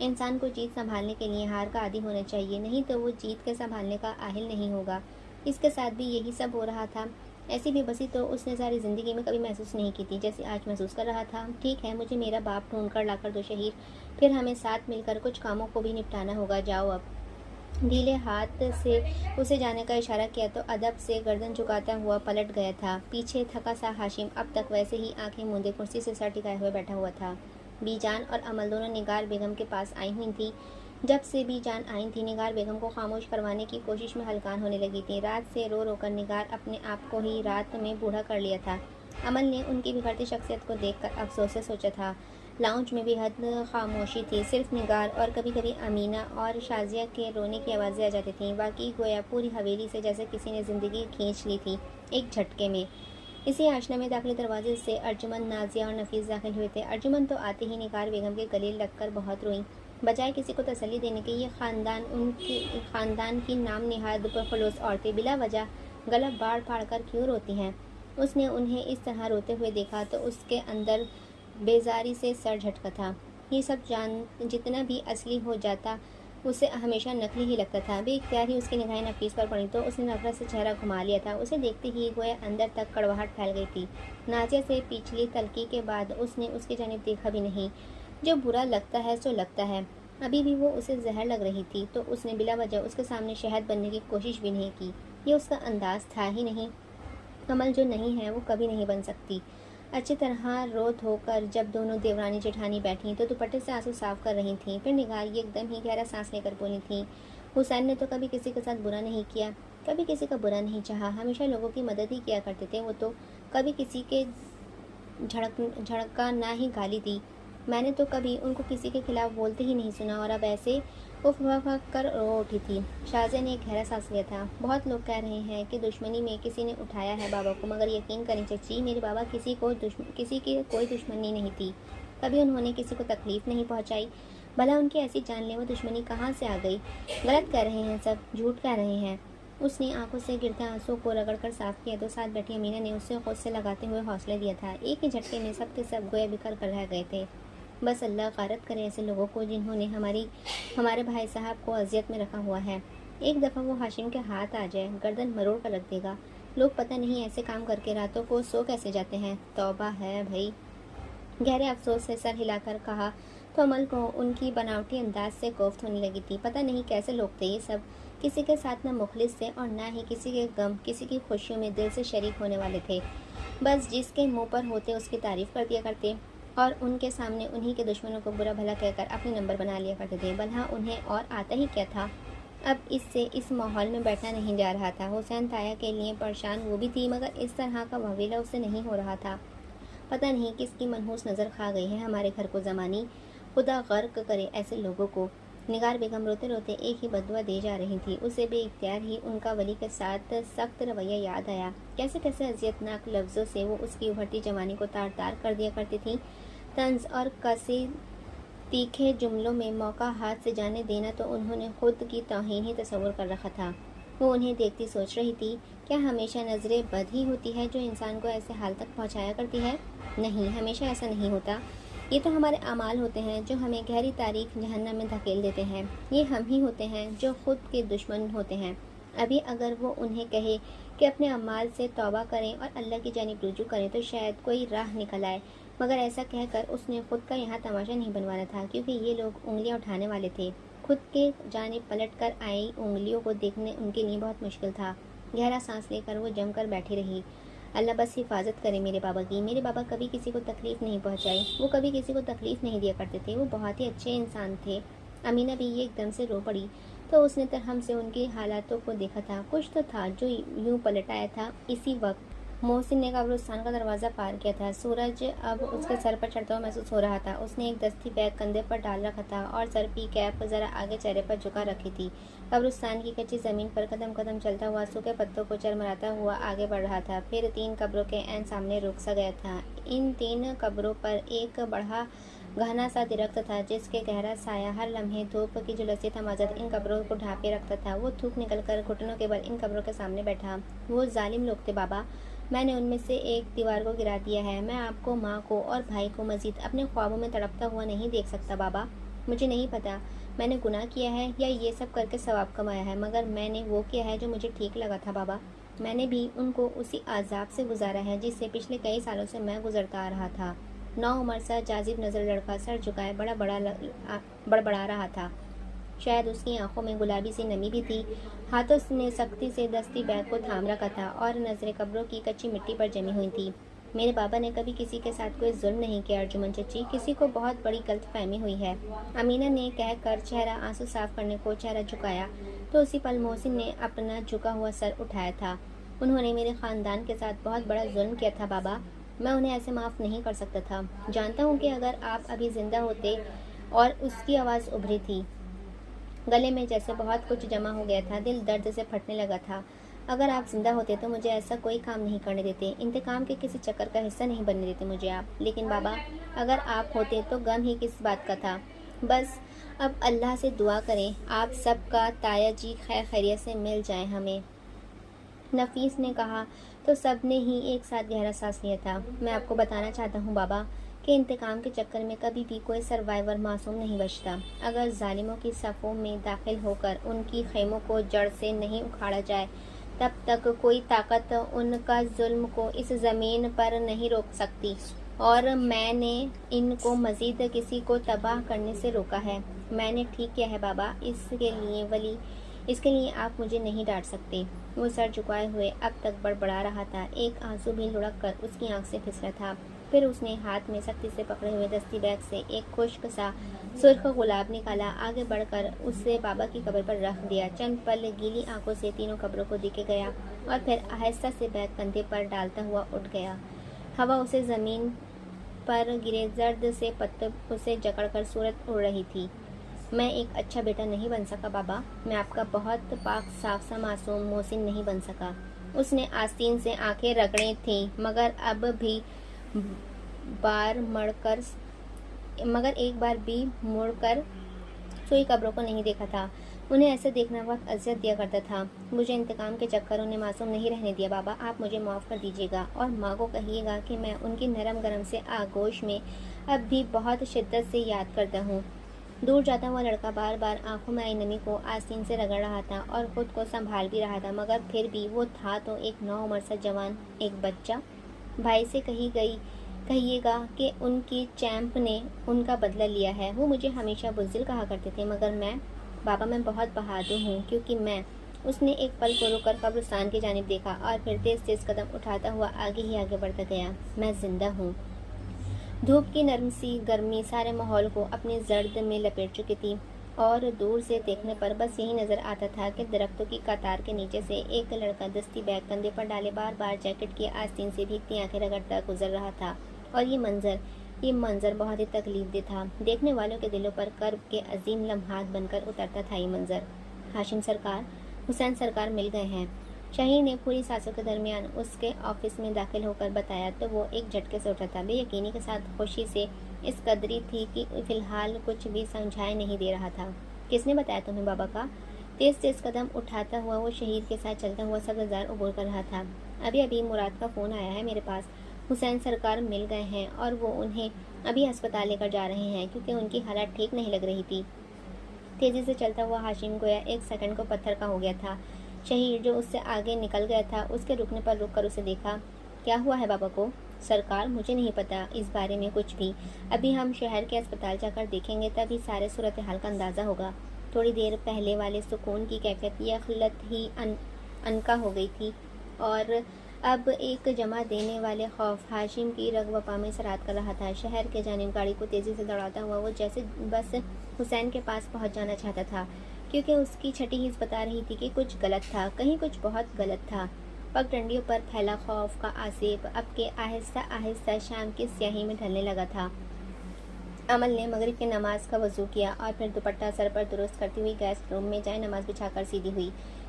انسان کو جیت سنبھالنے کے لیے ہار کا عادی ہونا چاہیے، نہیں تو وہ جیت کے سنبھالنے کا اہل نہیں ہوگا۔ اس کے ساتھ بھی یہی سب ہو رہا تھا۔ ایسی بے بسی تو اس نے ساری زندگی میں کبھی محسوس نہیں کی تھی جیسے آج محسوس کر رہا تھا۔ ٹھیک ہے، مجھے میرا باپ ڈھونڈ کر لا کر دو شہیر، پھر ہمیں ساتھ مل کر کچھ کاموں کو بھی نپٹانا ہوگا، جاؤ اب۔ ڈھیلے ہاتھ سے اسے جانے کا اشارہ کیا تو ادب سے گردن جھکاتا ہوا پلٹ گیا تھا۔ پیچھے تھکا سا ہاشم اب تک ویسے ہی آنکھیں موندے کرسی سے سر ٹکائے ہوئے بیٹھا ہوا تھا۔ بی جان اور امل دونوں نگار بیگم کے پاس آئی ہوئی تھیں۔ جب سے بی جان آئی تھی، نگار بیگم کو خاموش کروانے کی کوشش میں ہلکان ہونے لگی تھی۔ رات سے رو رو کر نگار اپنے آپ کو ہی رات میں بوڑھا کر لیا تھا۔ امل نے ان کی بگڑتی شخصیت کو دیکھ کر افسوس سے سوچا تھا۔ لاؤنج میں بے حد خاموشی تھی، صرف نگار اور کبھی کبھی امینہ اور شازیہ کے رونے کی آوازیں آ جاتی تھیں، باقی گویا پوری حویلی سے جیسے کسی نے زندگی کھینچ لی تھی ایک جھٹکے میں۔ اسی آشنا میں داخلی دروازے سے ارجمن، نازیہ اور نفیس داخل ہوئے تھے۔ ارجمن تو آتے ہی نگار بیگم کے گلے لگ کر بہت روئیں۔ بجائے کسی کو تسلی دینے کے، یہ خاندان کی نام نہاد پرخلوص عورتیں بلا وجہ گلا باڑ پاڑ کر کیوں روتی ہیں؟ اس نے انہیں اس طرح روتے ہوئے دیکھا تو اس کے اندر بیزاری سے سر جھٹکا تھا۔ یہ سب جتنا بھی اصلی ہو جاتا اسے ہمیشہ نقلی ہی لگتا تھا۔ بے اختیار ہی اس کی نگاہیں نفیس پر پڑی تو اس نے نفرت سے چہرہ گھما لیا تھا۔ اسے دیکھتے ہی گویا اندر تک کڑواہٹ پھیل گئی تھی۔ نازیہ سے پچھلی تلخی کے بعد اس نے اس کی جانب دیکھا بھی نہیں۔ جو برا لگتا ہے سو لگتا ہے۔ ابھی بھی وہ اسے زہر لگ رہی تھی تو اس نے بلا وجہ اس کے سامنے شہد بننے کی کوشش بھی نہیں کی۔ یہ اس کا انداز تھا ہی نہیں۔ امل جو نہیں ہے وہ کبھی نہیں بن سکتی۔ اچھی طرح رو دھو کر جب دونوں دیورانی جیٹھانی بیٹھیں تو دوپٹے سے آنسو صاف کر رہی تھیں۔ پھر نگار ایک دم ہی گہرا سانس لے کر بولی تھیں، حسین نے تو کبھی کسی کے ساتھ برا نہیں کیا، کبھی کسی کا برا نہیں چاہا، ہمیشہ لوگوں کی مدد ہی کیا کرتے تھے۔ وہ تو کبھی کسی کے جھڑکا نہ ہی گالی دی۔ میں نے تو کبھی ان کو کسی کے خلاف بولتے ہی نہیں سنا، اور اب ایسے اف کر رو اٹھی تھی۔ شازیہ نے ایک گہرا سانس لیا تھا۔ بہت لوگ کہہ رہے ہیں کہ دشمنی میں کسی نے اٹھایا ہے بابا کو، مگر یقین کریں چچی، میرے بابا کسی کی کوئی دشمنی نہیں تھی۔ کبھی انہوں نے کسی کو تکلیف نہیں پہنچائی۔ بھلا ان کی ایسی جان لیوا دشمنی کہاں سے آ گئی؟ غلط کہہ رہے ہیں سب، جھوٹ کہہ رہے ہیں۔ اس نے آنکھوں سے گرتے آنسو کو رگڑ کر صاف کیا تو ساتھ بیٹھی امینہ نے اسے خود سے لگاتے ہوئے حوصلہ دیا تھا۔ ایک ہی جھٹکے میں سب کے سب گویا بکھر کر رہ گئے تھے۔ بس اللہ غارت کرے ایسے لوگوں کو جنہوں نے ہمارے بھائی صاحب کو اذیت میں رکھا ہوا ہے۔ ایک دفعہ وہ ہاشم کے ہاتھ آ جائے، گردن مروڑ کر رکھ دے گا۔ لوگ پتہ نہیں ایسے کام کر کے راتوں کو سو کیسے جاتے ہیں۔ توبہ ہے بھائی، گہرے افسوس سے سر ہلا کر کہا تو عمل کو ان کی بناوٹی انداز سے کوفت ہونے لگی تھی۔ پتہ نہیں کیسے لوگ تھے یہ سب، کسی کے ساتھ نہ مخلص تھے اور نہ ہی کسی کے غم، کسی کی خوشیوں میں دل سے شریک ہونے والے تھے۔ بس جس کے منہ پر ہوتے اس کی تعریف کر دیا کرتے اور ان کے سامنے انہی کے دشمنوں کو برا بھلا کہہ کر اپنے نمبر بنا لیا کرتے تھے۔ بھلا انہیں اور آتا ہی کیا تھا؟ اب اس سے اس ماحول میں بیٹھا نہیں جا رہا تھا۔ حسین تایا کے لیے پریشان وہ بھی تھی، مگر اس طرح کا واویلا اسے نہیں ہو رہا تھا۔ پتہ نہیں کس کی منحوس نظر کھا گئی ہے ہمارے گھر کو زمانی، خدا غرق کرے ایسے لوگوں کو۔ نگار بیگم روتے روتے ایک ہی بددعا دے جا رہی تھی۔ اسے بے اختیار ہی ان کا ولی کے ساتھ سخت رویہ یاد آیا۔ کیسے کیسے اذیت ناک لفظوں سے وہ اس کی ابھرتی جوانی کو تار تار کر دیا کرتی تھی۔ طنز اور کسی تیکھے جملوں میں موقع ہاتھ سے جانے دینا تو انہوں نے خود کی توہین ہی تصور کر رکھا تھا۔ وہ انہیں دیکھتی سوچ رہی تھی، کیا ہمیشہ نظر بد ہی ہوتی ہے جو انسان کو ایسے حال تک پہنچایا کرتی ہے؟ نہیں، ہمیشہ ایسا نہیں ہوتا۔ یہ تو ہمارے اعمال ہوتے ہیں جو ہمیں گہری تاریک جہنم میں دھکیل دیتے ہیں۔ یہ ہم ہی ہوتے ہیں جو خود کے دشمن ہوتے ہیں۔ ابھی اگر وہ انہیں کہے کہ اپنے اعمال سے توبہ کریں اور اللہ کی جانب رجوع کریں تو شاید کوئی راہ نکل آئے، مگر ایسا کہہ کر اس نے خود کا یہاں تماشا نہیں بنوانا تھا، کیونکہ یہ لوگ انگلیاں اٹھانے والے تھے۔ خود کے جانب پلٹ کر آئی انگلیوں کو دیکھنے ان کے لیے بہت مشکل تھا۔ گہرا سانس لے کر وہ جم کر بیٹھی رہی۔ اللہ بس حفاظت کرے میرے بابا کی۔ میرے بابا کبھی کسی کو تکلیف نہیں پہنچائی، وہ کبھی کسی کو تکلیف نہیں دیا کرتے تھے، وہ بہت ہی اچھے انسان تھے۔ امینہ بھی ایک دم سے رو پڑی تو اس نے ترحم سے ان کی حالاتوں کو دیکھا تھا۔ کچھ تو تھا جو یوں پلٹ آیا تھا۔ اسی وقت محسن نے قبرستان کا دروازہ پار کیا تھا۔ سورج اب اس کے سر پر چڑھتا ہوا محسوس ہو رہا تھا۔ اس نے ایک دستی بیگ کندھے پر ڈال رکھا تھا اور سر کی کیپ ذرا آگے چہرے پر جھکا رکھی تھی۔ قبرستان کی کچی زمین پر قدم قدم چلتا ہوا سوکھے پتوں کو چرمراتا ہوا آگے بڑھ رہا تھا، پھر 3 قبروں کے عین سامنے رک سا گیا تھا۔ ان 3 قبروں پر ایک بڑا گہنا سا درخت تھا جس کے گہرا سایہ ہر لمحے دھوپ کی جھلستی تمازت ان قبروں کو ڈھانپے رکھتا تھا۔ وہ تھوک نکل کر گھٹنوں کے بل ان قبروں کے سامنے بیٹھا۔ وہ ظالم لوگ تھے بابا، میں نے ان میں سے ایک دیوار کو گرا دیا ہے۔ میں آپ کو، ماں کو اور بھائی کو مزید اپنے خوابوں میں تڑپتا ہوا نہیں دیکھ سکتا بابا۔ مجھے نہیں پتا میں نے گناہ کیا ہے یا یہ سب کر کے ثواب کمایا ہے، مگر میں نے وہ کیا ہے جو مجھے ٹھیک لگا تھا بابا۔ میں نے بھی ان کو اسی عذاب سے گزارا ہے جس سے پچھلے کئی سالوں سے میں گزرتا آ رہا تھا۔ نوعمر سا جاذب نظر لڑکا سر جھکائے بڑبڑا رہا تھا۔ شاید اس کی آنکھوں میں گلابی سی نمی بھی تھی۔ ہاتھوں نے سختی سے دستی بیگ کو تھام رکھا تھا اور نظریں قبروں کی کچی مٹی پر جمی ہوئی تھی۔ میرے بابا نے کبھی کسی کے ساتھ کوئی ظلم نہیں کیا ارجمن چچی، کسی کو بہت بڑی غلط فہمی ہوئی ہے، امینہ نے کہہ کر چہرہ آنسو صاف کرنے کو چہرہ جھکایا تو اسی پل محسن نے اپنا جھکا ہوا سر اٹھایا تھا۔ انہوں نے میرے خاندان کے ساتھ بہت بڑا ظلم کیا تھا بابا، میں انہیں ایسے معاف نہیں کر سکتا تھا۔ جانتا ہوں کہ اگر آپ ابھی زندہ ہوتے، اور اس کی آواز ابھری تھی، گلے میں جیسے بہت کچھ جمع ہو گیا تھا، دل درد سے پھٹنے لگا تھا۔ اگر آپ زندہ ہوتے تو مجھے ایسا کوئی کام نہیں کرنے دیتے، انتقام کے کسی چکر کا حصہ نہیں بننے دیتے مجھے آپ۔ لیکن بابا اگر آپ ہوتے تو غم ہی کس بات کا تھا۔ بس اب اللہ سے دعا کریں آپ سب کا تایا جی خیر خیریت سے مل جائیں ہمیں، نفیس نے کہا تو سب نے ہی ایک ساتھ گہرا سانس لیا تھا۔ میں آپ کو بتانا چاہتا ہوں بابا کہ انتقام کے چکر میں کبھی بھی کوئی سروائیور معصوم نہیں بچتا۔ اگر ظالموں کی صفوں میں داخل ہو کر ان کی خیموں کو جڑ سے نہیں اکھاڑا جائے تب تک کوئی طاقت ان کا ظلم کو اس زمین پر نہیں روک سکتی، اور میں نے ان کو مزید کسی کو تباہ کرنے سے روکا ہے۔ میں نے ٹھیک کیا ہے بابا، اس کے لیے آپ مجھے نہیں ڈانٹ سکتے۔ وہ سر جھکائے ہوئے اب تک بڑبڑا رہا تھا، ایک آنسو بھی لڑک کر اس کی آنکھ سے پھسلا تھا۔ پھر اس نے ہاتھ میں سختی سے پکڑے ہوئے دستی بیگ سے ایک خشک سا سرخ گلاب نکالا، آگے بڑھ کر اسے بابا کی قبر پر رکھ دیا۔ چند پل گیلی آنکھوں سے تینوں قبروں کو دیکھے گیا اور پھر آہستہ سے بیگ کندھے پر ڈالتا ہوا اٹھ گیا۔ ہوا اسے زمین پر گرے زرد سے پتے اسے جکڑ کر صورت اڑ رہی تھی۔ میں ایک اچھا بیٹا نہیں بن سکا بابا، میں آپ کا بہت پاک صاف سا معصوم محسن نہیں بن سکا۔ اس نے آستین سے آنکھیں رگڑی تھیں مگر ایک بار بھی مڑ کر سوئی قبروں کو نہیں دیکھا تھا۔ انہیں ایسے دیکھنا بہت اذیت دیا کرتا تھا۔ مجھے انتقام کے چکروں نے معصوم نہیں رہنے دیا بابا، آپ مجھے معاف کر دیجیے گا، اور ماں کو کہیے گا کہ میں ان کی نرم گرم سے آغوش میں اب بھی بہت شدت سے یاد کرتا ہوں۔ دور جاتا ہوا لڑکا بار بار آنکھوں میں آئی نمی کو آستین سے رگڑ رہا تھا اور خود کو سنبھال بھی رہا تھا، مگر پھر بھی وہ تھا تو ایک نوعمر سا جوان، ایک بچہ۔ بھائی سے کہیے گا کہ ان کی چیمپ نے ان کا بدلہ لیا ہے۔ وہ مجھے ہمیشہ بزدل کہا کرتے تھے، مگر بابا میں بہت بہادر ہوں کیونکہ اس نے ایک پل کو رک کر قبرستان کی جانب دیکھا اور پھر تیز تیز قدم اٹھاتا ہوا آگے ہی آگے بڑھتا گیا۔ میں زندہ ہوں۔ دھوپ کی نرم سی گرمی سارے ماحول کو اپنی زرد میں لپیٹ چکی تھی، اور دور سے دیکھنے پر بس یہی نظر آتا تھا کہ درختوں کی قطار کے نیچے سے ایک لڑکا دستی بیگ کندھے پر ڈالے بار بار جیکٹ کی آستین سے بھیگتی آنکھیں رگڑتا گزر رہا تھا، اور یہ منظر بہت ہی تکلیف دہ تھا۔ دیکھنے والوں کے دلوں پر کرب کے عظیم لمحات بن کر اترتا تھا یہ منظر۔ ہاشم سرکار، حسین سرکار مل گئے ہیں، شہیر نے پوری سانسوں کے درمیان اس کے آفس میں داخل ہو کر بتایا تو وہ ایک جھٹکے سے اٹھا تھا، بے یقینی کے ساتھ خوشی سے اس قدری تھی کہ فی الحال کچھ بھی سمجھائی نہیں دے رہا تھا۔ کس نے بتایا تمہیں بابا کا؟ تیز تیز قدم اٹھاتا ہوا وہ شہید کے ساتھ چلتا ہوا سبززار عبور کر رہا تھا۔ ابھی مراد کا فون آیا ہے میرے پاس، حسین سرکار مل گئے ہیں اور وہ انہیں ابھی ہسپتال لے کر جا رہے ہیں کیونکہ ان کی حالت ٹھیک نہیں لگ رہی تھی۔ تیزی سے چلتا ہوا ہاشم گویا ایک سیکنڈ کو پتھر کا ہو گیا تھا۔ شہیر جو اس سے آگے نکل گیا تھا اس کے رکنے پر رک کر اسے دیکھا۔ کیا ہوا ہے بابا کو؟ سرکار مجھے نہیں پتا اس بارے میں کچھ بھی، ابھی ہم شہر کے اسپتال جا کر دیکھیں گے تبھی سارے صورتحال کا اندازہ ہوگا۔ تھوڑی دیر پہلے والے سکون کی کیفیت یہ خلط ہی عنقا ہو گئی تھی، اور اب ایک جمع دینے والے خوف ہاشم کی رگ و پا میں سرایت کر رہا تھا۔ شہر کے جانب گاڑی کو تیزی سے دوڑاتا ہوا وہ جیسے بس حسین کے پاس پہنچ جانا چاہتا تھا، کیونکہ اس کی چھٹی حس بتا رہی تھی کہ کچھ غلط تھا، کہیں کچھ بہت غلط تھا۔ پگ ڈنڈیوں پر پھیلا خوف کا آسیب اب کے آہستہ آہستہ شام کی سیاہی میں ڈھلنے لگا تھا۔ امل نے مغرب کی نماز کا وضو کیا اور پھر دوپٹہ سر پر درست کرتی ہوئی گیسٹ روم میں جائے نماز بچھا کر سیدھی ہوئی۔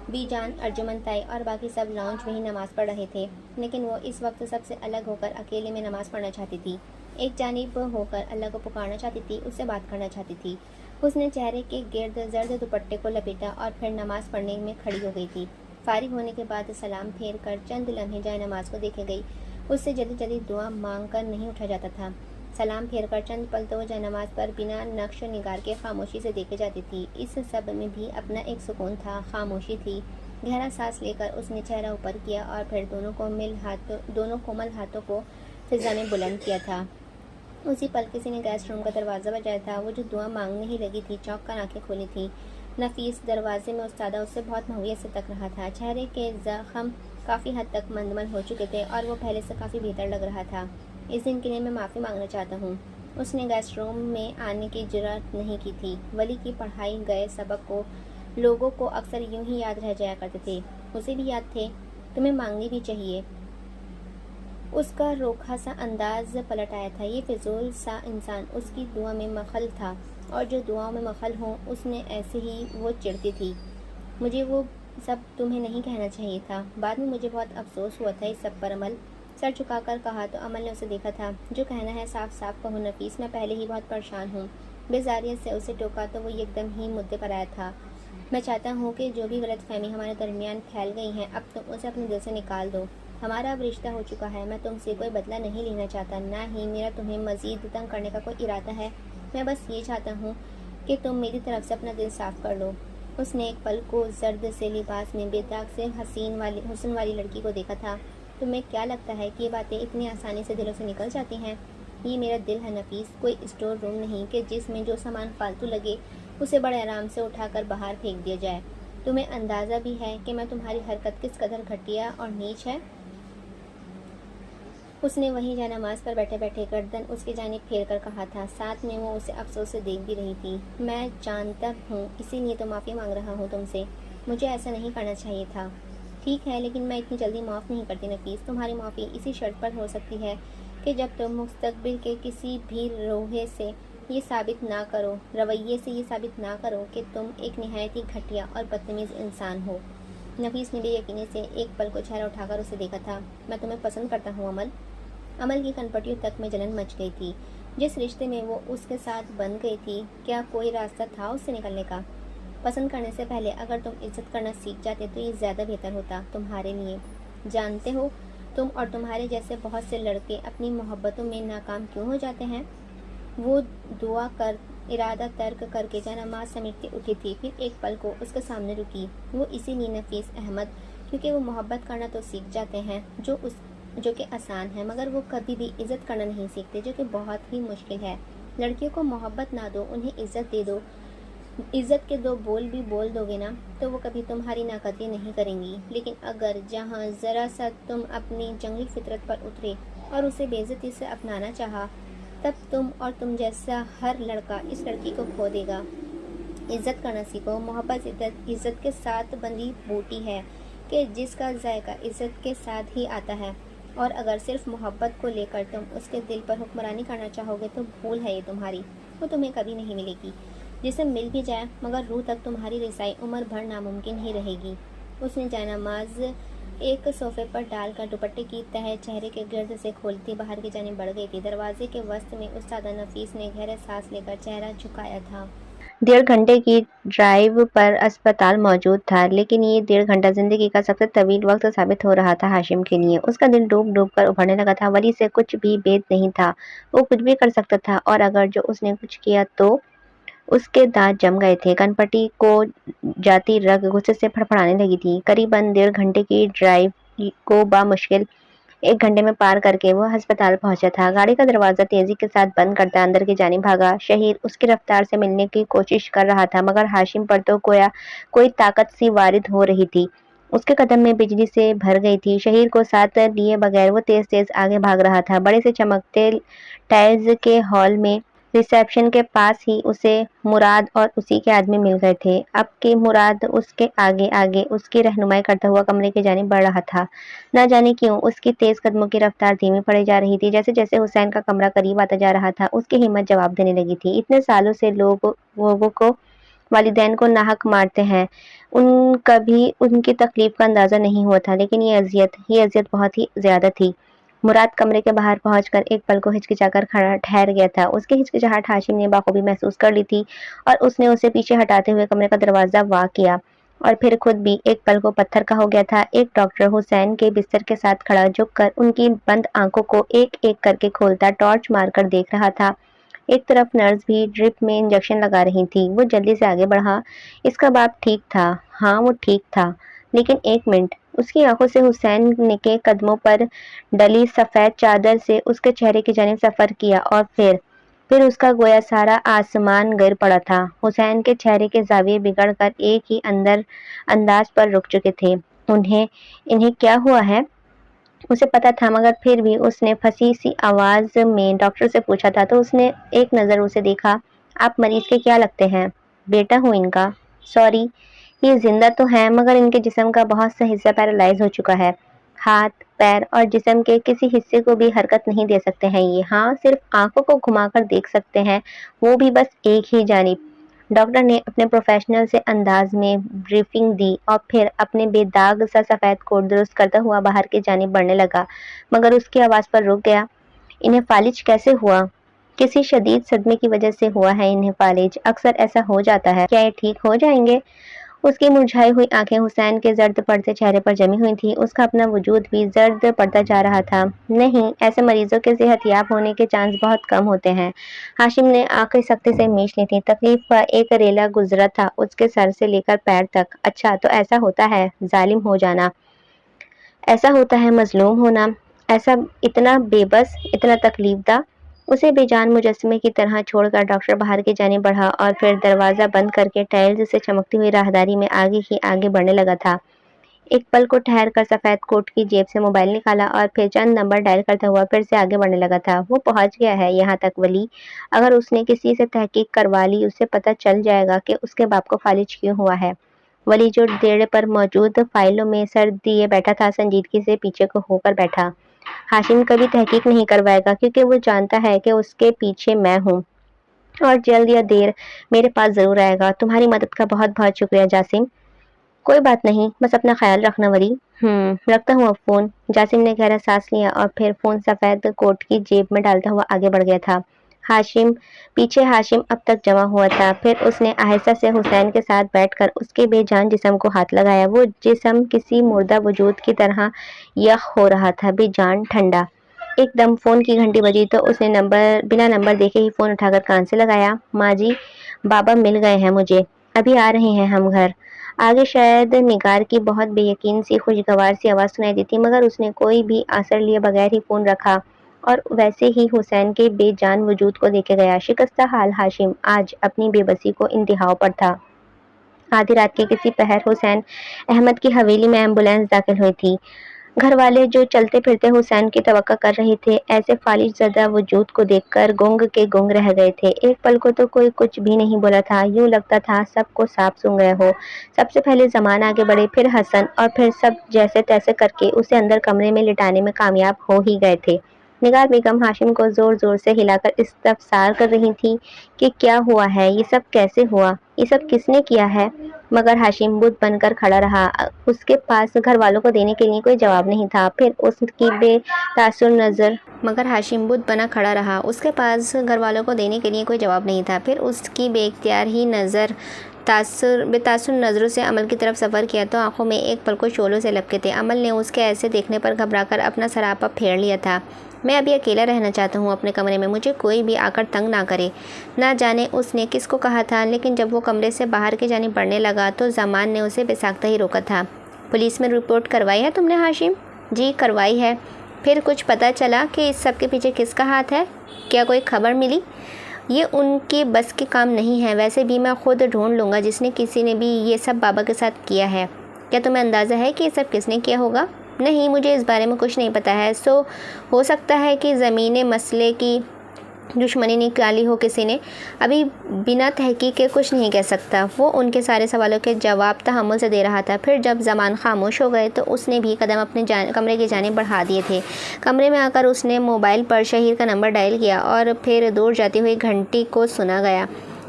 بی جان، ارجمن تائی اور باقی سب لاؤنج میں ہی نماز پڑھ رہے تھے، لیکن وہ اس وقت سب سے الگ ہو کر اکیلے میں نماز پڑھنا چاہتی تھی، ایک جانب ہو کر اللہ کو پکارنا چاہتی تھی، اس سے بات کرنا چاہتی تھی۔ اس نے چہرے کے گرد زرد دوپٹے کو لپیٹا اور پھر نماز پڑھنے میں کھڑی ہو گئی تھی۔ فارغ ہونے کے بعد سلام پھیر کر چند لمحے جائے نماز کو دیکھے گئی۔ اس سے جلدی دعا مانگ کر نہیں اٹھا جاتا تھا۔ سلام پھیر کر چند پل تو جائنماز پر بنا نقش و نگار کے خاموشی سے دیکھے جاتی تھی۔ اس سب میں بھی اپنا ایک سکون تھا، خاموشی تھی۔ گہرا سانس لے کر اس نے چہرہ اوپر کیا اور پھر دونوں کومل ہاتھوں کو فضا میں بلند کیا تھا۔ اسی پل کسی نے گیسٹ روم کا دروازہ بجایا تھا۔ وہ جو دعا مانگنے ہی لگی تھی چونک کر آنکھیں کھولی تھی۔ نفیس دروازے میں استادہ اس سے بہت محویت سے تک رہا تھا۔ چہرے کے زخم کافی حد تک مندمل ہو چکے تھے اور وہ پہلے سے کافی بہتر لگ رہا تھا۔ اس دن کے لیے میں معافی مانگنا چاہتا ہوں۔ اس نے گیسٹ روم میں آنے کی جرأت نہیں کی تھی۔ ولی کی پڑھائی گئے سبق کو لوگوں کو اکثر یوں ہی یاد رہ جایا کرتے تھے۔ اسے بھی یاد تھے۔ تمہیں مانگنی بھی چاہیے۔ اس کا روکھا سا انداز پلٹ آیا تھا۔ یہ فضول سا انسان اس کی دعا میں مخل تھا، اور جو دعاؤں میں مخل ہوں اس نے ایسے ہی وہ چڑھتی تھی۔ مجھے وہ سب تمہیں نہیں کہنا چاہیے تھا۔ بعد میں مجھے بہت افسوس ہوا تھا اس سب پر۔ عمل سر جھکا کر کہا تو عمل نے اسے دیکھا تھا۔ جو کہنا ہے صاف صاف کہو نفیس، میں پہلے ہی بہت پریشان ہوں۔ بیزاریت سے اسے ٹوکا تو وہ یکدم ہی مدعے پر آیا تھا۔ میں چاہتا ہوں کہ جو بھی غلط فہمی ہمارے درمیان پھیل گئی ہیں اب تم اسے اپنے دل سے نکال دو۔ ہمارا اب رشتہ ہو چکا ہے۔ میں تم سے کوئی بدلہ نہیں لینا چاہتا، نہ ہی میرا تمہیں مزید تنگ کرنے کا کوئی ارادہ ہے۔ میں بس یہ چاہتا ہوں کہ تم میری طرف سے اپنا دل صاف کر لو۔ اس نے ایک پل کو زرد سے لباس میں بے داغ سے حسن والی لڑکی کو دیکھا تھا۔ تمہیں کیا لگتا ہے کہ یہ باتیں اتنی آسانی سے دلوں سے نکل جاتی ہیں؟ یہ میرا دل ہے نفیس، کوئی اسٹور روم نہیں کہ جس میں جو سامان فالتو لگے اسے بڑے آرام سے اٹھا کر باہر پھینک دیا جائے۔ تمہیں اندازہ بھی ہے کہ میں تمہاری حرکت کس قدر گھٹیا اور نیچ ہے؟ اس نے وہیں جائنماز پر بیٹھے بیٹھے گردن اس کی جانب پھیر کر کہا تھا، ساتھ میں وہ اسے افسوس سے دیکھ بھی رہی تھی۔ میں جانتا ہوں، اسی لیے تو معافی مانگ رہا ہوں تم سے۔ مجھے ایسا نہیں کرنا چاہیے تھا۔ ٹھیک ہے، لیکن میں اتنی جلدی معاف نہیں کرتی نفیس۔ تمہاری معافی اسی شرط پر ہو سکتی ہے کہ جب تم مستقبل کے کسی بھی رویے سے یہ ثابت نہ کرو کہ تم ایک نہایت ہی گھٹیا اور بدتمیز انسان ہو۔ نفیس نے بے یقینی سے ایک پل کو چہرہ اٹھا کر اسے دیکھا تھا۔ میں تمہیں پسند کرتا ہوں عمل۔ عمل کی کنپٹیوں تک میں جلن مچ گئی تھی۔ جس رشتے میں وہ اس کے ساتھ بندھ گئی تھی، کیا کوئی راستہ تھا اس سے نکلنے کا؟ پسند کرنے سے پہلے اگر تم عزت کرنا سیکھ جاتے تو یہ زیادہ بہتر ہوتا تمہارے لیے۔ جانتے ہو تم اور تمہارے جیسے بہت سے لڑکے اپنی محبتوں میں ناکام کیوں ہو جاتے ہیں؟ وہ دعا کر ارادہ ترک کر کے جائنماز سمیٹتی اٹھی تھی، پھر ایک پل کو اس کے سامنے رکی۔ وہ اسی لیے نفیس احمد، کیونکہ وہ محبت کرنا تو سیکھ جاتے ہیں جو کہ آسان ہے، مگر وہ کبھی بھی عزت کرنا نہیں سیکھتے، جو کہ بہت ہی مشکل ہے۔ لڑکیوں کو محبت نہ دو، انہیں عزت دے دو۔ عزت کے دو بول بھی بول دو گے نا تو وہ کبھی تمہاری ناقدری نہیں کریں گی۔ لیکن اگر جہاں ذرا سا تم اپنی جنگلی فطرت پر اترے اور اسے بے عزتی سے اپنانا چاہا، تب تم اور تم جیسا ہر لڑکا اس لڑکی کو کھو دے گا۔ عزت کرنا سیکھو۔ محبت عزت کے ساتھ بندھی بوٹی ہے کہ جس کا ذائقہ عزت کے ساتھ ہی آتا ہے، اور اگر صرف محبت کو لے کر تم اس کے دل پر حکمرانی کرنا چاہو گے تو بھول ہے یہ تمہاری، وہ تمہیں کبھی نہیں ملے گی۔ جسے مل بھی جائے مگر روح تک تمہاری رسائی عمر بھر ناممکن ہی رہے گی۔ اس نے جائنماز ایک صوفے پر ڈال کر دوپٹے کی تہہ چہرے کے گرد سے کھولتی باہر کی جانب بڑھ گئی تھی۔ دروازے کے وسط میں استادہ نفیس نے گہرے سانس لے کر چہرہ جھکایا تھا۔ 1.5 گھنٹے کی ڈرائیو پر اسپتال موجود تھا، لیکن یہ 1.5 گھنٹہ زندگی کا سب سے طویل وقت ثابت ہو رہا تھا ہاشم کے لیے۔ اس کا دل ڈوب ڈوب کر ابھرنے لگا تھا۔ ولی سے کچھ بھی بید نہیں تھا، وہ کچھ بھی کر سکتا تھا، اور اگر جو اس نے کچھ کیا تو اس کے دانت جم گئے تھے۔ کنپٹی کو جاتی رگ غصے سے پھڑپڑانے لگی تھی۔ قریباً 1.5 گھنٹے کی ڈرائیو کو بامشکل 1 گھنٹے میں پار کر کے وہ ہسپتال پہنچا تھا۔ گاڑی کا دروازہ تیزی کے ساتھ بند کرتا اندر کی جانب بھاگا۔ شہیر اس کی رفتار سے ملنے کی کوشش کر رہا تھا، مگر ہاشم پر تو گویا کوئی طاقت سی وارد ہو رہی تھی۔ اس کے قدم میں بجلی سے بھر گئی تھی۔ شہیر کو ساتھ لیے بغیر وہ تیز تیز آگے بھاگ رہا تھا۔ بڑے سے چمکتے ٹائلز کے ہال میں ریسیپشن کے پاس ہی اسے مراد اور اسی کے آدمی مل گئے تھے۔ اب کہ مراد اس کے آگے آگے اس کی رہنمائی کرتا ہوا کمرے کی جانب بڑھ رہا تھا۔ نہ جانے کیوں اس کی تیز قدموں کی رفتار دھیمی پڑی جا رہی تھی۔ جیسے جیسے حسین کا کمرہ قریب آتا جا رہا تھا اس کی ہمت جواب دینے لگی تھی۔ اتنے سالوں سے لوگوں کو والدین کو ناحق مارتے ہیں، کبھی ان کی تکلیف کا اندازہ نہیں ہوا تھا، لیکن یہ اذیت بہت ہی زیادہ تھی۔ مراد کمرے کے باہر پہنچ کر ایک پل کو ہچکچا کر ٹھہر گیا تھا۔ اس کی ہچکچاہٹ ہاشم نے بخوبی محسوس کر لی تھی، اور اس نے اسے پیچھے ہٹاتے ہوئے کمرے کا دروازہ وا کیا۔ اور پھر خود بھی ایک پل کو پتھر کا ہو گیا تھا۔ ایک ڈاکٹر حسین کے بستر کے ساتھ کھڑا جھک کر ان کی بند آنکھوں کو ایک ایک کر کے کھولتا، ٹارچ مار کر دیکھ رہا تھا۔ ایک طرف نرس بھی ڈرپ میں انجیکشن لگا رہی تھی۔ وہ جلدی سے آگے بڑھا۔ اس کا باپ ٹھیک تھا، ہاں وہ ٹھیک تھا، لیکن ایک منٹ۔ اس کی آنکھوں سے حسین کے قدموں پر ڈلی سفید چادر سے اس کے چہرے کی جانب سفر کیا اور پھر اس کا گویا سارا آسمان گر پڑا تھا۔ حسین کے چہرے کے زاویے بگڑ کر ایک ہی انداز پر رک چکے تھے۔ انہیں کیا ہوا ہے؟ اسے پتا تھا، مگر پھر بھی اس نے پھنسی سی آواز میں ڈاکٹر سے پوچھا تھا تو اس نے ایک نظر اسے دیکھا۔ آپ مریض کے کیا لگتے ہیں؟ بیٹا ہوں ان کا۔ سوری، یہ زندہ تو ہیں مگر ان کے جسم کا بہت سا حصہ پیرالائز ہو چکا ہے۔ ہاتھ، پیر اور جسم کے کسی حصے کو بھی حرکت نہیں دے سکتے ہیں یہ، ہاں صرف آنکھوں کو گھما کر دیکھ سکتے ہیں، وہ بھی بس ایک ہی جانب۔ ڈاکٹر نے اپنے پروفیشنل سے انداز میں بریفنگ دی اور پھر اپنے بے داغ سا سفید کوٹ درست کرتا ہوا باہر کی جانب بڑھنے لگا، مگر اس کی آواز پر رک گیا۔ انہیں فالج کیسے ہوا؟ کسی شدید صدمے کی وجہ سے ہوا ہے انہیں فالج، اکثر ایسا ہو جاتا ہے۔ کیا یہ ٹھیک ہو جائیں گے؟ اس کی مرجھائی ہوئی آنکھیں حسین کے زرد پڑتے چہرے پر جمی ہوئی تھیں۔ اس کا اپنا وجود بھی زرد پڑتا جا رہا تھا۔ نہیں، ایسے مریضوں کے صحت یاب ہونے کے چانس بہت کم ہوتے ہیں۔ ہاشم نے آنکھیں سختی سے میچ لی تھیں۔ تکلیف کا ایک ریلا گزرا تھا اس کے سر سے لے کر پیر تک۔ اچھا تو ایسا ہوتا ہے ظالم ہو جانا، ایسا ہوتا ہے مظلوم ہونا، ایسا اتنا بے بس، اتنا تکلیف دہ۔ اسے بے جان مجسمے کی طرح چھوڑ کر ڈاکٹر باہر کی جانب بڑھا اور پھر دروازہ بند کر کے ٹائلز سے چمکتی ہوئی راہداری میں آگے ہی آگے بڑھنے لگا تھا۔ ایک پل کو ٹھہر کر سفید کوٹ کی جیب سے موبائل نکالا اور پھر چند نمبر ڈائل کرتا ہوا پھر سے آگے بڑھنے لگا تھا۔ وہ پہنچ گیا ہے یہاں تک ولی، اگر اس نے کسی سے تحقیق کروا لی اسے پتہ چل جائے گا کہ اس کے باپ کو فالج کیوں ہوا ہے۔ ولی جو دیڑے پر موجود فائلوں میں سر دیے بیٹھا تھا سنجیدگی سے پیچھے کو ہو کر بیٹھا۔ ہاشم کبھی تحقیق نہیں کروائے گا کیونکہ وہ جانتا ہے کہ اس کے پیچھے میں ہوں اور جلد یا دیر میرے پاس ضرور آئے گا۔ تمہاری مدد کا بہت بہت شکریہ جاسم۔ کوئی بات نہیں، بس اپنا خیال رکھنا ولی۔ رکھتا ہوں اب فون۔ جاسم نے گہرا سانس لیا اور پھر فون سفید کوٹ کی جیب میں ڈالتا ہوا آگے بڑھ گیا تھا۔ پیچھے ہاشم اب تک جمع ہوا تھا۔ پھر اس نے آہستہ سے حسین کے ساتھ بیٹھ کر اس کے بے جان جسم کو ہاتھ لگایا۔ وہ جسم کسی مردہ وجود کی طرح یخ ہو رہا تھا، بے جان ٹھنڈا۔ ایک دم فون کی گھنٹی بجی تو اس نے بنا نمبر دیکھے ہی فون اٹھا کر کان سے لگایا۔ ماں جی، بابا مل گئے ہیں مجھے، ابھی آ رہے ہیں ہم گھر۔ آگے شاید نگار کی بہت بے یقین سی خوشگوار سی آواز سنائی دیتی مگر اس نے کوئی بھی آثر لیے بغیر ہی فون رکھا اور ویسے ہی حسین کے بے جان وجود کو دیکھے گیا۔ شکستہ حال ہاشم آج اپنی بے بسی کو انتہاؤں پر تھا۔ آدھی رات کے کسی پہر حسین احمد کی حویلی میں ایمبولینس داخل ہوئی تھی۔ گھر والے جو چلتے پھرتے حسین کی توقع کر رہے تھے ایسے فالج زدہ وجود کو دیکھ کر گنگ کے گنگ رہ گئے تھے۔ ایک پل کو تو کوئی کچھ بھی نہیں بولا تھا، یوں لگتا تھا سب کو سانپ سونگھ گئے ہو۔ سب سے پہلے زمان آگے بڑھے، پھر حسن اور پھر سب جیسے تیسے کر کے اسے اندر کمرے میں لٹانے میں کامیاب ہو ہی گئے تھے۔ نگار بیگم ہاشم کو زور زور سے ہلا کر استفسار کر رہی تھی کہ کیا ہوا ہے، یہ سب کیسے ہوا، یہ سب کس نے کیا ہے، مگر ہاشم بت بن کر کھڑا رہا۔ اس کے پاس گھر والوں کو دینے کے لیے کوئی جواب نہیں تھا۔ پھر اس کی بے تاثر نظروں سے عمل کی طرف سفر کیا تو آنکھوں میں ایک پل کو شعلوں سے لپکے تھے۔ عمل نے اس کے ایسے دیکھنے پر گھبرا کر اپنا سراپا پھیر لیا تھا۔ میں ابھی اکیلا رہنا چاہتا ہوں اپنے کمرے میں، مجھے کوئی بھی آ کر تنگ نہ کرے۔ نہ جانے اس نے کس کو کہا تھا، لیکن جب وہ کمرے سے باہر کی جانب بڑھنے لگا تو زمان نے اسے بے ساختہ ہی روکا تھا۔ پولیس میں رپورٹ کروائی ہے تم نے ہاشم؟ جی کروائی ہے۔ پھر کچھ پتہ چلا کہ اس سب کے پیچھے کس کا ہاتھ ہے؟ کیا کوئی خبر ملی؟ یہ ان کی بس کے کام نہیں ہے، ویسے بھی میں خود ڈھونڈ لوں گا جس نے کسی نے بھی یہ سب بابا کے ساتھ کیا ہے۔ کیا تمہیں اندازہ ہے کہ یہ سب کس نے کیا ہوگا؟ نہیں، مجھے اس بارے میں کچھ نہیں پتہ ہے۔ ہو سکتا ہے کہ زمینی مسئلے کی دشمنی نکالی ہو کسی نے، ابھی بنا تحقیق کے کچھ نہیں کہہ سکتا۔ وہ ان کے سارے سوالوں کے جواب تحمل سے دے رہا تھا۔ پھر جب زمان خاموش ہو گئے تو اس نے بھی قدم اپنے کمرے کی جانب بڑھا دیے تھے۔ کمرے میں آ کر اس نے موبائل پر شہیر کا نمبر ڈائل کیا اور پھر دور جاتی ہوئی گھنٹی کو سنا گیا۔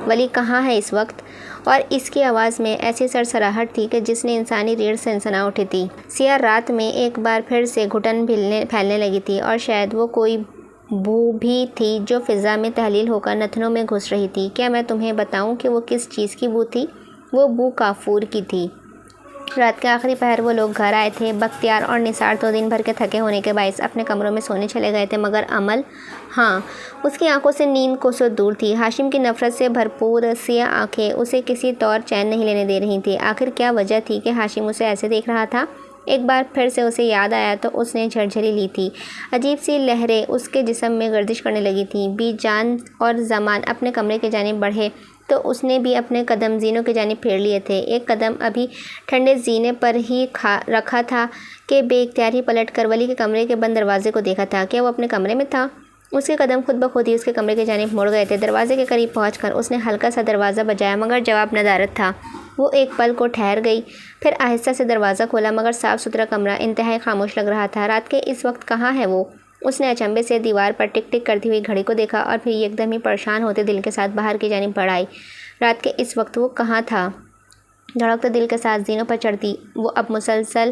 ولی کہاں ہے اس وقت؟ اور اس کی آواز میں ایسی سرسراہٹ تھی کہ جس نے انسانی ریڑھ سنسنا اٹھی تھی۔ سیاہ رات میں ایک بار پھر سے گھٹن پھیلنے لگی تھی اور شاید وہ کوئی بو بھی تھی جو فضا میں تحلیل ہو کر نتنوں میں گھس رہی تھی۔ کیا میں تمہیں بتاؤں کہ وہ کس چیز کی بو تھی؟ وہ بو کافور کی تھی۔ رات کے آخری پہر وہ لوگ گھر آئے تھے۔ بختیار اور نثار تو دن بھر کے تھکے ہونے کے باعث اپنے کمروں میں سونے چلے گئے تھے، مگر امل، ہاں، اس کی آنکھوں سے نیند کوسوں دور تھی۔ ہاشم کی نفرت سے بھرپور سیاہ آنکھیں اسے کسی طور چین نہیں لینے دے رہی تھیں۔ آخر کیا وجہ تھی کہ ہاشم اسے ایسے دیکھ رہا تھا؟ ایک بار پھر سے اسے یاد آیا تو اس نے جھرجھری لی تھی۔ عجیب سی لہریں اس کے جسم میں گردش کرنے لگی تھیں۔ بی جان اور زمان اپنے کمرے کی جانب بڑھے تو اس نے بھی اپنے قدم زینوں کی جانب پھیر لیے تھے۔ ایک قدم ابھی ٹھنڈے زینے پر ہی رکھا تھا کہ بے اختیار ہی پلٹ کر ولی کے کمرے کے بند دروازے کو دیکھا تھا۔ کیا وہ اپنے کمرے میں تھا؟ اس کے قدم خود بخود ہی اس کے کمرے کی جانب مڑ گئے تھے۔ دروازے کے قریب پہنچ کر اس نے ہلکا سا دروازہ بجایا، مگر جواب ندارت تھا۔ وہ ایک پل کو ٹھہر گئی، پھر آہستہ سے دروازہ کھولا، مگر صاف ستھرا کمرہ انتہائی خاموش لگ رہا تھا۔ رات کے اس وقت کہاں ہے وہ؟ اس نے اچنبے سے دیوار پر ٹک ٹک کرتی ہوئی گھڑی کو دیکھا اور پھر ایک دم ہی پریشان ہوتے دل کے ساتھ باہر کی جانب بڑھ آئی۔ رات کے اس وقت وہ کہاں تھا؟ دھڑکتے دل کے ساتھ زینوں پر چڑھتی وہ اب مسلسل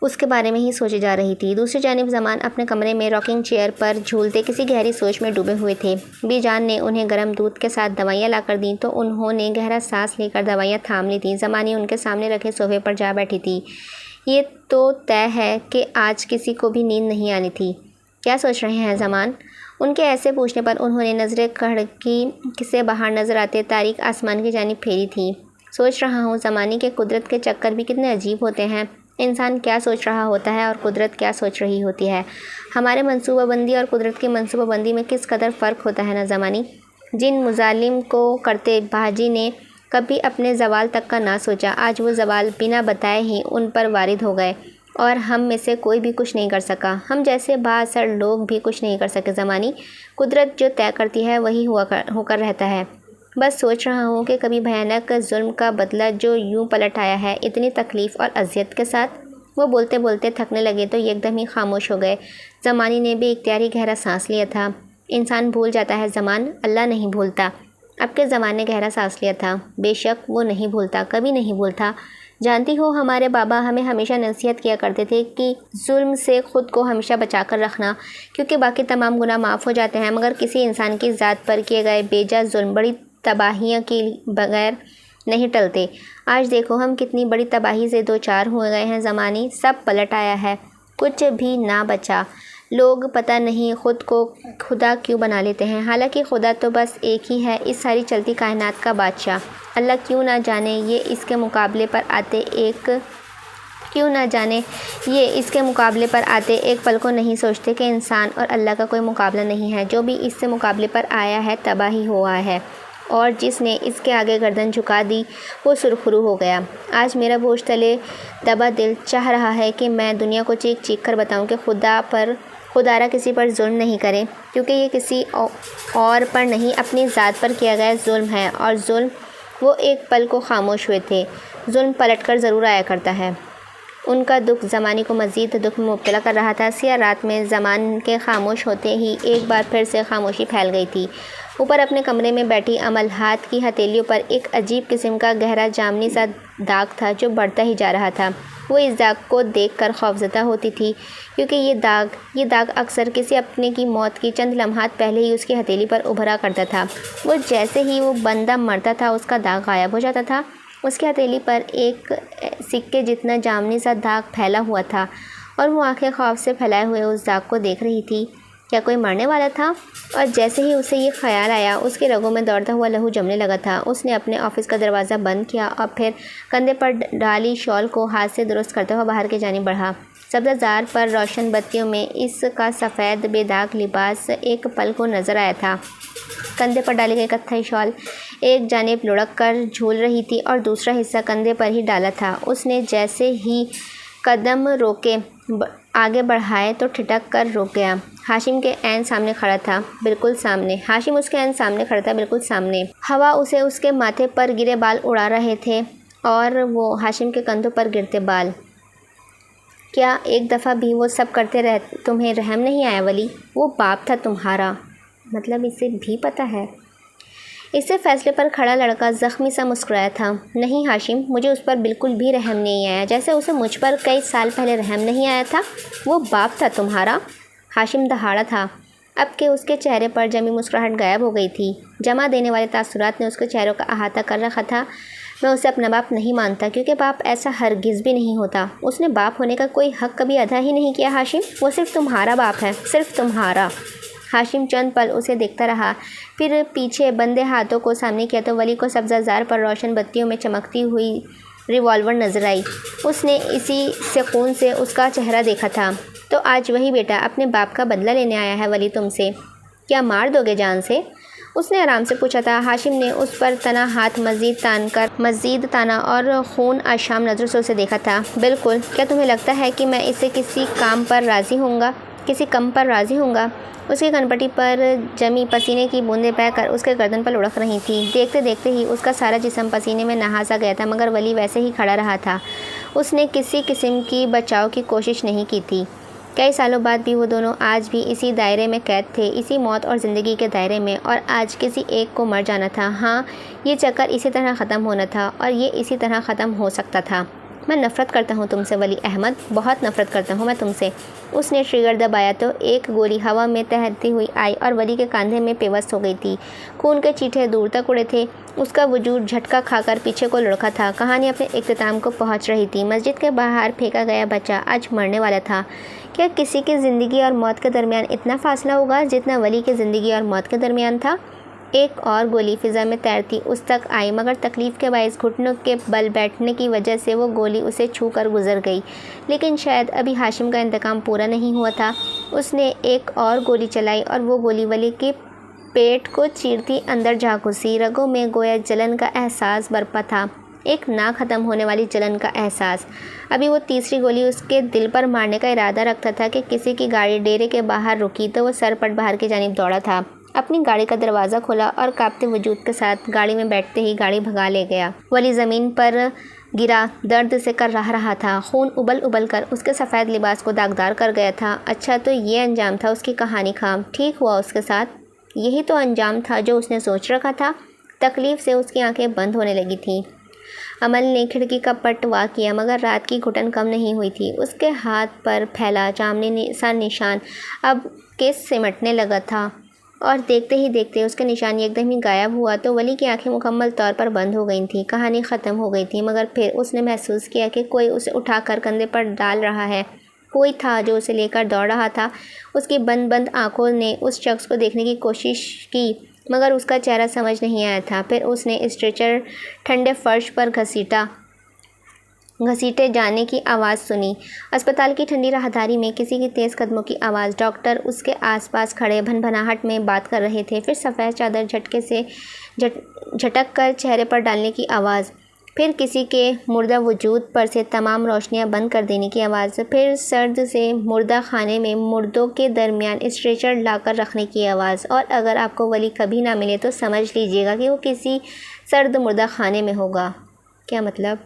اس کے بارے میں ہی سوچے جا رہی تھی۔ دوسری جانب زمان اپنے کمرے میں راکنگ چیئر پر جھولتے کسی گہری سوچ میں ڈوبے ہوئے تھے۔ بی جان نے انہیں گرم دودھ کے ساتھ دوائیاں لا کر دیں تو انہوں نے گہرا سانس لے کر دوائیاں تھام لی تھیں۔ زمانی ان کے سامنے رکھے صوفے پر جا بیٹھی تھی۔ یہ تو طے ہے کہ آج کسی کو بھی نیند نہیں آنی تھی۔ کیا سوچ رہے ہیں زمان؟ ان کے ایسے پوچھنے پر انہوں نے نظریں کھڑکی سے باہر نظر آتے تاریک آسمان کی جانب پھیری تھیں۔ سوچ رہا ہوں زمانے کے قدرت کے چکر بھی کتنے عجیب ہوتے ہیں۔ انسان کیا سوچ رہا ہوتا ہے اور قدرت کیا سوچ رہی ہوتی ہے۔ ہمارے منصوبہ بندی اور قدرت کی منصوبہ بندی میں کس قدر فرق ہوتا ہے نا زمانی۔ جن مظالم کو کرتے بھاجی نے کبھی اپنے زوال تک کا نہ سوچا، آج وہ زوال بنا بتائے ہی ان پر وارد ہو گئے اور ہم میں سے کوئی بھی کچھ نہیں کر سکا۔ ہم جیسے با اثر لوگ بھی کچھ نہیں کر سکے زمانی۔ قدرت جو طے کرتی ہے وہی ہو کر رہتا ہے۔ بس سوچ رہا ہوں کہ کبھی بھیانک ظلم کا بدلہ جو یوں پلٹ آیا ہے اتنی تکلیف اور اذیت کے ساتھ۔ وہ بولتے بولتے تھکنے لگے تو ایک دم ہی خاموش ہو گئے۔ زمانی نے بھی اختیاری گہرا سانس لیا تھا۔ انسان بھول جاتا ہے زمان، اللہ نہیں بھولتا۔ اب کے زمان نے گہرا سانس لیا تھا۔ بے شک وہ نہیں بھولتا، کبھی نہیں بھولتا۔ جانتی ہو ہمارے بابا ہمیں ہمیشہ نصیحت کیا کرتے تھے کہ ظلم سے خود کو ہمیشہ بچا کر رکھنا، کیونکہ باقی تمام گناہ معاف ہو جاتے ہیں، مگر کسی انسان کی ذات پر کیے گئے بے جا ظلم بڑی تباہیوں کے بغیر نہیں ٹلتے۔ آج دیکھو ہم کتنی بڑی تباہی سے دو چار ہو گئے ہیں زمانی۔ سب پلٹ آیا ہے، کچھ بھی نہ بچا۔ لوگ پتہ نہیں خود کو خدا کیوں بنا لیتے ہیں، حالانکہ خدا تو بس ایک ہی ہے، اس ساری چلتی کائنات کا بادشاہ۔ اللہ کیوں نہ جانے یہ اس کے مقابلے پر آتے ایک پل کو نہیں سوچتے کہ انسان اور اللہ کا کوئی مقابلہ نہیں ہے۔ جو بھی اس سے مقابلے پر آیا ہے تباہی ہوا ہے، اور جس نے اس کے آگے گردن جھکا دی وہ سرخرو ہو گیا۔ آج میرا بوجھ تلے دبا دل چاہ رہا ہے کہ میں دنیا کو چیخ چیخ کر بتاؤں کہ خدارا کسی پر ظلم نہیں کرے، کیونکہ یہ کسی اور پر نہیں اپنی ذات پر کیا گیا ظلم ہے، اور ظلم وہ ایک پل کو خاموش ہوئے تھے۔ ظلم پلٹ کر ضرور آیا کرتا ہے۔ ان کا دکھ زمانی کو مزید دکھ میں مبتلا کر رہا تھا۔ سیاہ رات میں زمان کے خاموش ہوتے ہی ایک بار پھر سے خاموشی پھیل گئی تھی۔ اوپر اپنے کمرے میں بیٹھی امل، ہاتھ کی ہتھیلیوں پر ایک عجیب قسم کا گہرا جامنی سا داغ تھا جو بڑھتا ہی جا رہا تھا۔ وہ اس داغ کو دیکھ کر خوفزدہ ہوتی تھی، کیونکہ یہ داغ اکثر کسی اپنے کی موت کی چند لمحات پہلے ہی اس کی ہتھیلی پر ابھرا کرتا تھا۔ وہ جیسے ہی وہ بندہ مرتا تھا اس کا داغ غائب ہو جاتا تھا۔ اس کی ہتھیلی پر ایک سکے جتنا جامنی سا داغ پھیلا ہوا تھا، اور وہ آنکھیں خوف سے پھیلائے ہوئے اس داغ کو دیکھ رہی تھی۔ کیا کوئی مرنے والا تھا؟ اور جیسے ہی اسے یہ خیال آیا اس کے رگوں میں دوڑتا ہوا لہو جمنے لگا تھا۔ اس نے اپنے آفس کا دروازہ بند کیا اور پھر کندھے پر ڈالی شال کو ہاتھ سے درست کرتے ہوئے باہر کی جانب بڑھا۔ سبزہ زار پر روشن بتیوں میں اس کا سفید بے داغ لباس ایک پل کو نظر آیا تھا۔ کندھے پر ڈالی گئی کتھئی شال ایک جانب لڑک کر جھول رہی تھی اور دوسرا حصہ کندھے پر ہی ڈالا تھا۔ اس نے جیسے ہی قدم آگے بڑھائے تو ٹھٹک کر رک گیا۔ ہاشم کے عین سامنے کھڑا تھا، بالکل سامنے۔ ہاشم اس کے عین سامنے کھڑا تھا، بالکل سامنے۔ ہوا اسے اس کے ماتھے پر گرے بال اڑا رہے تھے اور وہ ہاشم کے کندھوں پر گرتے بال۔ کیا ایک دفعہ بھی وہ سب کرتے تمہیں رحم نہیں آیا ولی؟ وہ باپ تھا تمہارا، مطلب اسے بھی پتہ ہے۔ اس سے فیصلے پر کھڑا لڑکا زخمی سا مسکرایا تھا۔ نہیں ہاشم، مجھے اس پر بالکل بھی رحم نہیں آیا، جیسے اسے مجھ پر کئی سال پہلے رحم نہیں آیا تھا۔ وہ باپ تھا تمہارا۔ ہاشم دہاڑا تھا، اب کہ اس کے چہرے پر جمی مسکراہٹ غائب ہو گئی تھی۔ جمع دینے والے تاثرات نے اس کے چہروں کا احاطہ کر رکھا تھا۔ میں اسے اپنا باپ نہیں مانتا، کیونکہ باپ ایسا ہرگز بھی نہیں ہوتا۔ اس نے باپ ہونے کا کوئی حق کبھی ادا ہی نہیں کیا ہاشم، وہ صرف تمہارا باپ ہے، صرف تمہارا۔ ہاشم چند پل اسے دیکھتا رہا، پھر پیچھے بندے ہاتھوں کو سامنے کیا تو ولی کو سبزہ زار پر روشن بتیوں میں چمکتی ہوئی ریوالور نظر آئی۔ اس نے اسی سکون سے اس کا چہرہ دیکھا تھا۔ تو آج وہی بیٹا اپنے باپ کا بدلہ لینے آیا ہے ولی تم سے، کیا مار دو گے جان سے؟ اس نے آرام سے پوچھا تھا۔ ہاشم نے اس پر تنا ہاتھ مزید تانا اور خون آشام نظروں سے اسے دیکھا تھا۔ بالکل، کیا تمہیں لگتا ہے کہ میں اسے کسی کم پر راضی ہوں گا؟ اس کی کنپٹی پر جمی پسینے کی بوندیں بہہ کر اس کے گردن پر لڑک رہی تھیں۔ دیکھتے دیکھتے ہی اس کا سارا جسم پسینے میں نہا سا گیا تھا، مگر ولی ویسے ہی کھڑا رہا تھا۔ اس نے کسی قسم کی بچاؤ کی کوشش نہیں کی تھی۔ کئی سالوں بعد بھی وہ دونوں آج بھی اسی دائرے میں قید تھے، اسی موت اور زندگی کے دائرے میں، اور آج کسی ایک کو مر جانا تھا۔ ہاں، یہ چکر اسی طرح ختم ہونا تھا، اور یہ اسی طرح ختم ہو سکتا تھا۔ میں نفرت کرتا ہوں تم سے ولی احمد، بہت نفرت کرتا ہوں میں تم سے۔ اس نے ٹریگر دبایا تو ایک گولی ہوا میں تیرتی ہوئی آئی اور ولی کے کاندھے میں پیوست ہو گئی تھی۔ خون کے چیٹھے دور تک اڑے تھے، اس کا وجود جھٹکا کھا کر پیچھے کو لڑکا تھا۔ کہانی اپنے اختتام کو پہنچ رہی تھی۔ مسجد کے باہر پھینکا گیا بچہ آج مرنے والا تھا۔ کیا کسی کی زندگی اور موت کے درمیان اتنا فاصلہ ہوگا جتنا ولی کی زندگی اور موت کے درمیان تھا؟ ایک اور گولی فضا میں تیرتی اس تک آئی، مگر تکلیف کے باعث گھٹنوں کے بل بیٹھنے کی وجہ سے وہ گولی اسے چھو کر گزر گئی۔ لیکن شاید ابھی ہاشم کا انتقام پورا نہیں ہوا تھا۔ اس نے ایک اور گولی چلائی اور وہ گولی ولی کے پیٹ کو چیرتی اندر جا گھسی۔ رگوں میں گویا جلن کا احساس برپا تھا، ایک نہ ختم ہونے والی جلن کا احساس۔ ابھی وہ تیسری گولی اس کے دل پر مارنے کا ارادہ رکھتا تھا کہ کسی کی گاڑی ڈیرے کے باہر رکی تو وہ سر پٹ باہر کی جانب دوڑا تھا، اپنی گاڑی کا دروازہ کھولا اور کانپتے وجود کے ساتھ گاڑی میں بیٹھتے ہی گاڑی بھگا لے گیا۔ ولی زمین پر گرا درد سے کر رہا تھا، خون ابل کر اس کے سفید لباس کو داغدار کر گیا تھا۔ اچھا، تو یہ انجام تھا اس کی کہانی کا۔ ٹھیک ہوا اس کے ساتھ، یہی تو انجام تھا جو اس نے سوچ رکھا تھا۔ تکلیف سے اس کی آنکھیں بند ہونے لگی تھیں۔ امل نے کھڑکی کا پٹ وا کیا، مگر رات کی گھٹن کم نہیں ہوئی تھی۔ اس کے ہاتھ پر پھیلا جامنی سا نشان اب کیس سمٹنے لگا تھا، اور دیکھتے ہی دیکھتے اس کا نشان ایک دم ہی غائب ہوا تو ولی کی آنکھیں مکمل طور پر بند ہو گئی تھیں۔ کہانی ختم ہو گئی تھی، مگر پھر اس نے محسوس کیا کہ کوئی اسے اٹھا کر کندھے پر ڈال رہا ہے۔ کوئی تھا جو اسے لے کر دوڑ رہا تھا۔ اس کی بند آنکھوں نے اس شخص کو دیکھنے کی کوشش کی، مگر اس کا چہرہ سمجھ نہیں آیا تھا۔ پھر اس نے اسٹریچر ٹھنڈے فرش پر گھسیٹے جانے کی آواز سنی۔ اسپتال کی ٹھنڈی راہداری میں کسی کی تیز قدموں کی آواز، ڈاکٹر اس کے آس پاس کھڑے بھنبھناہٹ میں بات کر رہے تھے، پھر سفید چادر جھٹکے سے جھٹک کر چہرے پر ڈالنے کی آواز، پھر کسی کے مردہ وجود پر سے تمام روشنیاں بند کر دینے کی آواز، پھر سرد سے مردہ خانے میں مردوں کے درمیان اسٹریچر لا کر رکھنے کی آواز۔ اور اگر آپ کو ولی کبھی نہ ملے تو سمجھ لیجیے گا کہ وہ کسی سرد مردہ خانے میں ہوگا۔ کیا مطلب؟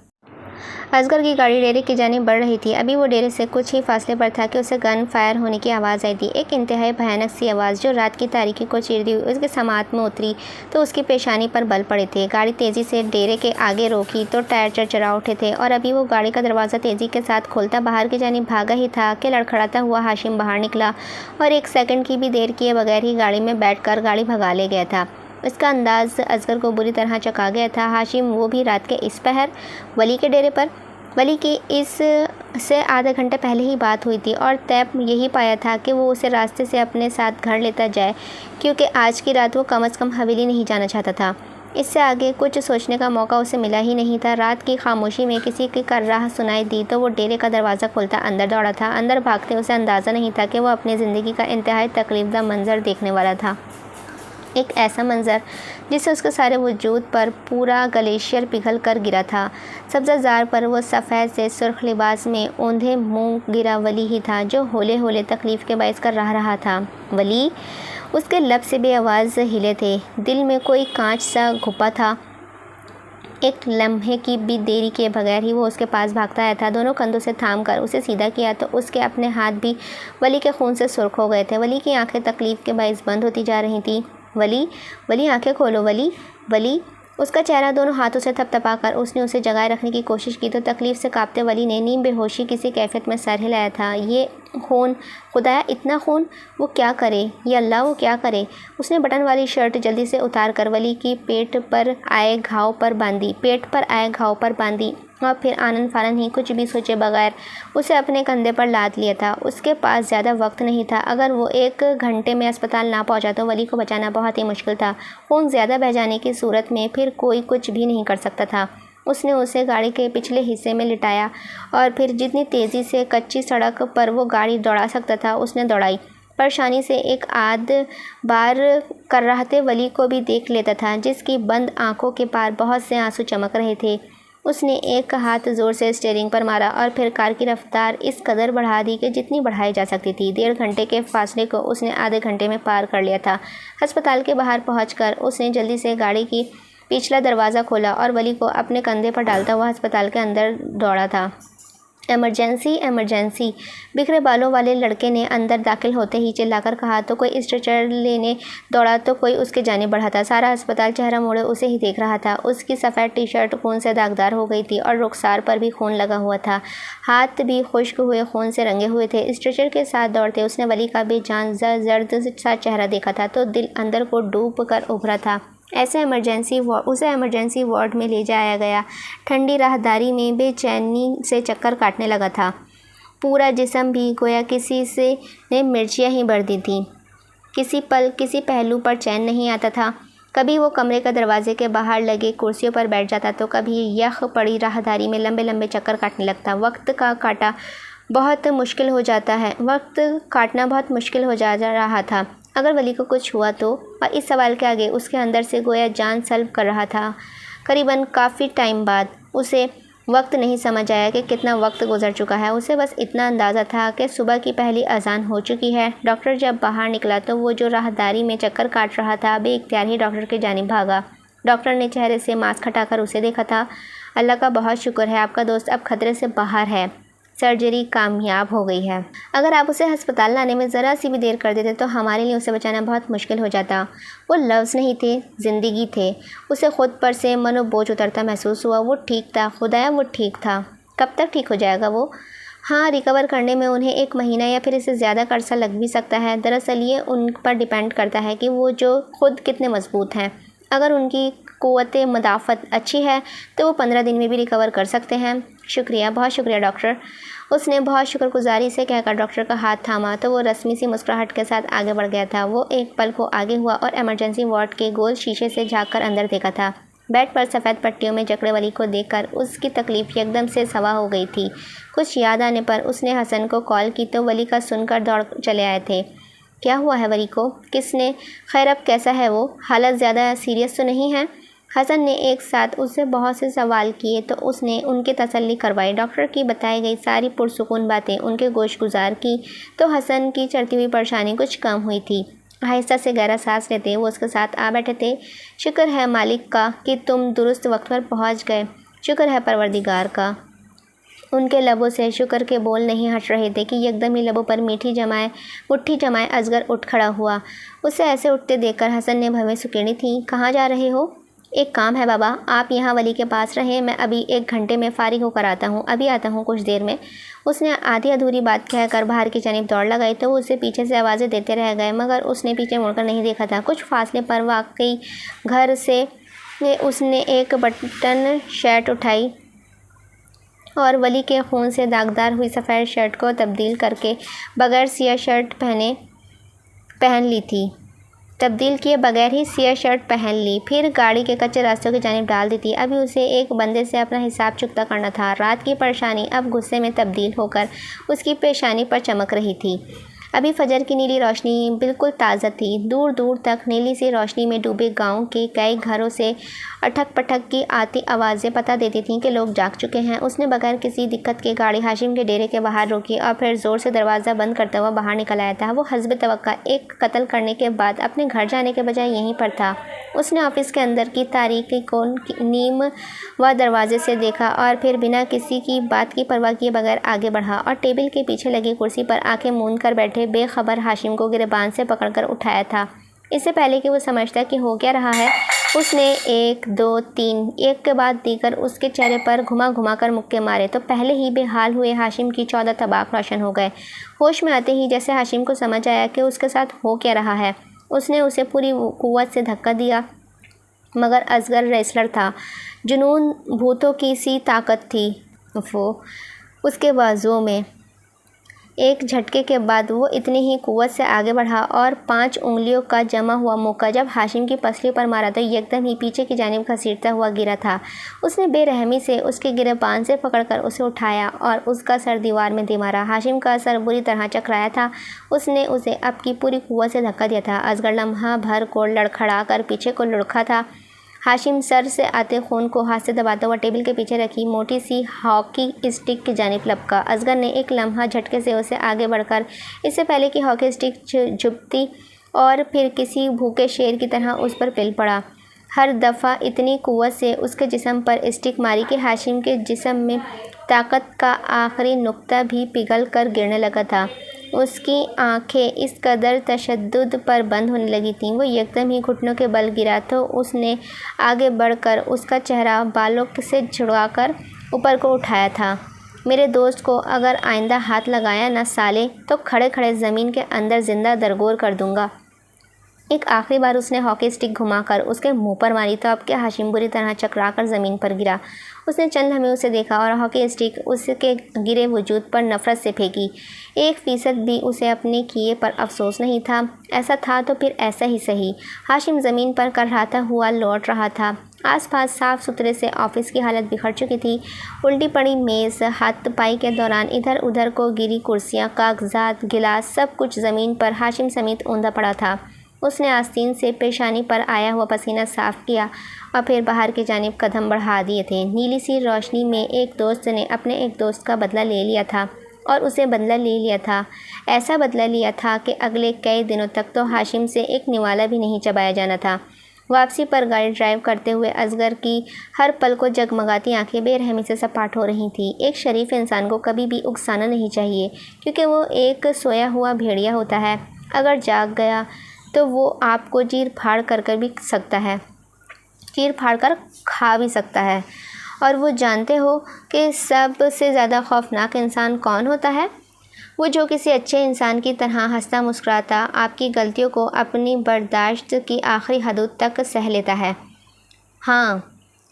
اصغر کی گاڑی ڈیرے کی جانب بڑھ رہی تھی۔ ابھی وہ ڈیرے سے کچھ ہی فاصلے پر تھا کہ اسے گن فائر ہونے کی آواز آئی تھی، ایک انتہائی بھیانک سی آواز جو رات کی تاریکی کو چیرتی ہوئی اس کے سماعت میں اتری تو اس کی پیشانی پر بل پڑے تھے۔ گاڑی تیزی سے ڈیرے کے آگے روکی تو ٹائر چرچرا اٹھے تھے، اور ابھی وہ گاڑی کا دروازہ تیزی کے ساتھ کھولتا باہر کی جانب بھاگا ہی تھا کہ لڑکھڑاتا ہوا ہاشم باہر نکلا، اور ایک سیکنڈ کی بھی دیر کیے بغیر ہی گاڑی میں بیٹھ کر گاڑی بھگا لے گیا تھا۔ اس کا انداز اصغر کو بری طرح چکا گیا تھا۔ ہاشم، وہ بھی رات کے اس پہر، ولی کے ڈیرے پر؟ ولی کی اس سے آدھے گھنٹے پہلے ہی بات ہوئی تھی، اور طے یہی پایا تھا کہ وہ اسے راستے سے اپنے ساتھ گھر لیتا جائے، کیونکہ آج کی رات وہ کم از کم حویلی نہیں جانا چاہتا تھا۔ اس سے آگے کچھ سوچنے کا موقع اسے ملا ہی نہیں تھا۔ رات کی خاموشی میں کسی کی کرراہ سنائی دی تو وہ ڈیرے کا دروازہ کھولتا اندر دوڑا تھا۔ اندر بھاگتے اسے اندازہ نہیں تھا کہ وہ اپنی زندگی کا انتہائی تکلیف دہ منظر دیکھنے والا تھا، ایک ایسا منظر جس سے اس کے سارے وجود پر پورا گلیشیئر پگھل کر گرا تھا۔ سبزہ زار پر وہ سفید سے سرخ لباس میں اوندھے منہ گرا ولی ہی تھا جو ہولے ہولے تکلیف کے باعث کر رہا تھا۔ ولی! اس کے لب سے بے آواز ہلے تھے، دل میں کوئی کانچ سا گھپا تھا۔ ایک لمحے کی بھی دیری کیے بغیر ہی وہ اس کے پاس بھاگتا آیا تھا، دونوں کندھوں سے تھام کر اسے سیدھا کیا تو اس کے اپنے ہاتھ بھی ولی کے خون سے سرخ ہو گئے تھے۔ ولی کی آنکھیں تکلیف کے باعث بند ہوتی جا رہی تھیں۔ ولی آنکھیں کھولو ولی! اس کا چہرہ دونوں ہاتھوں سے تھپ تھپا کر اس نے اسے جگائے رکھنے کی کوشش کی تو تکلیف سے کانپتے ولی نے نیم بے ہوشی کسی کیفیت میں سر ہلایا تھا۔ یہ خون، خدایا اتنا خون، وہ کیا کرے، یا اللہ وہ کیا کرے۔ اس نے بٹن والی شرٹ جلدی سے اتار کر ولی کی پیٹ پر آئے گھاؤ پر باندھی اور پھر آنن فانن ہی کچھ بھی سوچے بغیر اسے اپنے کندھے پر لاد لیا تھا۔ اس کے پاس زیادہ وقت نہیں تھا، اگر وہ 1 گھنٹے میں اسپتال نہ پہنچا تو ولی کو بچانا بہت ہی مشکل تھا۔ خون زیادہ بہہ جانے کی صورت میں پھر کوئی کچھ بھی نہیں کر سکتا تھا۔ اس نے اسے گاڑی کے پچھلے حصے میں لٹایا اور پھر جتنی تیزی سے کچی سڑک پر وہ گاڑی دوڑا سکتا تھا اس نے دوڑائی۔ پریشانی سے ایک آدھ بار کراہتے ولی کو بھی دیکھ لیتا تھا، جس کی بند آنکھوں کے پار بہت سے آنسو چمک رہے تھے۔ اس نے ایک ہاتھ زور سے اسٹیئرنگ پر مارا اور پھر کار کی رفتار اس قدر بڑھا دی کہ جتنی بڑھائی جا سکتی تھی۔ 1.5 گھنٹے کے فاصلے کو اس نے آدھے گھنٹے میں پار کر لیا تھا۔ ہسپتال کے باہر پہنچ کر اس نے جلدی سے گاڑی کی پچھلا دروازہ کھولا اور ولی کو اپنے کندھے پر ڈالتا ہوا ہسپتال کے اندر دوڑا تھا۔ ایمرجنسی، ایمرجنسی، بکھرے بالوں والے لڑکے نے اندر داخل ہوتے ہی چلا کر کہا تو کوئی اسٹریچر لینے دوڑا تو کوئی اس کے جانب بڑھا تھا۔ سارا ہسپتال چہرہ موڑے اسے ہی دیکھ رہا تھا۔ اس کی سفید ٹی شرٹ خون سے داغدار ہو گئی تھی اور رخسار پر بھی خون لگا ہوا تھا، ہاتھ بھی خشک ہوئے خون سے رنگے ہوئے تھے۔ اسٹریچر کے ساتھ دوڑتے اس نے ولی کا بے جان زرد سا چہرہ دیکھا تھا تو دل اندر کو ڈوب کر ابھرا تھا۔ اسے ایمرجنسی وارڈ میں لے جایا گیا۔ ٹھنڈی راہداری میں بے چینی سے چکر کاٹنے لگا تھا، پورا جسم بھی گویا کسی سے نے مرچیاں ہی بھر دی تھیں۔ کسی پہلو پر چین نہیں آتا تھا۔ کبھی وہ کمرے کا دروازے کے باہر لگے کرسیوں پر بیٹھ جاتا تو کبھی یخ پڑی راہداری میں لمبے لمبے چکر کاٹنے لگتا۔ وقت کاٹنا بہت مشکل ہو جا رہا تھا۔ اگر ولی کو کچھ ہوا تو، اور اس سوال کے آگے اس کے اندر سے گویا جان سلب کر رہا تھا۔ قریباً کافی ٹائم بعد اسے وقت نہیں سمجھ آیا کہ کتنا وقت گزر چکا ہے۔ اسے بس اتنا اندازہ تھا کہ صبح کی پہلی اذان ہو چکی ہے۔ ڈاکٹر جب باہر نکلا تو وہ جو راہداری میں چکر کاٹ رہا تھا بے اختیار ہی ڈاکٹر کی جانب بھاگا۔ ڈاکٹر نے چہرے سے ماسک ہٹا کر اسے دیکھا تھا۔ اللہ کا بہت شکر ہے، آپ کا دوست اب خطرے سے باہر ہے، سرجری کامیاب ہو گئی ہے۔ اگر آپ اسے ہسپتال لانے میں ذرا سی بھی دیر کر دیتے تو ہمارے لیے اسے بچانا بہت مشکل ہو جاتا۔ وہ لفظ نہیں تھے، زندگی تھے۔ اسے خود پر سے من و بوجھ اترتا محسوس ہوا۔ وہ ٹھیک تھا، خدایا وہ ٹھیک تھا۔ کب تک ٹھیک ہو جائے گا وہ؟ ہاں، ریکور کرنے میں انہیں 1 مہینہ یا پھر اس سے زیادہ کا عرصہ لگ بھی سکتا ہے۔ دراصل یہ ان پر ڈیپینڈ کرتا ہے کہ وہ جو خود کتنے مضبوط ہیں۔ اگر ان کی قوت مدافعت اچھی ہے تو وہ 15 دن میں بھی ریکور کر سکتے ہیں۔ شکریہ، بہت شکریہ ڈاکٹر۔ اس نے بہت شکر گزاری سے کہہ کر ڈاکٹر کا ہاتھ تھاما تو وہ رسمی سی مسکراہٹ کے ساتھ آگے بڑھ گیا تھا۔ وہ ایک پل کو آگے ہوا اور ایمرجنسی وارڈ کے گول شیشے سے جھانک کر اندر دیکھا تھا۔ بیڈ پر سفید پٹیوں میں جکڑے ولی کو دیکھ کر اس کی تکلیف یکدم سے سوا ہو گئی تھی۔ کچھ یاد آنے پر اس نے حسن کو کال کی تو ولی کا سن کر دوڑ چلے آئے تھے۔ کیا ہوا ہے ولی کو؟ کس نے؟ خیر اب کیسا ہے وہ؟ حالت زیادہ سیریس تو نہیں ہے؟ حسن نے ایک ساتھ اس سے بہت سے سوال کیے تو اس نے ان کی تسلی کروائی۔ ڈاکٹر کی بتائی گئی ساری پرسکون باتیں ان کے گوش گزار کی تو حسن کی چڑھتی ہوئی پریشانی کچھ کم ہوئی تھی۔ آہستہ سے گہرا سانس لیتے وہ اس کے ساتھ آ بیٹھے تھے۔ شکر ہے مالک کا کہ تم درست وقت پر پہنچ گئے، شکر ہے پروردگار کا۔ ان کے لبوں سے شکر کے بول نہیں ہٹ رہے تھے کہ یکدم ہی لبوں پر مٹھی جمائے اصغر اٹھ کھڑا ہوا۔ اسے ایسے اٹھتے دیکھ کر حسن نے بھویں سکیڑی تھیں۔ کہاں جا رہے ہو؟ ایک کام ہے بابا، آپ یہاں ولی کے پاس رہیں، میں ابھی 1 گھنٹے میں فارغ ہو کر آتا ہوں، ابھی آتا ہوں کچھ دیر میں۔ اس نے آدھی ادھوری بات کہہ کر باہر کی جانب دوڑ لگائی تو وہ اسے پیچھے سے آوازیں دیتے رہ گئے، مگر اس نے پیچھے مڑ کر نہیں دیکھا تھا۔ کچھ فاصلے پر واقعی گھر سے اس نے ایک بٹن شرٹ اٹھائی اور ولی کے خون سے داغدار ہوئی سفید شرٹ کو تبدیل کر کے بغیر سیاہ شرٹ پہن لی تھی۔ تبدیل کیے بغیر ہی سیاہ شرٹ پہن لی، پھر گاڑی کے کچے راستوں کی جانب ڈال دی تھی۔ ابھی اسے ایک بندے سے اپنا حساب چکتا کرنا تھا۔ رات کی پریشانی اب غصے میں تبدیل ہو کر اس کی پیشانی پر چمک رہی تھی۔ ابھی فجر کی نیلی روشنی بالکل تازہ تھی۔ دور دور تک نیلی سی روشنی میں ڈوبے گاؤں کے کئی گھروں سے اٹھک پٹھک کی آتی آوازیں پتہ دیتی تھیں کہ لوگ جاگ چکے ہیں۔ اس نے بغیر کسی دقت کے گاڑی ہاشم کے ڈیرے کے باہر روکی اور پھر زور سے دروازہ بند کرتا ہوا باہر نکل آیا تھا۔ وہ حسب توقع ایک قتل کرنے کے بعد اپنے گھر جانے کے بجائے یہیں پر تھا۔ اس نے آفس کے اندر کی تاریکی کو نیم و دروازے سے دیکھا اور پھر بنا کسی کی بات کی پرواہ کیے بغیر آگے بڑھا اور ٹیبل کے پیچھے لگی کرسی پر آنکھیں موند کر بیٹھے بے خبر ہاشم کو گریبان سے پکڑ کر اٹھایا تھا۔ اس سے پہلے کہ وہ سمجھتا کہ ہو کیا رہا ہے، اس نے 1 2 3 ایک کے بعد دیگر اس کے چہرے پر گھما گھما کر مکے مارے تو پہلے ہی بے حال ہوئے ہاشم کی 14 طباق روشن ہو گئے۔ ہوش میں آتے ہی جیسے ہاشم کو سمجھ آیا کہ اس کے ساتھ ہو کیا رہا ہے، اس نے اسے پوری قوت سے دھکا دیا، مگر اصغر ریسلر تھا، جنون بھوتوں کی سی طاقت تھی وہ اس کے بازوؤں میں۔ ایک جھٹکے کے بعد وہ اتنی ہی قوت سے آگے بڑھا اور 5 انگلیوں کا جمع ہوا موقع جب ہاشم کی پسلی پر مارا تو یکدم ہی پیچھے کی جانب گھسیٹتا ہوا گرا تھا۔ اس نے بے رحمی سے اس کے گریبان سے پکڑ کر اسے اٹھایا اور اس کا سر دیوار میں دے مارا۔ ہاشم کا سر بری طرح چکرایا تھا، اس نے اسے اب کی پوری قوت سے دھکا دیا تھا۔ اصغر لمحہ بھر کو لڑکھڑا کر پیچھے کو لڑکا تھا۔ ہاشم سر سے آتے خون کو ہاتھ سے دباتا ہوا ٹیبل کے پیچھے رکھی موٹی سی ہاکی اسٹک کی جانب لپکا۔ اصغر نے ایک لمحہ جھٹکے سے اسے آگے بڑھ کر اس سے پہلے کہ ہاکی اسٹک جھپتی اور پھر کسی بھوکے شیر کی طرح اس پر پل پڑا، ہر دفعہ اتنی قوت سے اس کے جسم پر اسٹک ماری کہ ہاشم کے جسم میں طاقت کا آخری نقطہ بھی پگھل کر گرنے لگا تھا۔ اس کی آنکھیں اس قدر تشدد پر بند ہونے لگی تھیں، وہ یکدم ہی گھٹنوں کے بل گرا تو اس نے آگے بڑھ کر اس کا چہرہ بالوں سے چھڑا کر اوپر کو اٹھایا تھا۔ میرے دوست کو اگر آئندہ ہاتھ لگایا نہ سالے تو کھڑے کھڑے زمین کے اندر زندہ درگور کر دوں گا۔ ایک آخری بار اس نے ہاکی اسٹک گھما کر اس کے منہ پر ماری تو اب کے ہاشم بری طرح چکرا کر زمین پر گرا۔ اس نے چند لمحے اسے دیکھا اور ہاکی اسٹک اس کے گرے وجود پر نفرت سے پھینکی۔ 1% بھی اسے اپنے کیے پر افسوس نہیں تھا۔ ایسا تھا تو پھر ایسا ہی سہی۔ ہاشم زمین پر کرہاتا ہوا لوٹ رہا تھا۔ آس پاس صاف ستھرے سے آفس کی حالت بکھر چکی تھی۔ الٹی پڑی میز، ہاتھ پائی کے دوران ادھر ادھر کو گری کرسیاں، کاغذات، گلاس، سب کچھ زمین پر ہاشم سمیت اوندا پڑا تھا۔ اس نے آستین سے پیشانی پر آیا ہوا پسینہ صاف کیا اور پھر باہر کی جانب قدم بڑھا دیے تھے۔ نیلی سی روشنی میں ایک دوست نے اپنے ایک دوست کا بدلہ لے لیا تھا اور اسے بدلہ لے لیا تھا، ایسا بدلہ لیا تھا کہ اگلے کئی دنوں تک تو ہاشم سے ایک نوالا بھی نہیں چبایا جانا تھا۔ واپسی پر گاڑی ڈرائیو کرتے ہوئے اصغر کی ہر پل کو جگمگاتی آنکھیں بے رحمی سے سپاٹ ہو رہی تھیں۔ ایک شریف انسان کو کبھی بھی اکسانا نہیں چاہیے، کیونکہ وہ ایک سویا ہوا بھیڑیا ہوتا ہے، اگر جاگ گیا تو وہ آپ کو چیر پھاڑ کر بھی سکتا ہے، چیر پھاڑ کر کھا بھی سکتا ہے۔ اور وہ جانتے ہو کہ سب سے زیادہ خوفناک انسان کون ہوتا ہے؟ وہ جو کسی اچھے انسان کی طرح ہنستا مسکراتا آپ کی غلطیوں کو اپنی برداشت کی آخری حدود تک سہ لیتا ہے۔ ہاں،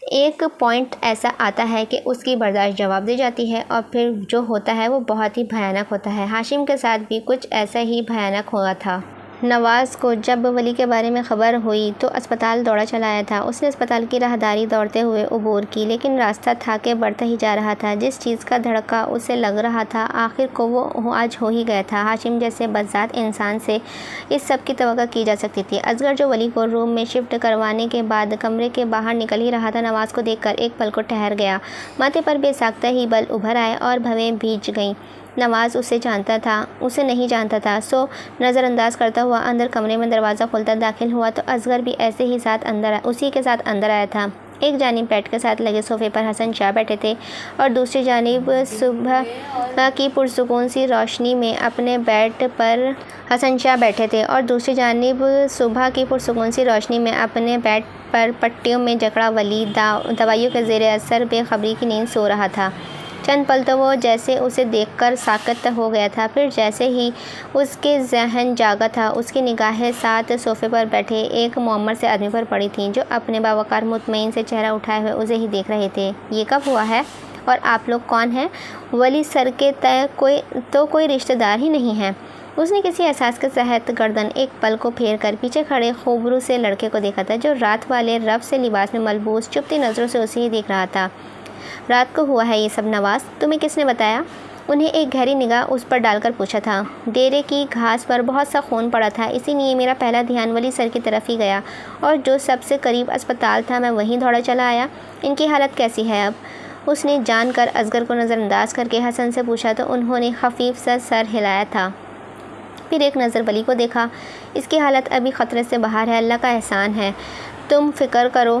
ایک پوائنٹ ایسا آتا ہے کہ اس کی برداشت جواب دے جاتی ہے اور پھر جو ہوتا ہے وہ بہت ہی بھیانک ہوتا ہے۔ ہاشم کے ساتھ بھی کچھ ایسا ہی بھیانک ہوا تھا۔ نواز کو جب ولی کے بارے میں خبر ہوئی تو اسپتال دوڑا چلا آیا تھا۔ اس نے اسپتال کی راہداری دوڑتے ہوئے عبور کی، لیکن راستہ تھا کہ بڑھتا ہی جا رہا تھا۔ جس چیز کا دھڑکا اسے لگ رہا تھا آخر کو وہ آج ہو ہی گیا تھا۔ ہاشم جیسے بذات انسان سے اس سب کی توقع کی جا سکتی تھی۔ اصغر جو ولی کو روم میں شفٹ کروانے کے بعد کمرے کے باہر نکل ہی رہا تھا، نواز کو دیکھ کر ایک پل کو ٹھہر گیا۔ ماتھے پر بے ساختہ ہی بل ابھر آئے اور بھویں بھیج گئیں۔ نواز اسے نہیں جانتا تھا، سو نظر انداز کرتا ہوا اندر کمرے میں دروازہ کھولتا داخل ہوا تو اصغر بھی ایسے ہی اسی کے ساتھ اندر آیا تھا۔ ایک جانب بیڈ کے ساتھ لگے صوفے پر حسن شاہ بیٹھے تھے اور دوسری جانب صبح کی پرسکون سی روشنی میں اپنے بیڈ پر پٹیوں میں جکڑا ولی دوائیوں کے زیر اثر بے خبری کی نیند سو رہا تھا۔ چند پل تو وہ جیسے اسے دیکھ کر ساکت ہو گیا تھا، پھر جیسے ہی اس کے ذہن جاگا تھا اس کی نگاہیں ساتھ صوفے پر بیٹھے ایک معمر سے آدمی پر پڑی تھیں، جو اپنے باوقار مطمئن سے چہرہ اٹھائے ہوئے اسے ہی دیکھ رہے تھے۔ یہ کب ہوا ہے اور آپ لوگ کون ہیں؟ ولی سر کے کوئی رشتہ دار ہی نہیں ہے۔ اس نے کسی احساس کے تحت گردن ایک پل کو پھیر کر پیچھے کھڑے خوبرو سے لڑکے کو دیکھا تھا، جو رات والے رف سے لباس میں ملبوس چپتی نظروں سے اسے ہی دیکھ رہا تھا۔ رات کو ہوا ہے یہ سب نواز، تمہیں کس نے بتایا؟ انہیں ایک گہری نگاہ اس پر ڈال کر پوچھا تھا۔ ڈیرے کی گھاس پر بہت سا خون پڑا تھا، اسی لیے میرا پہلا دھیان ولی سر کی طرف ہی گیا اور جو سب سے قریب اسپتال تھا میں وہیں دوڑا چلا آیا۔ ان کی حالت کیسی ہے اب؟ اس نے جان کر اصغر کو نظر انداز کر کے حسن سے پوچھا تو انہوں نے خفیف سا سر ہلایا تھا، پھر ایک نظر ولی کو دیکھا۔ اس کی حالت ابھی خطرے سے باہر ہے، اللہ کا احسان ہے، تم فکر کرو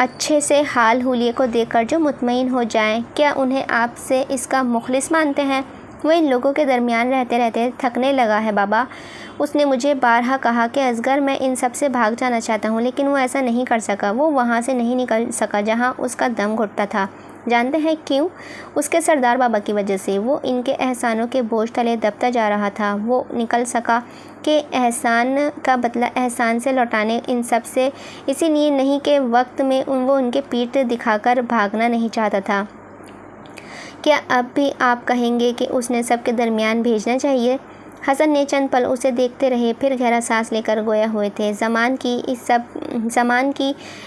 اچھے سے حال حولیے کو دیکھ کر جو مطمئن ہو جائیں، کیا انہیں آپ سے اس کا مخلص مانتے ہیں؟ وہ ان لوگوں کے درمیان رہتے رہتے تھکنے لگا ہے بابا۔ اس نے مجھے بارہا کہا کہ اصغر میں ان سب سے بھاگ جانا چاہتا ہوں، لیکن وہ ایسا نہیں کر سکا۔ وہ وہاں سے نہیں نکل سکا جہاں اس کا دم گھٹتا تھا۔ جانتے ہیں کیوں؟ اس کے سردار بابا کی وجہ سے۔ وہ ان کے احسانوں کے بوجھ تلے دبتا جا رہا تھا۔ وہ نکل سکا کہ احسان کا بدلہ احسان سے لوٹانے ان سب سے، اسی لیے نہیں کہ وقت میں وہ ان کے پیٹھ دکھا کر بھاگنا نہیں چاہتا تھا۔ کیا اب بھی آپ کہیں گے کہ اس نے سب کے درمیان بھیجنا چاہیے؟ حسن نے چند پل اسے دیکھتے رہے، پھر گہرا سانس لے کر گویا ہوئے تھے، زمان کی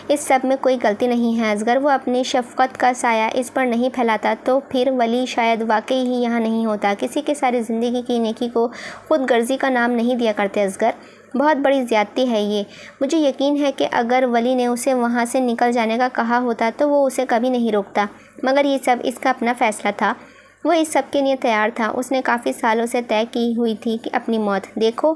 اس سب میں کوئی غلطی نہیں ہے اصغر۔ وہ اپنی شفقت کا سایہ اس پر نہیں پھیلاتا تو پھر ولی شاید واقعی ہی یہاں نہیں ہوتا۔ کسی کے ساری زندگی کی نیکی کو خود غرضی کا نام نہیں دیا کرتے اصغر، بہت بڑی زیادتی ہے یہ۔ مجھے یقین ہے کہ اگر ولی نے اسے وہاں سے نکل جانے کا کہا ہوتا تو وہ اسے کبھی نہیں روکتا، مگر یہ سب اس کا اپنا فیصلہ تھا۔ وہ اس سب کے لیے تیار تھا۔ اس نے کافی سالوں سے طے کی ہوئی تھی کہ اپنی موت۔ دیکھو،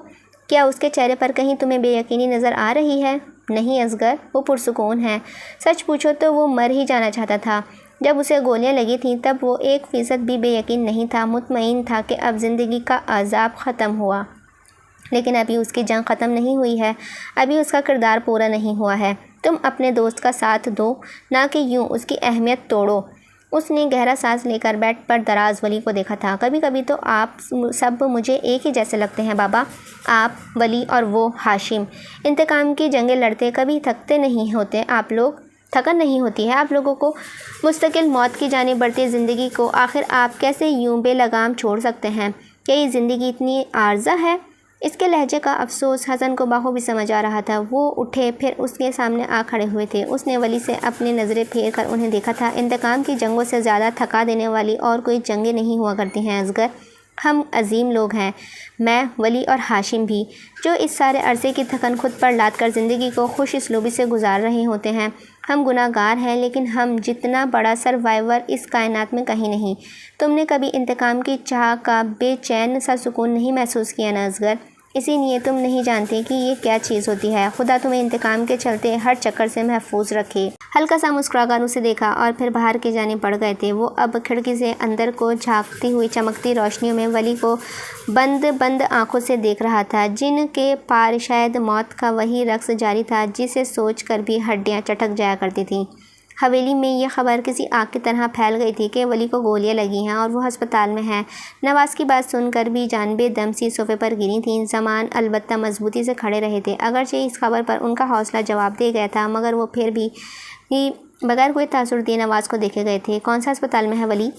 کیا اس کے چہرے پر کہیں تمہیں بے یقینی نظر آ رہی ہے؟ نہیں اصغر، وہ پرسکون ہے۔ سچ پوچھو تو وہ مر ہی جانا چاہتا تھا۔ جب اسے گولیاں لگی تھیں تب وہ 1% بھی بے یقین نہیں تھا، مطمئن تھا کہ اب زندگی کا عذاب ختم ہوا۔ لیکن ابھی اس کی جنگ ختم نہیں ہوئی ہے، ابھی اس کا کردار پورا نہیں ہوا ہے۔ تم اپنے دوست کا ساتھ دو، نہ کہ یوں اس کی اہمیت توڑو۔ اس نے گہرا سانس لے کر بیڈ پر دراز ولی کو دیکھا تھا۔ کبھی کبھی تو آپ سب مجھے ایک ہی جیسے لگتے ہیں بابا، آپ، ولی اور وہ ہاشم۔ انتقام کی جنگیں لڑتے کبھی تھکتے نہیں ہوتے آپ لوگ، تھکن نہیں ہوتی ہے آپ لوگوں کو، مستقل موت کی جانب بڑھتی زندگی کو آخر آپ کیسے یوں بے لگام چھوڑ سکتے ہیں؟ کیا یہ زندگی اتنی عارضہ ہے؟ اس کے لہجے کا افسوس حسن کو بخوبی سمجھ آ رہا تھا۔ وہ اٹھے، پھر اس کے سامنے آ کھڑے ہوئے تھے۔ اس نے ولی سے اپنی نظریں پھیر کر انہیں دیکھا تھا۔ انتقام کی جنگوں سے زیادہ تھکا دینے والی اور کوئی جنگیں نہیں ہوا کرتی ہیں اصغر۔ ہم عظیم لوگ ہیں، میں، ولی اور ہاشم بھی، جو اس سارے عرصے کی تھکن خود پر لاد کر زندگی کو خوش اسلوبی سے گزار رہے ہوتے ہیں۔ ہم گناہ گار ہیں، لیکن ہم جتنا بڑا سروائیور اس کائنات میں کہیں نہیں۔ تم نے کبھی انتقام کی چاہ کا بے چین سا سکون نہیں محسوس کیا نا اصغر، اسی لیے تم نہیں جانتے کہ یہ کیا چیز ہوتی ہے۔ خدا تمہیں انتقام کے چلتے ہر چکر سے محفوظ رکھے۔ ہلکا سا مسکرا کر اسے دیکھا اور پھر باہر کی جانب بڑھ گئے تھے۔ وہ اب کھڑکی سے اندر کو جھانکتی ہوئی چمکتی روشنیوں میں ولی کو بند آنکھوں سے دیکھ رہا تھا، جن کے پار شاید موت کا وہی رقص جاری تھا جسے سوچ کر بھی ہڈیاں چٹک جایا کرتی تھیں۔ حویلی میں یہ خبر کسی آگ کی طرح پھیل گئی تھی کہ ولی کو گولیاں لگی ہیں اور وہ ہسپتال میں ہے۔ نواز کی بات سن کر بھی جان بے دم سی صوفے پر گری تھیں۔ زمان البتہ مضبوطی سے کھڑے رہے تھے، اگرچہ اس خبر پر ان کا حوصلہ جواب دے گیا تھا، مگر وہ پھر بھی بغیر کوئی تاثر دیے نواز کو دیکھے گئے تھے۔ کون سا ہسپتال میں ہے ولی؟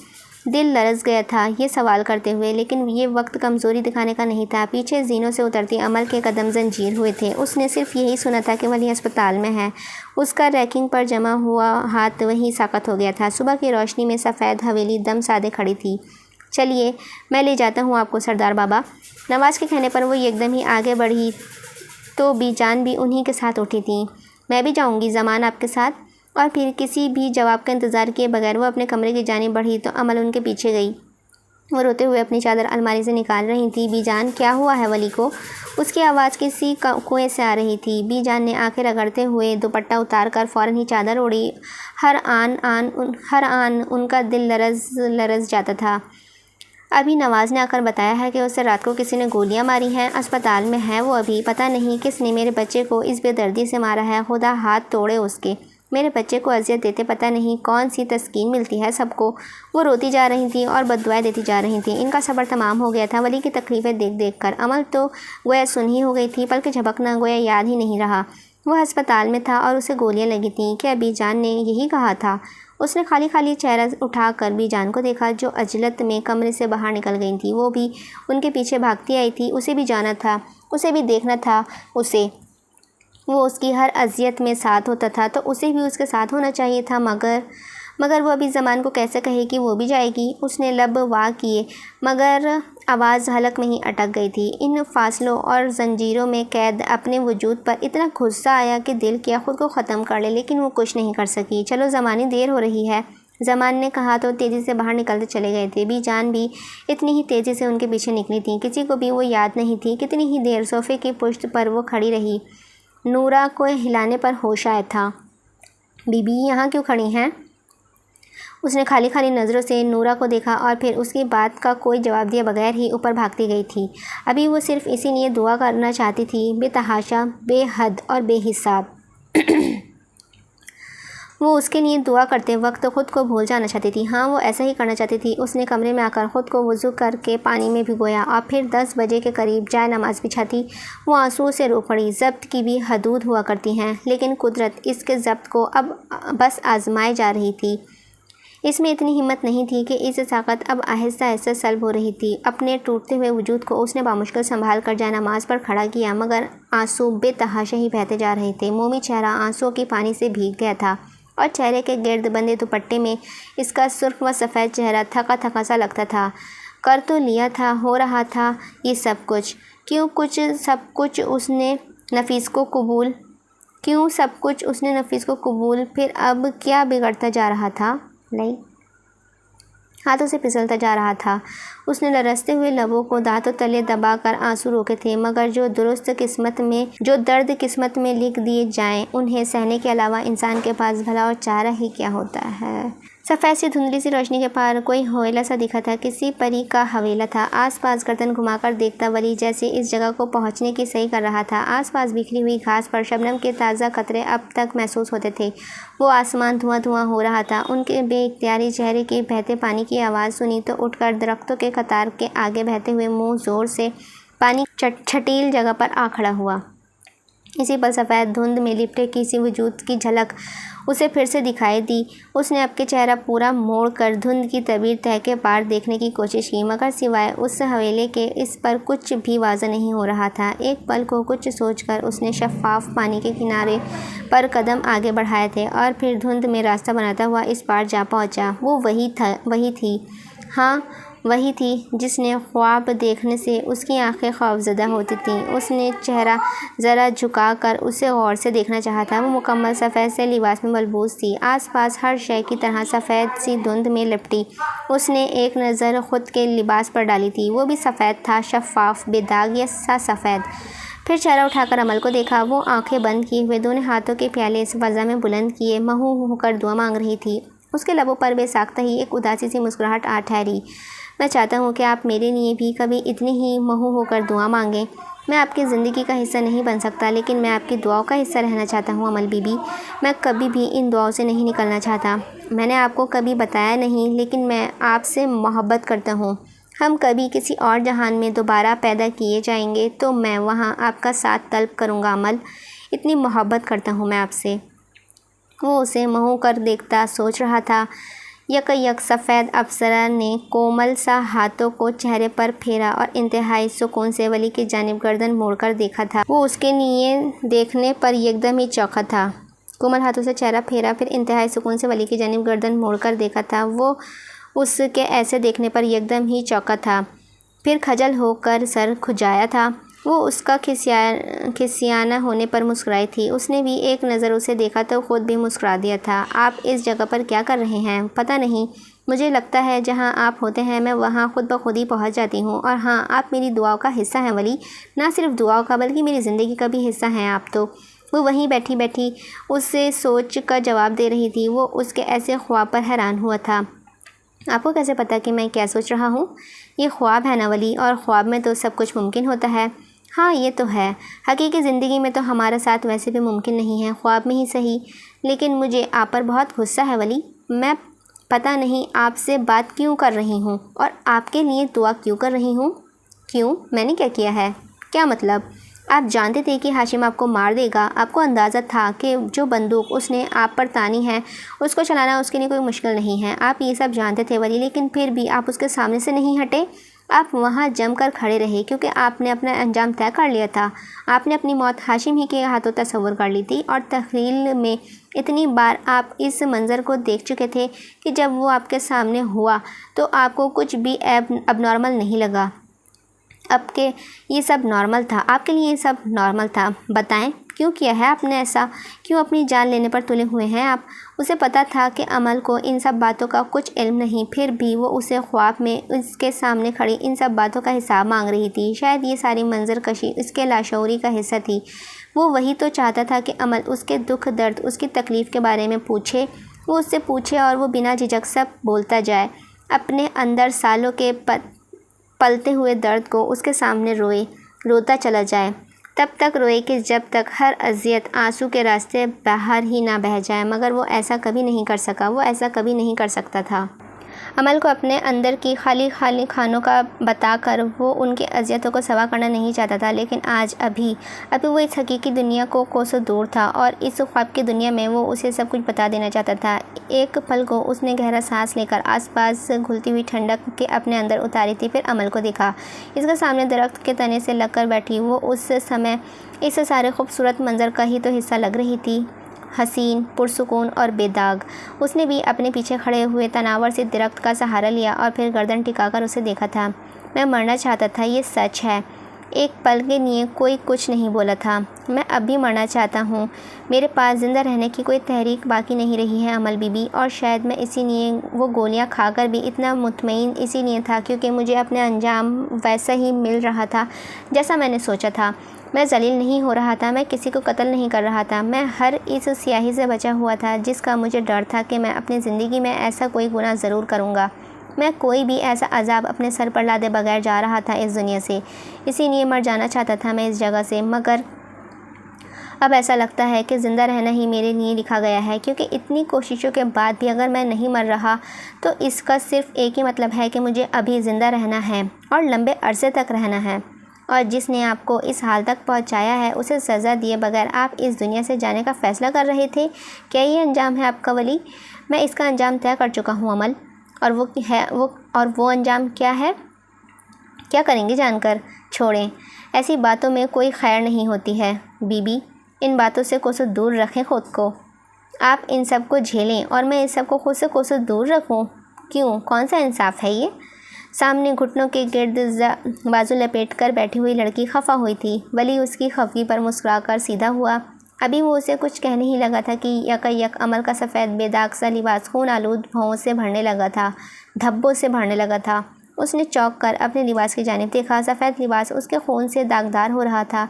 دل لرز گیا تھا یہ سوال کرتے ہوئے، لیکن یہ وقت کمزوری دکھانے کا نہیں تھا۔ پیچھے زینوں سے اترتی عمل کے قدم زنجیر ہوئے تھے۔ اس نے صرف یہی سنا تھا کہ ولی ہسپتال میں ہے۔ اس کا ریکنگ پر جمع ہوا ہاتھ وہیں ساکت ہو گیا تھا۔ صبح کی روشنی میں سفید حویلی دم سادے کھڑی تھی۔ چلیے، میں لے جاتا ہوں آپ کو سردار بابا۔ نواز کے کہنے پر وہ ایک دم ہی آگے بڑھی تو بی جان بھی انہی کے ساتھ اٹھی تھیں۔ میں بھی جاؤں گی زمان آپ کے ساتھ۔ اور پھر کسی بھی جواب کا انتظار کیے بغیر وہ اپنے کمرے کی جانب بڑھی تو عمل ان کے پیچھے گئی۔ وہ روتے ہوئے اپنی چادر الماری سے نکال رہی تھی۔ بی جان، کیا ہوا ہے ولی کو؟ اس کی آواز کسی کنویں سے آ رہی تھی۔ بی جان نے آنکھیں رگڑتے ہوئے دوپٹہ اتار کر فوراً ہی چادر اوڑھی۔ ہر آن ان کا دل لرز جاتا تھا۔ ابھی نواز نے آ کر بتایا ہے کہ اسے رات کو کسی نے گولیاں ماری ہیں، اسپتال میں ہے وہ ابھی۔ پتہ نہیں کس نے میرے بچے کو اس بے دردی سے مارا ہے، خدا ہاتھ توڑے اس کے۔ میرے بچے کو اذیت دیتے پتہ نہیں کون سی تسکین ملتی ہے سب کو۔ وہ روتی جا رہی تھیں اور بددعائیں دیتی جا رہی تھیں۔ ان کا صبر تمام ہو گیا تھا ولی کی تکلیفیں دیکھ کر۔ عمل تو گویا سن ہی ہو گئی تھی، بلکہ جھپکنا گویا یاد ہی نہیں رہا۔ وہ ہسپتال میں تھا اور اسے گولیاں لگی تھیں، کیا بی جان نے یہی کہا تھا؟ اس نے خالی چہرہ اٹھا کر بی جان کو دیکھا، جو عجلت میں کمرے سے باہر نکل گئی تھی۔ وہ بھی ان کے پیچھے بھاگتی آئی تھی۔ اسے بھی جانا تھا، اسے بھی دیکھنا تھا اسے۔ وہ اس کی ہر اذیت میں ساتھ ہوتا تھا تو اسے بھی اس کے ساتھ ہونا چاہیے تھا، مگر وہ ابھی زمان کو کیسے کہے کہ وہ بھی جائے گی؟ اس نے لب وا کیے، مگر آواز حلق میں ہی اٹک گئی تھی۔ ان فاصلوں اور زنجیروں میں قید اپنے وجود پر اتنا غصہ آیا کہ دل کیا خود کو ختم کر لے، لیکن وہ کچھ نہیں کر سکی۔ چلو زمانی، دیر ہو رہی ہے، زمان نے کہا تو تیزی سے باہر نکلتے چلے گئے تھے۔ بی جان بھی اتنی ہی تیزی سے ان کے پیچھے نکلی تھیں۔ کسی کو بھی وہ یاد نہیں تھی کتنی ہی دیر صوفے کی پشت پر وہ کھڑی رہی۔ نورا کو ہلانے پر ہوش آیا تھا۔ بیبی یہاں کیوں کھڑی ہیں؟ اس نے خالی خالی نظروں سے نورا کو دیکھا اور پھر اس کی بات کا کوئی جواب دیے بغیر ہی اوپر بھاگتی گئی تھی۔ ابھی وہ صرف اسی لیے دعا کرنا چاہتی تھی، بے تحاشا، بے حد اور بے حساب۔ وہ اس کے لیے دعا کرتے وقت خود کو بھول جانا چاہتی تھی۔ ہاں، وہ ایسا ہی کرنا چاہتی تھی۔ اس نے کمرے میں آ کر خود کو وضو کر کے پانی میں بھگویا اور پھر 10 بجے کے قریب جائے نماز بچھاتی۔ وہ آنسوؤں سے رو پڑی۔ ضبط کی بھی حدود ہوا کرتی ہیں، لیکن قدرت اس کے ضبط کو اب بس آزمائے جا رہی تھی۔ اس میں اتنی ہمت نہیں تھی کہ اس طاقت اب آہستہ آہستہ سلب ہو رہی تھی۔ اپنے ٹوٹتے ہوئے وجود کو اس نے بامشکل سنبھال کر جائے نماز پر کھڑا کیا، مگر آنسو بے تحاشا ہی بہتے جا رہے تھے۔ مومی چہرہ آنسوؤں کی پانی سے بھیگ گیا تھا اور چہرے کے گرد بندے دوپٹے میں اس کا سرخ و سفید چہرہ تھکا تھکا سا لگتا تھا۔ کر تو لیا تھا، ہو رہا تھا یہ سب کچھ، سب کچھ اس نے نفیس کو قبول، پھر اب کیا بگڑتا جا رہا تھا؟ ہاتھوں سے پھسلتا جا رہا تھا۔ اس نے لرزتے ہوئے لبوں کو دانتوں تلے دبا کر آنسو روکے تھے، مگر جو درد قسمت میں لکھ دیے جائیں انہیں سہنے کے علاوہ انسان کے پاس بھلا اور چارہ ہی کیا ہوتا ہے۔ سفید سی دھندلی سی روشنی کے پار کوئی حویلہ سا دکھا تھا، کسی پری کا حویلہ تھا۔ آس پاس گردن گھما کر دیکھتا ولی جیسے اس جگہ کو پہنچنے کی صحیح کر رہا تھا۔ آس پاس بکھری ہوئی گھاس پر شبنم کے تازہ قطرے اب تک محسوس ہوتے تھے۔ وہ آسمان دھواں دھواں ہو رہا تھا۔ ان کے بے اختیاری چہرے کی بہتے پانی کی آواز سنی تو اٹھ کر درختوں کے قطار کے آگے بہتے ہوئے منہ زور سے پانی چھٹیل جگہ پر آ کھڑا ہوا۔ اسی پل سفید دھند میں لپٹے کسی وجود کی جھلک اسے پھر سے دکھائی دی۔ اس نے اب کے چہرہ پورا موڑ کر دھند کی طویل تہہ کے پار دیکھنے کی کوشش کی، مگر سوائے اس حویلے کے اس پر کچھ بھی واضح نہیں ہو رہا تھا۔ ایک پل کو کچھ سوچ کر اس نے شفاف پانی کے کنارے پر قدم آگے بڑھائے تھے اور پھر دھند میں راستہ بناتا ہوا اس پار جا پہنچا۔ وہ وہی تھی، ہاں وہی تھی جس نے خواب دیکھنے سے اس کی آنکھیں خوفزدہ ہوتی تھیں۔ اس نے چہرہ ذرا جھکا کر اسے غور سے دیکھنا چاہا تھا۔ وہ مکمل سفید سے لباس میں ملبوس تھی، آس پاس ہر شے کی طرح سفید سی دھند میں لپٹی۔ اس نے ایک نظر خود کے لباس پر ڈالی تھی، وہ بھی سفید تھا، شفاف، بے داغ سا سفید۔ پھر چہرہ اٹھا کر عمل کو دیکھا۔ وہ آنکھیں بند کیے ہوئے دونوں ہاتھوں کے پیالے اس فضا میں بلند کیے مہو ہو کر دعا مانگ رہی تھی۔ اس کے لبوں پر بے ساختہ ہی ایک اداسی سی مسکراہٹ آ ٹھہری۔ میں چاہتا ہوں کہ آپ میرے لیے بھی کبھی اتنی ہی مہو ہو کر دعا مانگیں۔ میں آپ کی زندگی کا حصہ نہیں بن سکتا، لیکن میں آپ کی دعاؤں کا حصہ رہنا چاہتا ہوں عمل بی بی۔ میں کبھی بھی ان دعاؤں سے نہیں نکلنا چاہتا۔ میں نے آپ کو کبھی بتایا نہیں، لیکن میں آپ سے محبت کرتا ہوں۔ ہم کبھی کسی اور جہان میں دوبارہ پیدا کیے جائیں گے تو میں وہاں آپ کا ساتھ طلب کروں گا عمل۔ اتنی محبت کرتا ہوں میں آپ سے۔ وہ اسے مہو کر دیکھتا سوچ رہا تھا۔ یک سفید افسرہ نے کومل سا ہاتھوں کو چہرے پر پھیرا اور انتہائی سکون سے ولی کی جانب گردن موڑ کر دیکھا تھا۔ وہ اس کے لیے دیکھنے پر یکدم ہی چونکا تھا۔ کومل ہاتھوں سے چہرہ پھیرا، پھر انتہائی سکون سے ولی کی جانب گردن موڑ کر دیکھا تھا۔ وہ اس کے ایسے دیکھنے پر یکدم ہی چونکا تھا، پھر خجل ہو کر سر کھجایا تھا۔ وہ اس کا کھسیانہ ہونے پر مسکرائی تھی۔ اس نے بھی ایک نظر اسے دیکھا تو خود بھی مسکرا دیا تھا۔ آپ اس جگہ پر کیا کر رہے ہیں؟ پتہ نہیں، مجھے لگتا ہے جہاں آپ ہوتے ہیں میں وہاں خود بخود ہی پہنچ جاتی ہوں۔ اور ہاں، آپ میری دعاؤں کا حصہ ہیں ولی، نہ صرف دعاؤں کا بلکہ میری زندگی کا بھی حصہ ہیں آپ تو۔ وہ وہیں بیٹھی اس سے سوچ کا جواب دے رہی تھی۔ وہ اس کے ایسے خواب پر حیران ہوا تھا۔ آپ کو کیسے پتہ کہ میں کیا سوچ رہا ہوں؟ یہ خواب ہے نا ولی، اور خواب میں تو سب کچھ ممکن ہوتا ہے۔ ہاں یہ تو ہے، حقیقی زندگی میں تو ہمارا ساتھ ویسے بھی ممکن نہیں ہے، خواب میں ہی صحیح۔ لیکن مجھے آپ پر بہت غصہ ہے ولی۔ میں پتہ نہیں آپ سے بات کیوں کر رہی ہوں اور آپ کے لیے دعا کیوں کر رہی ہوں۔ کیوں؟ میں نے کیا کیا ہے؟ کیا مطلب؟ آپ جانتے تھے کہ ہاشم آپ کو مار دے گا۔ آپ کو اندازہ تھا کہ جو بندوق اس نے آپ پر تانی ہے اس کو چلانا اس کے لیے کوئی مشکل نہیں ہے۔ آپ یہ سب جانتے تھے ولی، لیکن پھر بھی آپ اس کے سامنے سے نہیں ہٹے۔ آپ وہاں جم کر کھڑے رہے کیونکہ آپ نے اپنا انجام طے کر لیا تھا۔ آپ نے اپنی موت ہاشم ہی کے ہاتھوں تصور کر لی تھی، اور تخیل میں اتنی بار آپ اس منظر کو دیکھ چکے تھے کہ جب وہ آپ کے سامنے ہوا تو آپ کو کچھ بھی اب نارمل نہیں لگا۔ اب کہ یہ سب نارمل تھا، آپ کے لیے یہ سب نارمل تھا۔ بتائیں کیوں کیا ہے آپ نے ایسا؟ کیوں اپنی جان لینے پر تلے ہوئے ہیں آپ؟ اسے پتہ تھا کہ عمل کو ان سب باتوں کا کچھ علم نہیں، پھر بھی وہ اسے خواب میں اس کے سامنے کھڑی ان سب باتوں کا حساب مانگ رہی تھی۔ شاید یہ ساری منظر کشی اس کے لاشعوری کا حصہ تھی، وہ وہی تو چاہتا تھا کہ عمل اس کے دکھ درد، اس کی تکلیف کے بارے میں پوچھے، وہ اس سے پوچھے اور وہ بنا جھجک سب بولتا جائے، اپنے اندر سالوں کے پلتے ہوئے درد کو اس کے سامنے روتا چلا جائے، تب تک روئے کہ جب تک ہر اذیت آنسو کے راستے باہر ہی نہ بہہ جائے، مگر وہ ایسا کبھی نہیں کر سکا، وہ ایسا کبھی نہیں کر سکتا تھا۔ عمل کو اپنے اندر کی خالی خانوں کا بتا کر وہ ان کی اذیتوں کو سوا کرنا نہیں چاہتا تھا، لیکن آج ابھی وہ اس حقیقی دنیا کو کوسوں دور تھا اور اس خواب کی دنیا میں وہ اسے سب کچھ بتا دینا چاہتا تھا۔ ایک پل کو اس نے گہرا سانس لے کر آس پاس گھلتی ہوئی ٹھنڈک کے اپنے اندر اتاری تھی، پھر عمل کو دیکھا۔ اس کے سامنے درخت کے تنے سے لگ کر بیٹھی وہ اس سمے اس سارے خوبصورت منظر کا ہی تو حصہ لگ رہی تھی، حسین، پرسکون اور بے داغ۔ اس نے بھی اپنے پیچھے کھڑے ہوئے تناور سے درخت کا سہارا لیا اور پھر گردن ٹکا کر اسے دیکھا تھا۔ میں مرنا چاہتا تھا، یہ سچ ہے۔ ایک پل کے لیے کوئی کچھ نہیں بولا تھا۔ میں اب بھی مرنا چاہتا ہوں۔ میرے پاس زندہ رہنے کی کوئی تحریک باقی نہیں رہی ہے عمل بی بی، اور شاید میں اسی لیے وہ گولیاں کھا کر بھی اتنا مطمئن اسی لیے تھا کیونکہ مجھے اپنا انجام ویسا ہی مل رہا تھا جیسا میں نے سوچا تھا۔ میں ذلیل نہیں ہو رہا تھا، میں کسی کو قتل نہیں کر رہا تھا، میں ہر اس سیاہی سے بچا ہوا تھا جس کا مجھے ڈر تھا کہ میں اپنی زندگی میں ایسا کوئی گناہ ضرور کروں گا۔ میں کوئی بھی ایسا عذاب اپنے سر پر لادے بغیر جا رہا تھا اس دنیا سے، اسی لیے مر جانا چاہتا تھا میں اس جگہ سے، مگر اب ایسا لگتا ہے کہ زندہ رہنا ہی میرے لیے لکھا گیا ہے، کیونکہ اتنی کوششوں کے بعد بھی اگر میں نہیں مر رہا تو اس کا صرف ایک ہی مطلب ہے کہ مجھے ابھی زندہ رہنا ہے اور لمبے عرصے تک رہنا ہے، اور جس نے آپ کو اس حال تک پہنچایا ہے اسے سزا دیے بغیر آپ اس دنیا سے جانے کا فیصلہ کر رہے تھے۔ کیا یہ انجام ہے آپ کا ولی؟ میں اس کا انجام طے کر چکا ہوں عمل، اور وہ انجام کیا ہے؟ کیا کریں گے جان کر؟ چھوڑیں، ایسی باتوں میں کوئی خیر نہیں ہوتی ہے بی بی، ان باتوں سے کوسوں دور رکھیں خود کو۔ آپ ان سب کو جھیلیں اور میں اس سب کو خود سے کوسوں دور رکھوں؟ کیوں؟ کون سا انصاف ہے یہ؟ سامنے گھٹنوں کے گرد بازو لپیٹ کر بیٹھی ہوئی لڑکی خفا ہوئی تھی۔ ولی اس کی خفگی پر مسکرا کر سیدھا ہوا۔ ابھی وہ اسے کچھ کہنے ہی لگا تھا کہ یک عمل کا سفید بے داغ سا لباس خون آلود بھوؤں سے بھرنے لگا تھا، دھبوں سے بھرنے لگا تھا۔ اس نے چونک کر اپنے لباس کی جانب دیکھا، سفید لباس اس کے خون سے داغدار ہو رہا تھا۔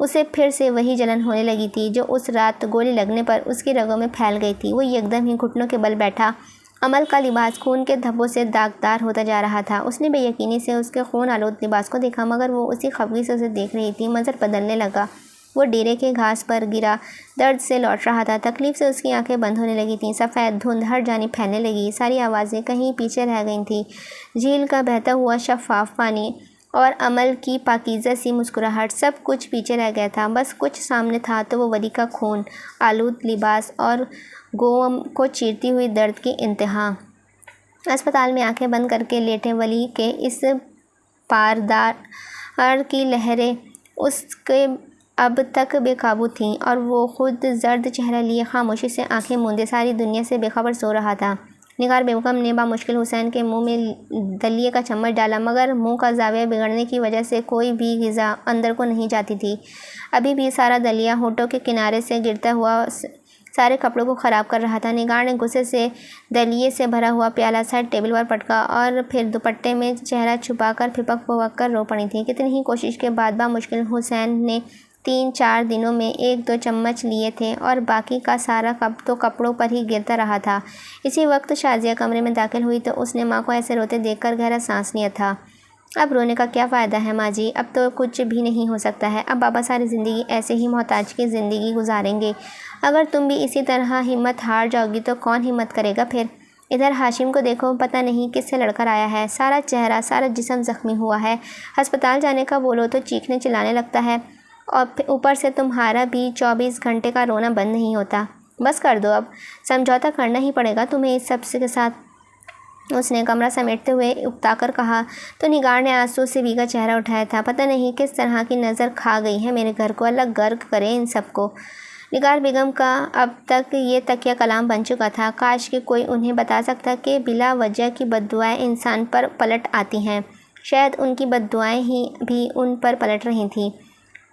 اسے پھر سے وہی جلن ہونے لگی تھی جو اس رات گولی لگنے پر اس کی رگوں میں پھیل گئی تھی۔ وہ یکدم ہی گھٹنوں کے بل بیٹھا۔ عمل کا لباس خون کے دھبوں سے داغدار ہوتا جا رہا تھا۔ اس نے بے یقینی سے اس کے خون آلود لباس کو دیکھا، مگر وہ اسی خفگی سے اسے دیکھ رہی تھی۔ منظر بدلنے لگا۔ وہ ڈیرے کے گھاس پر گرا درد سے لوٹ رہا تھا، تکلیف سے اس کی آنکھیں بند ہونے لگی تھیں، سفید دھند ہر جانب پھیلنے لگی، ساری آوازیں کہیں پیچھے رہ گئی تھیں، جھیل کا بہتا ہوا شفاف پانی اور عمل کی پاکیزہ سی مسکراہٹ، سب کچھ پیچھے رہ گیا تھا۔ بس کچھ سامنے تھا تو وہ ولی کا خون آلود لباس اور گوم کو چیرتی ہوئی درد کی انتہا۔ اسپتال میں آنکھیں بند کر کے لیٹے ولی کے اس پاردار کی لہریں اس کے اب تک بے قابو تھیں اور وہ خود زرد چہرہ لیے خاموشی سے آنکھیں موندے ساری دنیا سے بے خبر سو رہا تھا۔ نگار بیگم نے بامشکل حسین کے منہ میں دلیے کا چمچ ڈالا، مگر منہ کا زاویہ بگڑنے کی وجہ سے کوئی بھی غذا اندر کو نہیں جاتی تھی۔ ابھی بھی سارا دلیہ ہونٹوں کے کنارے سے گرتا ہوا سارے کپڑوں کو خراب کر رہا تھا۔ نگار نے غصے سے دلیے سے بھرا ہوا پیالہ سائڈ ٹیبل پر پٹکا اور پھر دوپٹے میں چہرہ چھپا کر پھپک پھپک کر رو پڑی تھی۔ کتنی ہی کوشش کے بعد بامشکل حسین نے 3-4 دنوں میں 1-2 چمچ لیے تھے اور باقی کا سارا تو کپڑوں پر ہی گرتا رہا تھا۔ اسی وقت شازیہ کمرے میں داخل ہوئی تو اس نے ماں کو ایسے روتے دیکھ کر گہرا سانس لیا تھا۔ اب رونے کا کیا فائدہ ہے ماں جی، اب تو کچھ بھی نہیں ہو سکتا ہے۔ اب بابا ساری زندگی ایسے ہی محتاج کی زندگی گزاریں گے۔ اگر تم بھی اسی طرح ہمت ہار جاؤ گی تو کون ہمت کرے گا پھر؟ ادھر ہاشم کو دیکھو، پتہ نہیں کس سے لڑ کر آیا ہے، سارا چہرہ سارا جسم زخمی ہوا ہے، ہسپتال جانے کا بولو تو چیخنے چلانے لگتا ہے، اور اوپر سے تمہارا بھی 24 گھنٹے کا رونا بند نہیں ہوتا۔ بس کر دو، اب سمجھوتہ کرنا ہی پڑے گا تمہیں اس سب کے ساتھ، اس نے کمرہ سمیٹتے ہوئے اکتا کر کہا۔ تو نگار نے آنسو سے بھیگا چہرہ اٹھایا تھا۔ پتہ نہیں کس طرح کی نظر کھا گئی ہے میرے گھر کو، اللہ غرق کرے ان سب کو۔ نگار بیگم کا اب تک یہ تکیہ کلام بن چکا تھا، کاش کہ کوئی انہیں بتا سکتا کہ بلا وجہ کی بددعائیں انسان پر پلٹ آتی ہیں، شاید ان کی بددعائیں ہی بھی ان پر پلٹ رہی تھیں۔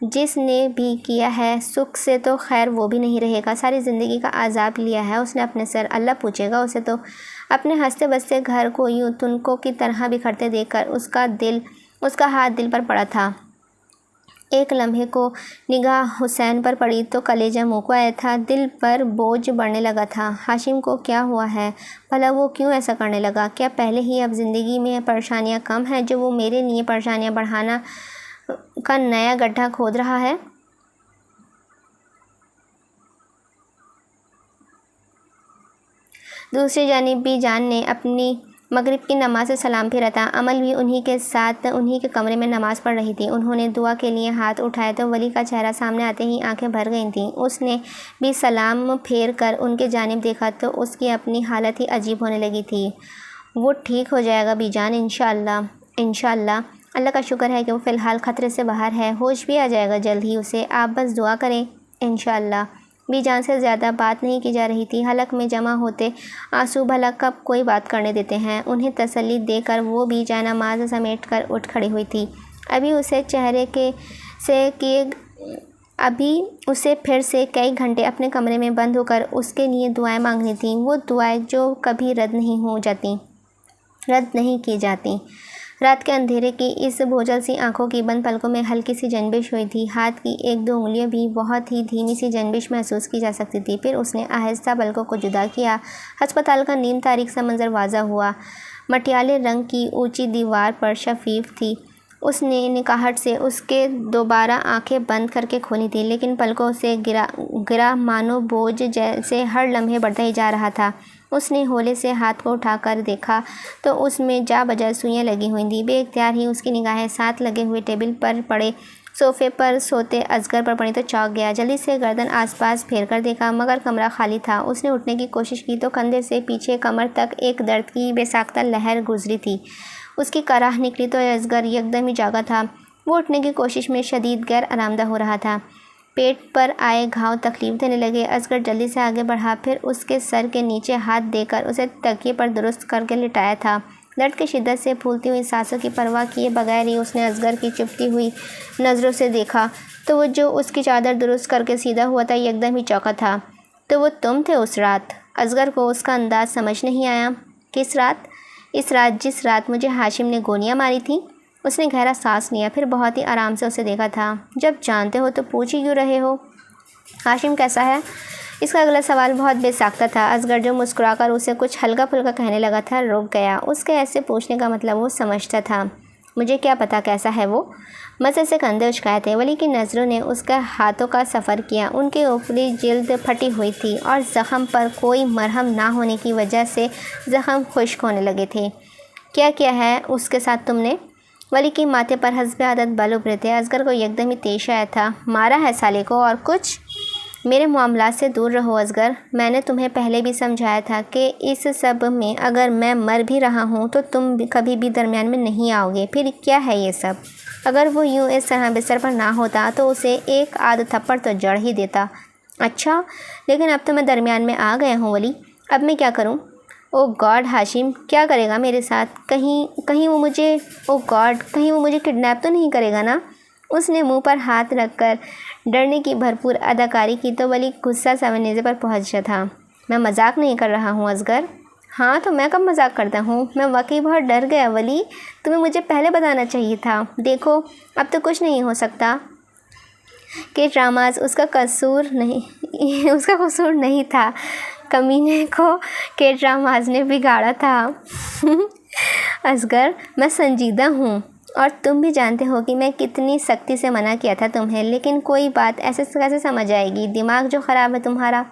جس نے بھی کیا ہے سکھ سے تو خیر وہ بھی نہیں رہے گا، ساری زندگی کا عذاب لیا ہے اس نے اپنے سر، اللہ پوچھے گا اسے تو۔ اپنے ہنستے بستے گھر کو یوں تنکوں کی طرح بکھرتے دیکھ کر اس کا ہاتھ دل پر پڑا تھا۔ ایک لمحے کو نگاہ حسین پر پڑی تو کلیجہ منہ کو آیا تھا، دل پر بوجھ بڑھنے لگا تھا۔ ہاشم کو کیا ہوا ہے؟ بھلا وہ کیوں ایسا کرنے لگا؟ کیا پہلے ہی اب زندگی میں پریشانیاں کم ہیں جو وہ میرے لیے پریشانیاں بڑھانا کا نیا گڈھا کھود رہا ہے؟ دوسری جانب بی جان نے اپنی مغرب کی نماز سے سلام پھیرا تھا۔ امل بھی انہی کے ساتھ انہی کے کمرے میں نماز پڑھ رہی تھی۔ انہوں نے دعا کے لیے ہاتھ اٹھائے تو ولی کا چہرہ سامنے آتے ہی آنکھیں بھر گئی تھیں۔ اس نے بھی سلام پھیر کر ان کے جانب دیکھا تو اس کی اپنی حالت ہی عجیب ہونے لگی تھی۔ وہ ٹھیک ہو جائے گا بی جان، انشاءاللہ انشاءاللہ۔ اللہ کا شکر ہے کہ وہ فی الحال خطرے سے باہر ہے، ہوش بھی آ جائے گا جلد ہی اسے، آپ بس دعا کریں انشاءاللہ۔ بی جان سے زیادہ بات نہیں کی جا رہی تھی۔ حلق میں جمع ہوتے آنسو بھلا کب کوئی بات کرنے دیتے ہیں؟ انہیں تسلی دے کر وہ بھی جائے نماز سمیٹ کر اٹھ کھڑی ہوئی تھی۔ ابھی اسے پھر سے کئی گھنٹے اپنے کمرے میں بند ہو کر اس کے لیے دعائیں مانگنی تھیں، وہ دعائیں جو کبھی رد نہیں کی جاتی۔ رات کے اندھیرے کی اس بوجھل سی آنکھوں کی بند پلکوں میں ہلکی سی جنبش ہوئی تھی، ہاتھ کی ایک دو انگلیاں بھی بہت ہی دھیمی سی جنبش محسوس کی جا سکتی تھی۔ پھر اس نے آہستہ پلکوں کو جدا کیا۔ ہسپتال کا نیم تاریک سا منظر واضح ہوا، مٹیالے رنگ کی اونچی دیوار پر شفیف تھی۔ اس نے نکاہٹ سے اس کے دوبارہ آنکھیں بند کر کے کھولی تھی، لیکن پلکوں سے گرا مانو بوجھ جیسے ہر لمحے بڑھتا ہی جا رہا تھا۔ اس نے ہولے سے ہاتھ کو اٹھا کر دیکھا تو اس میں جا بجا سوئیاں لگی ہوئی تھیں۔ بے اختیار ہی اس کی نگاہیں ساتھ لگے ہوئے ٹیبل پر پڑے صوفے پر سوتے اصغر پر پڑی تو چونک گیا۔ جلدی سے گردن آس پاس پھیر کر دیکھا مگر کمرہ خالی تھا۔ اس نے اٹھنے کی کوشش کی تو کندھے سے پیچھے کمر تک ایک درد کی بے ساختہ لہر گزری تھی۔ اس کی کراہ نکلی تو اصغر یکدم ہی جاگا تھا۔ وہ اٹھنے کی کوشش میں شدید غیر آرامدہ ہو رہا تھا۔ پیٹ پر آئے گھاؤ تکلیف دینے لگے۔ اصغر جلدی سے آگے بڑھا، پھر اس کے سر کے نیچے ہاتھ دے کر اسے تکیے پر درست کر کے لٹایا تھا۔ درد کی شدت سے پھولتی ہوئی سانسوں کی پرواہ کیے بغیر ہی اس نے اصغر کی چپتی ہوئی نظروں سے دیکھا تو وہ جو اس کی چادر درست کر کے سیدھا ہوا تھا یکدم ہی چونکا تھا۔ تو وہ تم تھے اس رات؟ اصغر کو اس کا انداز سمجھ نہیں آیا۔ کس رات؟ اس رات جس رات مجھے ہاشم نے گولیاں ماری تھیں۔ اس نے گہرا سانس لیا، پھر بہت ہی آرام سے اسے دیکھا تھا۔ جب جانتے ہو تو پوچھ ہی کیوں رہے ہو؟ ہاشم کیسا ہے؟ اس کا اگلا سوال بہت بے ساختہ تھا۔ اصغر جو مسکرا کر اسے کچھ ہلکا پھلکا کہنے لگا تھا رک گیا۔ اس کے ایسے پوچھنے کا مطلب وہ سمجھتا تھا۔ مجھے کیا پتا کیسا ہے وہ؟ مزے سے کندھے اچکائے تھے۔ ولی کی نظروں نے اس کے ہاتھوں کا سفر کیا۔ ان کی اوپری جلد پھٹی ہوئی تھی اور زخم پر کوئی مرہم نہ ہونے کی وجہ سے زخم خشک ہونے لگے تھے۔ کیا کیا ہے اس کے ساتھ تم نے؟ ولی کی ماتھے پر حسب عادت بال ابھرے تھے۔ اصغر کو یکدم ہی تیش آیا تھا۔ مارا ہے سالے کو اور کچھ؟ میرے معاملات سے دور رہو اصغر۔ میں نے تمہیں پہلے بھی سمجھایا تھا کہ اس سب میں اگر میں مر بھی رہا ہوں تو تم کبھی بھی درمیان میں نہیں آؤ گے۔ پھر کیا ہے یہ سب؟ اگر وہ یوں اس طرح بستر پر نہ ہوتا تو اسے ایک آدھ تھپڑ تو جڑ ہی دیتا۔ اچھا، لیکن اب تو میں درمیان میں آ گیا ہوں ولی، اب میں کیا کروں؟ او گاڈ ہاشم، کیا کرے گا میرے ساتھ؟ کہیں وہ مجھے کڈنیپ تو نہیں کرے گا نا؟ اس نے منہ پر ہاتھ رکھ کر ڈرنے کی بھرپور اداکاری کی تو ولی غصہ سنوینے پر پہنچا تھا۔ میں مذاق نہیں کر رہا ہوں اصغر۔ ہاں تو میں کب مذاق کرتا ہوں؟ میں واقعی بہت ڈر گیا ولی، تمہیں مجھے پہلے بتانا چاہیے تھا۔ دیکھو اب تو کچھ نہیں ہو سکتا کہ ڈراماز اس کا قصور نہیں تھا، کمینے کو کے ڈراماز نے بگاڑا تھا۔ اصغر میں سنجیدہ ہوں اور تم بھی جانتے ہو کہ میں کتنی سختی سے منع کیا تھا تمہیں، لیکن کوئی بات ایسے کیسے سمجھ آئے گی؟ دماغ جو خراب ہے تمہارا۔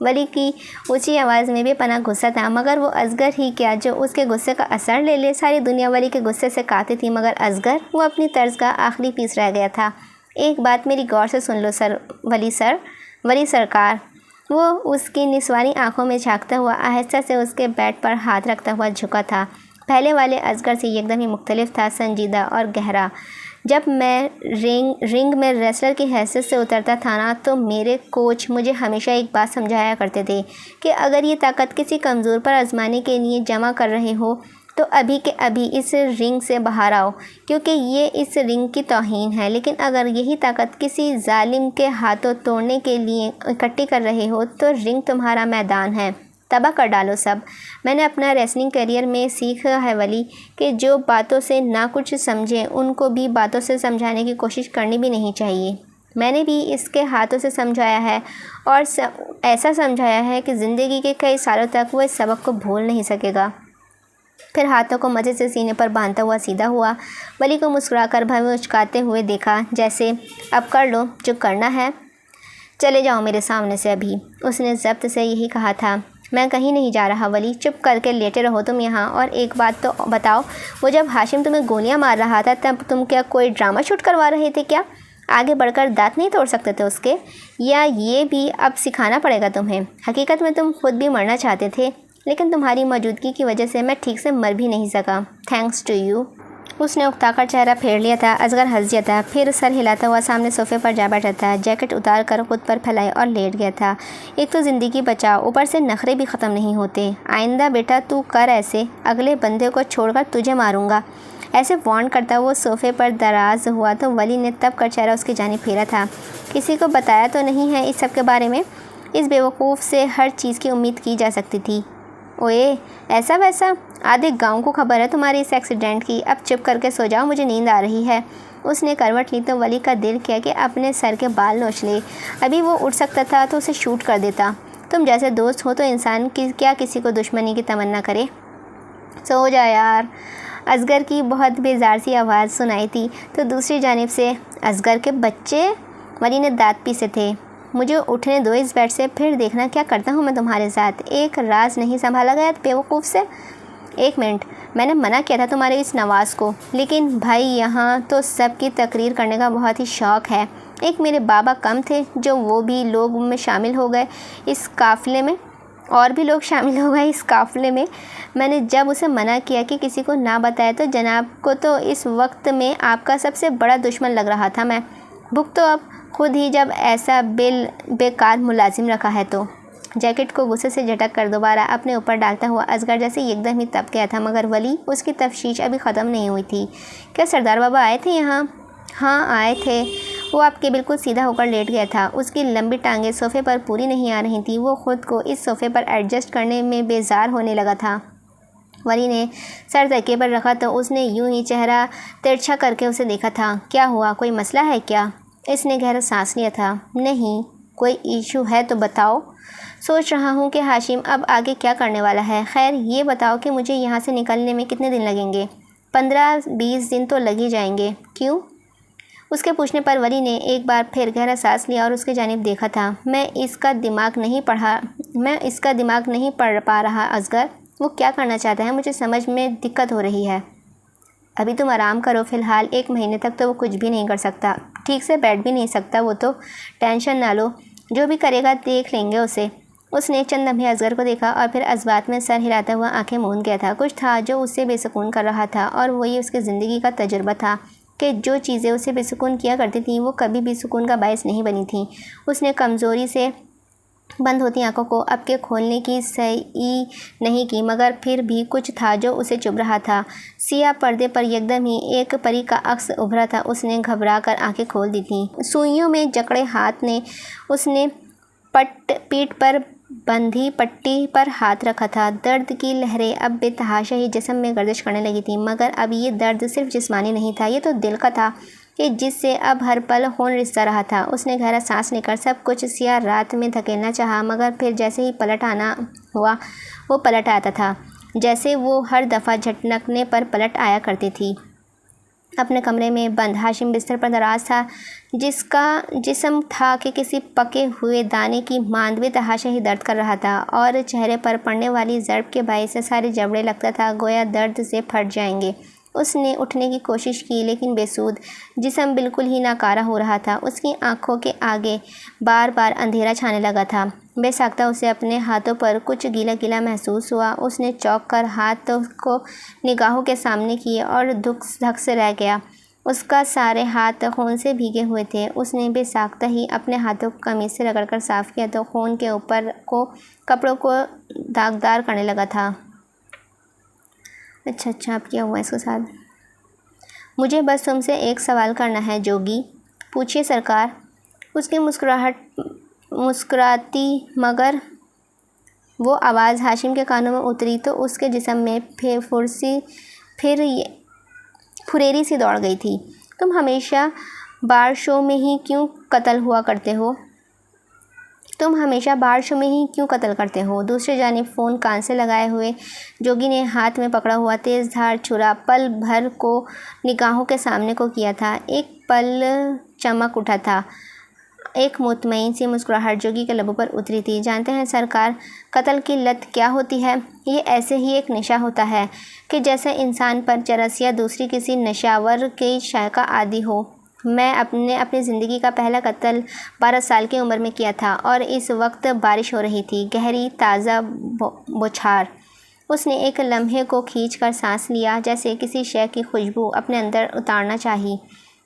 ولی کی اونچی آواز میں بے پناہ غصہ تھا، مگر وہ اصغر ہی کیا جو اس کے غصے کا اثر لے لے۔ ساری دنیا ولی کے غصے سے کاتی تھی مگر اصغر، وہ اپنی طرز کا آخری پیس رہ گیا تھا۔ ایک بات میری غور سے سن لو ولی سرکار۔ وہ اس کی نسوانی آنکھوں میں جھانکتا ہوا آہستہ سے اس کے بیٹ پر ہاتھ رکھتا ہوا جھکا تھا۔ پہلے والے اصغر سے یکدم ہی مختلف تھا، سنجیدہ اور گہرا۔ جب میں رنگ میں ریسلر کی حیثیت سے اترتا تھا نا تو میرے کوچ مجھے ہمیشہ ایک بات سمجھایا کرتے تھے کہ اگر یہ طاقت کسی کمزور پر آزمانے کے لیے جمع کر رہے ہو تو ابھی کے ابھی اس رنگ سے باہر آؤ، کیونکہ یہ اس رنگ کی توہین ہے، لیکن اگر یہی طاقت کسی ظالم کے ہاتھوں توڑنے کے لیے اکٹھی کر رہے ہو تو رنگ تمہارا میدان ہے تباہ کر ڈالو سب۔ میں نے اپنا ریسلنگ کیریئر میں سیکھا ہے ولی کہ جو باتوں سے نہ کچھ سمجھیں ان کو بھی باتوں سے سمجھانے کی کوشش کرنی بھی نہیں چاہیے۔ میں نے بھی اس کے ہاتھوں سے سمجھایا ہے اور ایسا سمجھایا ہے کہ زندگی کے کئی سالوں تک وہ اس سبق کو بھول نہیں سکے گا۔ پھر ہاتھوں کو مزے سے سینے پر باندھتا ہوا سیدھا ہوا۔ ولی کو مسکرا کر بھمچکاتے ہوئے دیکھا، جیسے اب کر لو جو کرنا ہے، چلے جاؤ میرے سامنے سے ابھی۔ اس نے ضبط سے یہی کہا تھا۔ میں کہیں نہیں جا رہا ولی، چپ کر کے لیٹے رہو تم یہاں۔ اور ایک بات تو بتاؤ، وہ جب ہاشم تمہیں گولیاں مار رہا تھا تب تم کیا کوئی ڈرامہ شوٹ کروا رہے تھے کیا؟ آگے بڑھ کر دانت نہیں توڑ سکتے تھے اس کے؟ یا یہ بھی اب سکھانا پڑے گا تمہیں؟ حقیقت میں تم خود بھی مرنا چاہتے تھے، لیکن تمہاری موجودگی کی وجہ سے میں ٹھیک سے مر بھی نہیں سکا۔ Thanks to you. اس نے اکتا کر چہرہ پھیر لیا تھا۔ اصغر ہنس دیا تھا، پھر سر ہلاتا ہوا سامنے صوفے پر جا بیٹھا تھا۔ جیکٹ اتار کر خود پر پھیلائے اور لیٹ گیا تھا۔ ایک تو زندگی بچا، اوپر سے نخرے بھی ختم نہیں ہوتے۔ آئندہ بیٹا تو کر ایسے، اگلے بندے کو چھوڑ کر تجھے ماروں گا، ایسے وارن کرتا وہ صوفے پر دراز ہوا تو ولی نے تب کر چہرہ اس کی جانب پھیرا تھا۔ کسی کو بتایا تو نہیں ہے اس سب کے بارے میں؟ اس بیوقوف سے ہر چیز کی امید کی جا سکتی تھی۔ اوئے ایسا ویسا، آدھے گاؤں کو خبر ہے تمہاری اس ایکسیڈنٹ کی۔ اب چپ کر کے سو جاؤ، مجھے نیند آ رہی ہے۔ اس نے کروٹ لی تو ولی کا دل کیا کہ اپنے سر کے بال نوچ لے۔ ابھی وہ اٹھ سکتا تھا تو اسے شوٹ کر دیتا۔ تم جیسے دوست ہو تو انسان کیا کسی کو دشمنی کی تمنا کرے؟ سو جا یار۔ اصغر کی بہت بیزار سی آواز سنائی تھی تو دوسری جانب سے اصغر کے بچے، ولی نے دانت پیسے تھے، مجھے اٹھنے دو اس بیڈ سے، پھر دیکھنا کیا کرتا ہوں میں تمہارے ساتھ۔ ایک راز نہیں سنبھالا گیا بیوقوف سے؟ ایک منٹ، میں نے منع کیا تھا تمہارے اس نواز کو، لیکن بھائی یہاں تو سب کی تقریر کرنے کا بہت ہی شوق ہے۔ ایک میرے بابا کم تھے جو وہ بھی لوگ میں شامل ہو گئے اس قافلے میں، اور بھی لوگ شامل ہو گئے اس قافلے میں۔ میں نے جب اسے منع کیا کہ کسی کو نہ بتائے تو جناب کو تو اس وقت میں آپ کا سب سے بڑا دشمن لگ رہا تھا میں۔ بھگ تو اب خود ہی جب ایسا بیکار ملازم رکھا ہے تو۔ جیکٹ کو غصے سے جھٹک کر دوبارہ اپنے اوپر ڈالتا ہوا اصغر جیسے ایک دم ہی تپ گیا تھا، مگر ولی اس کی تفتیش ابھی ختم نہیں ہوئی تھی۔ کیا سردار بابا آئے تھے یہاں؟ ہاں آئے تھے۔ وہ آپ کے بالکل سیدھا ہو کر لیٹ گیا تھا۔ اس کی لمبی ٹانگیں صوفے پر پوری نہیں آ رہی تھیں۔ وہ خود کو اس صوفے پر ایڈجسٹ کرنے میں بیزار ہونے لگا تھا۔ ولی نے سر تکیے پر رکھا تو اس نے یوں ہی چہرہ ترچھا کر کے اسے دیکھا تھا۔ کیا ہوا، کوئی مسئلہ ہے کیا؟ اس نے گہرا سانس لیا تھا۔ نہیں، کوئی ایشو ہے تو بتاؤ۔ سوچ رہا ہوں کہ ہاشم اب آگے کیا کرنے والا ہے۔ خیر یہ بتاؤ کہ مجھے یہاں سے نکلنے میں کتنے دن لگیں گے؟ 15-20 دن تو لگ ہی جائیں گے۔ کیوں؟ اس کے پوچھنے پر ولی نے ایک بار پھر گہرا سانس لیا اور اس کی جانب دیکھا تھا۔ میں اس کا دماغ نہیں پڑھ پا رہا اصغر۔ وہ کیا کرنا چاہتا ہے مجھے سمجھ میں دقت ہو رہی ہے۔ ابھی تم آرام کرو، فی الحال 1 مہینے تک تو وہ کچھ بھی نہیں کر سکتا، ٹھیک سے بیٹھ بھی نہیں سکتا وہ تو۔ ٹینشن نہ لو، جو بھی کرے گا دیکھ لیں گے اسے۔ اس نے چند لمحے اصغر کو دیکھا اور پھر اسبات میں سر ہلاتا ہوا آنکھیں موند گیا تھا۔ کچھ تھا جو اسے بے سکون کر رہا تھا، اور وہی اس کی زندگی کا تجربہ تھا کہ جو چیزیں اسے بے سکون کیا کرتی تھیں وہ کبھی بھی سکون کا باعث نہیں بنی تھیں۔ اس نے کمزوری سے بند ہوتی آنکھوں کو اب کے کھولنے کی سعی نہیں کی، مگر پھر بھی کچھ تھا جو اسے چبھ رہا تھا۔ سیاہ پردے پر یکدم ہی ایک پری کا عکس ابھرا تھا۔ اس نے گھبرا کر آنکھیں کھول دی تھیں۔ سوئیوں میں جکڑے ہاتھ نے اس نے پیٹھ پر بندھی پٹی پر ہاتھ رکھا تھا۔ درد کی لہریں اب بے تحاشا ہی جسم میں گردش کرنے لگی تھیں، مگر اب یہ درد صرف جسمانی نہیں تھا، یہ تو دل کا تھا کہ جس سے اب ہر پل خون رستا رہا تھا۔ اس نے گہرا سانس لے کر سب کچھ سیاہ رات میں دھکیلنا چاہا، مگر پھر جیسے ہی پلٹ آنا ہوا وہ پلٹ آتا تھا، جیسے وہ ہر دفعہ جھٹکنے پر پلٹ آیا کرتی تھی۔ اپنے کمرے میں بند ہاشم بستر پر دراز تھا، جس کا جسم تھا کہ کسی پکے ہوئے دانے کی مانند بے تحاشا ہی درد کر رہا تھا، اور چہرے پر پڑنے والی ضرب کے باعث سے سارے جبڑے لگتا تھا گویا درد سے پھٹ جائیں گے۔ اس نے اٹھنے کی کوشش کی لیکن بے سود، جسم بالکل ہی ناکارہ ہو رہا تھا۔ اس کی آنکھوں کے آگے بار بار اندھیرا چھانے لگا تھا۔ بے ساختہ اسے اپنے ہاتھوں پر کچھ گیلا گیلا محسوس ہوا۔ اس نے چونک کر ہاتھ کو نگاہوں کے سامنے کیے اور دھک سے رہ گیا۔ اس کا سارے ہاتھ خون سے بھیگے ہوئے تھے۔ اس نے بے ساختہ ہی اپنے ہاتھوں کو قمیض سے رگڑ کر صاف کیا تو خون کے اوپر کو کپڑوں کو داغدار کرنے لگا تھا۔ اچھا اب کیا ہوا اس کے ساتھ؟ مجھے بس تم سے ایک سوال کرنا ہے جوگی۔ پوچھیے سرکار۔ اس کی مسکراتی مگر وہ آواز ہاشم کے کانوں میں اتری تو اس کے جسم میں پھریری سی دوڑ گئی تھی۔ تم ہمیشہ بار شو میں ہی کیوں قتل کرتے ہو؟ دوسری جانب فون کان سے لگائے ہوئے جوگی نے ہاتھ میں پکڑا ہوا تیز دھار چھرا پل بھر کو نگاہوں کے سامنے کو کیا تھا۔ ایک پل چمک اٹھا تھا، ایک مطمئن سی مسکراہٹ جوگی کے لبوں پر اتری تھی۔ جانتے ہیں سرکار، قتل کی لت کیا ہوتی ہے؟ یہ ایسے ہی ایک نشہ ہوتا ہے کہ جیسے انسان پر چرس یا دوسری کسی نشاور کی شے کا عادی ہو۔ میں اپنی زندگی کا پہلا قتل 12 سال کی عمر میں کیا تھا، اور اس وقت بارش ہو رہی تھی، گہری تازہ بوچھار۔ اس نے ایک لمحے کو کھینچ کر سانس لیا، جیسے کسی شے کی خوشبو اپنے اندر اتارنا چاہی۔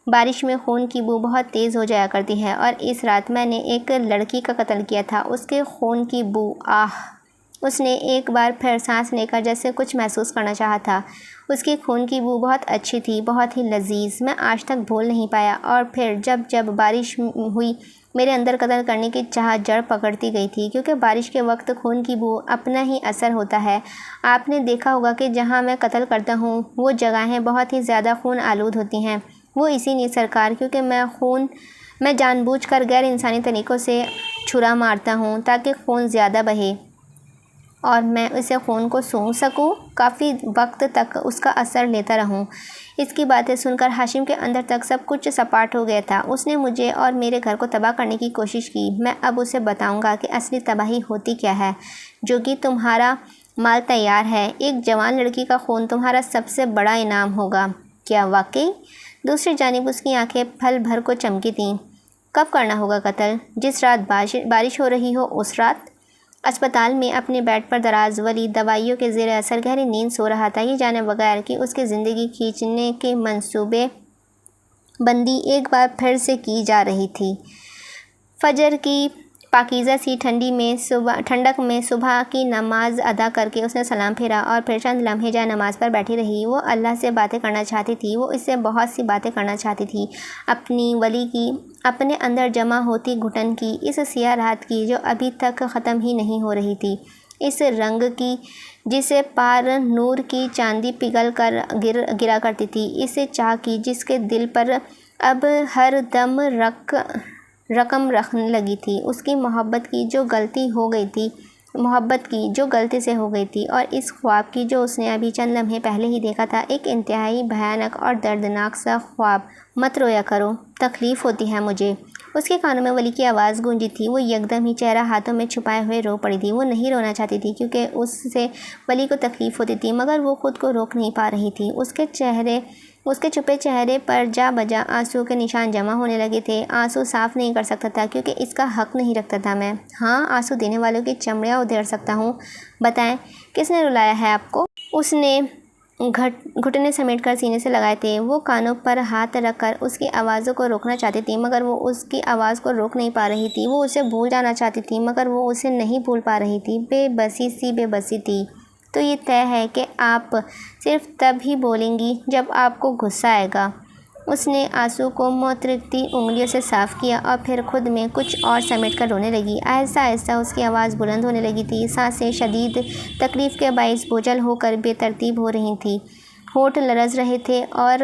بارش میں خون کی بو بہت تیز ہو جایا کرتی ہے، اور اس رات میں نے ایک لڑکی کا قتل کیا تھا، اس کے خون کی بو۔ آہ! اس نے ایک بار پھر سانس لے کر جیسے کچھ محسوس کرنا چاہا تھا۔ اس کی خون کی بو بہت اچھی تھی، بہت ہی لذیذ۔ میں آج تک بھول نہیں پایا۔ اور پھر جب بارش ہوئی، میرے اندر قتل کرنے کی چاہت جڑ پکڑتی گئی تھی، کیونکہ بارش کے وقت خون کی بو اپنا ہی اثر ہوتا ہے۔ آپ نے دیکھا ہوگا کہ جہاں میں قتل کرتا ہوں وہ جگہیں بہت ہی زیادہ خون آلود ہوتی ہیں۔ وہ اسی لیے سرکار، کیونکہ میں جان بوجھ کر غیر انسانی طریقوں سے چھرا مارتا ہوں تاکہ خون زیادہ بہے اور میں اسے خون کو سونگھ سکوں، کافی وقت تک اس کا اثر لیتا رہوں۔ اس کی باتیں سن کر ہاشم کے اندر تک سب کچھ سپاٹ ہو گیا تھا۔ اس نے مجھے اور میرے گھر کو تباہ کرنے کی کوشش کی۔ میں اب اسے بتاؤں گا کہ اصلی تباہی ہوتی کیا ہے۔ جوگی، تمہارا مال تیار ہے۔ ایک جوان لڑکی کا خون تمہارا سب سے بڑا انعام ہوگا۔ کیا واقعی؟ دوسری جانب اس کی آنکھیں پھل بھر کو چمکی تھیں۔ کب کرنا ہوگا قتل؟ جس رات بارش ہو رہی ہو اس رات۔ اسپتال میں اپنے بیڈ پر دراز ولی دوائیوں کے زیر اثر گہری نیند سو رہا تھا، یہ جانے بغیر کہ اس کی زندگی کھینچنے کی منصوبے بندی ایک بار پھر سے کی جا رہی تھی۔ فجر کی پاکیزہ سی ٹھنڈک میں صبح کی نماز ادا کر کے اس نے سلام پھیرا اور پھر چند لمحے جائے نماز پر بیٹھی رہی۔ وہ اللہ سے باتیں کرنا چاہتی تھی، وہ اس سے بہت سی باتیں کرنا چاہتی تھی، اپنی ولی کی، اپنے اندر جمع ہوتی گھٹن کی، اس سیاہ رات کی جو ابھی تک ختم ہی نہیں ہو رہی تھی، اس رنگ کی جسے پار نور کی چاندی پگھل کر گرا کرتی تھی، اس چاہ کی جس کے دل پر اب ہر دم رقم رکھنے لگی تھی، اس کی محبت کی جو غلطی سے ہو گئی تھی، اور اس خواب کی جو اس نے ابھی چند لمحے پہلے ہی دیکھا تھا، ایک انتہائی بھیانک اور دردناک سا خواب۔ مت رویا کرو، تکلیف ہوتی ہے مجھے۔ اس کے کانوں میں ولی کی آواز گونجی تھی۔ وہ یکدم ہی چہرہ ہاتھوں میں چھپائے ہوئے رو پڑی تھی۔ وہ نہیں رونا چاہتی تھی کیونکہ اس سے ولی کو تکلیف ہوتی تھی، مگر وہ خود کو روک نہیں پا رہی تھی۔ اس کے چھپے چہرے پر جا بجا آنسو کے نشان جمع ہونے لگے تھے۔ آنسو صاف نہیں کر سکتا تھا کیونکہ اس کا حق نہیں رکھتا تھا میں۔ ہاں، آنسو دینے والوں کی چمڑیاں ادھیڑ سکتا ہوں۔ بتائیں، کس نے رلایا ہے آپ کو؟ اس نے گھٹنے سمیٹ کر سینے سے لگائے تھے۔ وہ کانوں پر ہاتھ رکھ کر اس کی آوازوں کو روکنا چاہتی تھی، مگر وہ اس کی آواز کو روک نہیں پا رہی تھی۔ وہ اسے بھول جانا چاہتی تھی، مگر وہ اسے نہیں بھول پا رہی تھی۔ بے بسی تھی۔ تو یہ طے ہے کہ آپ صرف تب ہی بولیں گی جب آپ کو غصہ آئے گا۔ اس نے آنسو کو مترکتی انگلیوں سے صاف کیا اور پھر خود میں کچھ اور سمیٹ کر رونے لگی۔ آہستہ آہستہ اس کی آواز بلند ہونے لگی تھی۔ سانسیں شدید تکلیف کے باعث بوجھل ہو کر بے ترتیب ہو رہی تھیں، ہونٹ لرز رہے تھے اور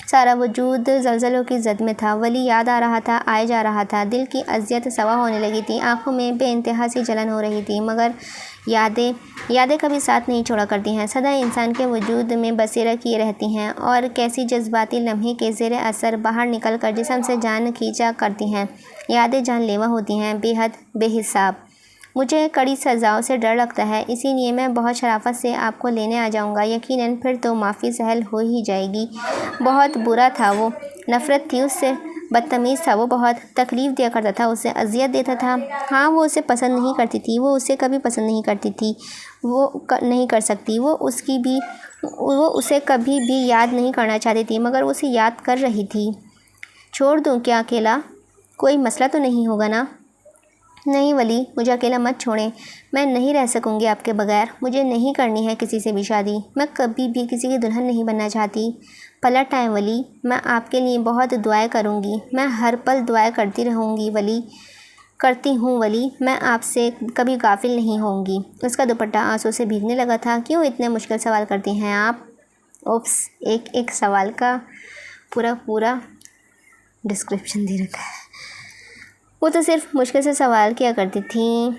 سارا وجود زلزلوں کی زد میں تھا۔ ولی یاد آ رہا تھا، آئے جا رہا تھا۔ دل کی اذیت سوا ہونے لگی تھی، آنکھوں میں بے انتہا سی جلن ہو رہی تھی، مگر یادیں کبھی ساتھ نہیں چھوڑا کرتی ہیں، سدا انسان کے وجود میں بسیرا کیے رہتی ہیں اور کیسی جذباتی لمحے کے زیر اثر باہر نکل کر جسم سے جان کھینچا کرتی ہیں۔ یادیں جان لیوا ہوتی ہیں، بے حد، بے حساب۔ مجھے کڑی سزاؤں سے ڈر لگتا ہے، اسی لیے میں بہت شرافت سے آپ کو لینے آ جاؤں گا۔ یقیناً پھر تو معافی سہل ہو ہی جائے گی۔ بہت برا تھا وہ، نفرت تھی اس سے، بدتمیز تھا وہ، بہت تکلیف دیا کرتا تھا، اسے اذیت دیتا تھا۔ ہاں، وہ اسے پسند نہیں کرتی تھی، وہ اسے کبھی پسند نہیں کرتی تھی، وہ نہیں کر سکتی، وہ اسے کبھی بھی یاد نہیں کرنا چاہتی تھی، مگر وہ اسے یاد کر رہی تھی۔ چھوڑ دوں کیا اکیلا؟ کوئی مسئلہ تو نہیں ہوگا نا؟ نہیں ولی، مجھے اکیلا مت چھوڑیں، میں نہیں رہ سکوں گی آپ کے بغیر۔ مجھے نہیں کرنی ہے کسی سے بھی شادی، میں کبھی بھی کسی کی دلہن نہیں بننا چاہتی۔ پلٹ آئیں ولی، میں آپ کے لیے بہت دعائیں کروں گی، میں ہر پل دعائیں کرتی رہوں گی ولی۔ کرتی ہوں ولی، میں آپ سے کبھی غافل نہیں ہوں گی۔ اس کا دوپٹہ آنسو سے بھیگنے لگا تھا۔ کیوں اتنے مشکل سوال کرتی ہیں آپ؟ اوپس، ایک سوال کا پورا ڈسکرپشن دے رکھا ہے۔ وہ تو صرف مشکل سوال کیا کرتی تھی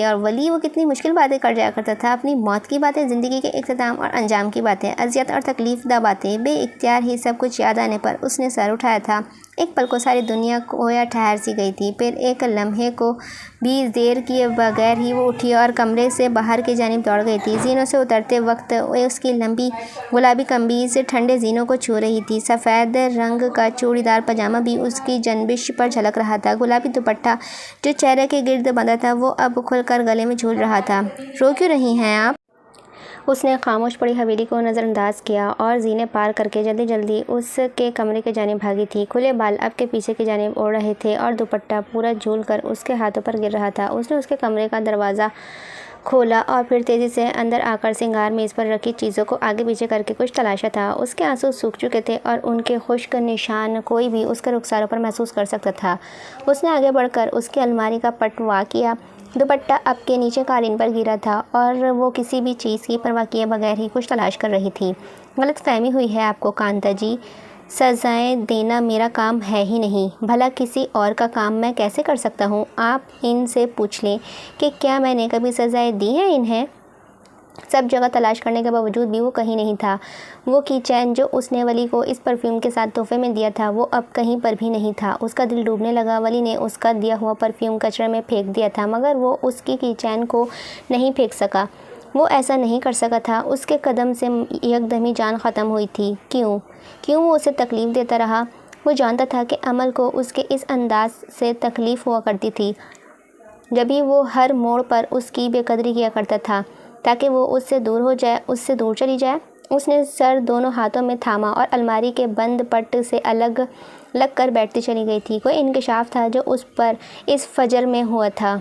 اور ولی وہ کتنی مشکل باتیں کر جایا کرتا تھا، اپنی موت کی باتیں، زندگی کے اختتام اور انجام کی باتیں، اذیت اور تکلیف دہ باتیں۔ بے اختیار ہی سب کچھ یاد آنے پر اس نے سر اٹھایا تھا۔ ایک پل کو ساری دنیا گویا ٹھہر سی گئی تھی، پھر ایک لمحے کو بھی دیر کیے بغیر ہی وہ اٹھی اور کمرے سے باہر کی جانب دوڑ گئی تھی۔ زینوں سے اترتے وقت اس کی لمبی گلابی قمیض ٹھنڈے زینوں کو چھو رہی تھی۔ سفید رنگ کا چوڑی دار پاجامہ بھی اس کی جنبش پر جھلک رہا تھا۔ گلابی دوپٹہ جو چہرے کے گرد بندھا تھا وہ اب کھل کر گلے میں جھول رہا تھا۔ رو کیوں رہی ہیں آپ؟ اس نے خاموش پڑی حویلی کو نظر انداز کیا اور زینے پار کر کے جلدی اس کے کمرے کی جانب بھاگی تھی۔ کھلے بال اب کے پیچھے کی جانب اڑ رہے تھے اور دوپٹہ پورا جھول کر اس کے ہاتھوں پر گر رہا تھا۔ اس نے اس کے کمرے کا دروازہ کھولا اور پھر تیزی سے اندر آ کر سنگار میز پر رکھی چیزوں کو آگے پیچھے کر کے کچھ تلاشا تھا۔ اس کے آنسو سوکھ چکے تھے اور ان کے خشک نشان کوئی بھی اس کے رخساروں پر محسوس کر سکتا تھا۔ اس نے آگے بڑھ کر اس کی الماری کا پٹ وا کیا۔ دوپٹہ اب کے نیچے قالین پر گرا تھا اور وہ کسی بھی چیز کی پرواہ کیے بغیر ہی کچھ تلاش کر رہی تھی۔ غلط فہمی ہوئی ہے آپ کو کانتا جی، سزائیں دینا میرا کام ہے ہی نہیں، بھلا کسی اور کا کام میں کیسے کر سکتا ہوں؟ آپ ان سے پوچھ لیں کہ کیا میں نے کبھی سزائیں دی ہیں انہیں؟ سب جگہ تلاش کرنے کے باوجود بھی وہ کہیں نہیں تھا۔ وہ کی چین جو اس نے ولی کو اس پرفیوم کے ساتھ تحفے میں دیا تھا وہ اب کہیں پر بھی نہیں تھا۔ اس کا دل ڈوبنے لگا۔ ولی نے اس کا دیا ہوا پرفیوم کچرے میں پھینک دیا تھا مگر وہ اس کی چین کو نہیں پھینک سکا۔ وہ ایسا نہیں کر سکا تھا۔ اس کے قدم سے یکدمی جان ختم ہوئی تھی۔ کیوں وہ اسے تکلیف دیتا رہا؟ وہ جانتا تھا کہ عمل کو اس کے اس انداز سے تکلیف ہوا کرتی تھی، جبھی وہ ہر موڑ پر اس کی بے قدری کیا کرتا تھا تاکہ وہ اس سے دور چلی جائے۔ اس نے سر دونوں ہاتھوں میں تھاما اور الماری کے بند پٹ سے الگ لگ کر بیٹھتی چلی گئی تھی۔ کوئی انکشاف تھا جو اس پر اس فجر میں ہوا تھا۔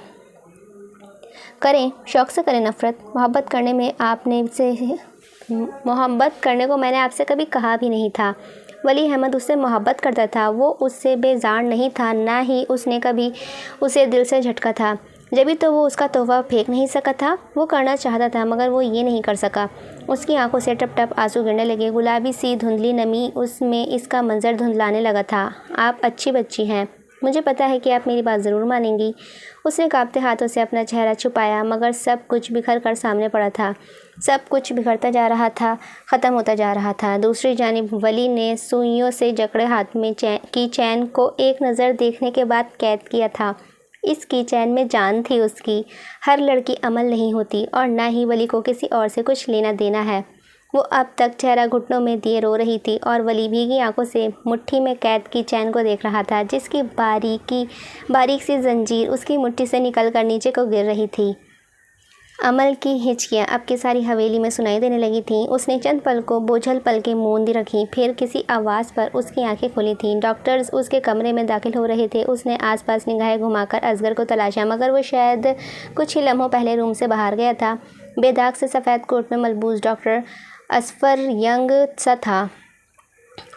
شوق سے کریں نفرت، محبت کرنے کو میں نے آپ سے کبھی کہا بھی نہیں تھا۔ ولی احمد اس سے محبت کرتا تھا، وہ اس سے بیزار نہیں تھا، نہ ہی اس نے کبھی اسے دل سے جھٹکا تھا۔ جبھی تو وہ اس کا تحفہ پھینک نہیں سکا تھا۔ وہ کرنا چاہتا تھا مگر وہ یہ نہیں کر سکا۔ اس کی آنکھوں سے ٹپ ٹپ آنسو گرنے لگے۔ گلابی سی دھندلی نمی اس میں اس کا منظر دھندلانے لگا تھا۔ آپ اچھی بچی ہیں، مجھے پتا ہے کہ آپ میری بات ضرور مانیں گی۔ اس نے کانپتے ہاتھوں سے اپنا چہرہ چھپایا مگر سب کچھ بکھر کر سامنے پڑا تھا۔ سب کچھ بکھرتا جا رہا تھا، ختم ہوتا جا رہا تھا۔ دوسری جانب ولی نے سوئیوں سے جکڑے ہاتھ میں کی چین کو ایک نظر دیکھنے کے بعد قید کیا تھا۔ اس کی چین میں جان تھی اس کی۔ ہر لڑکی عمل نہیں ہوتی اور نہ ہی ولی کو کسی اور سے کچھ لینا دینا ہے۔ وہ اب تک چہرہ گھٹنوں میں دیے رو رہی تھی اور ولی بھیگی آنکھوں سے مٹھی میں قید کی چین کو دیکھ رہا تھا جس کی باریک سی زنجیر اس کی مٹھی سے نکل کر نیچے کو گر رہی تھی۔ عمل کی ہچکیاں اب کی ساری حویلی میں سنائی دینے لگی تھیں۔ اس نے چند پل کو بوجھل پلکیں موند رکھیں، پھر کسی آواز پر اس کی آنکھیں کھلی تھیں۔ ڈاکٹرز اس کے کمرے میں داخل ہو رہے تھے۔ اس نے آس پاس نگاہیں گھما کر اصغر کو تلاشا مگر وہ شاید کچھ ہی لمحوں پہلے روم سے باہر گیا تھا۔ بے داغ سے سفید کوٹ میں ملبوس ڈاکٹر اصفر ینگ سا تھا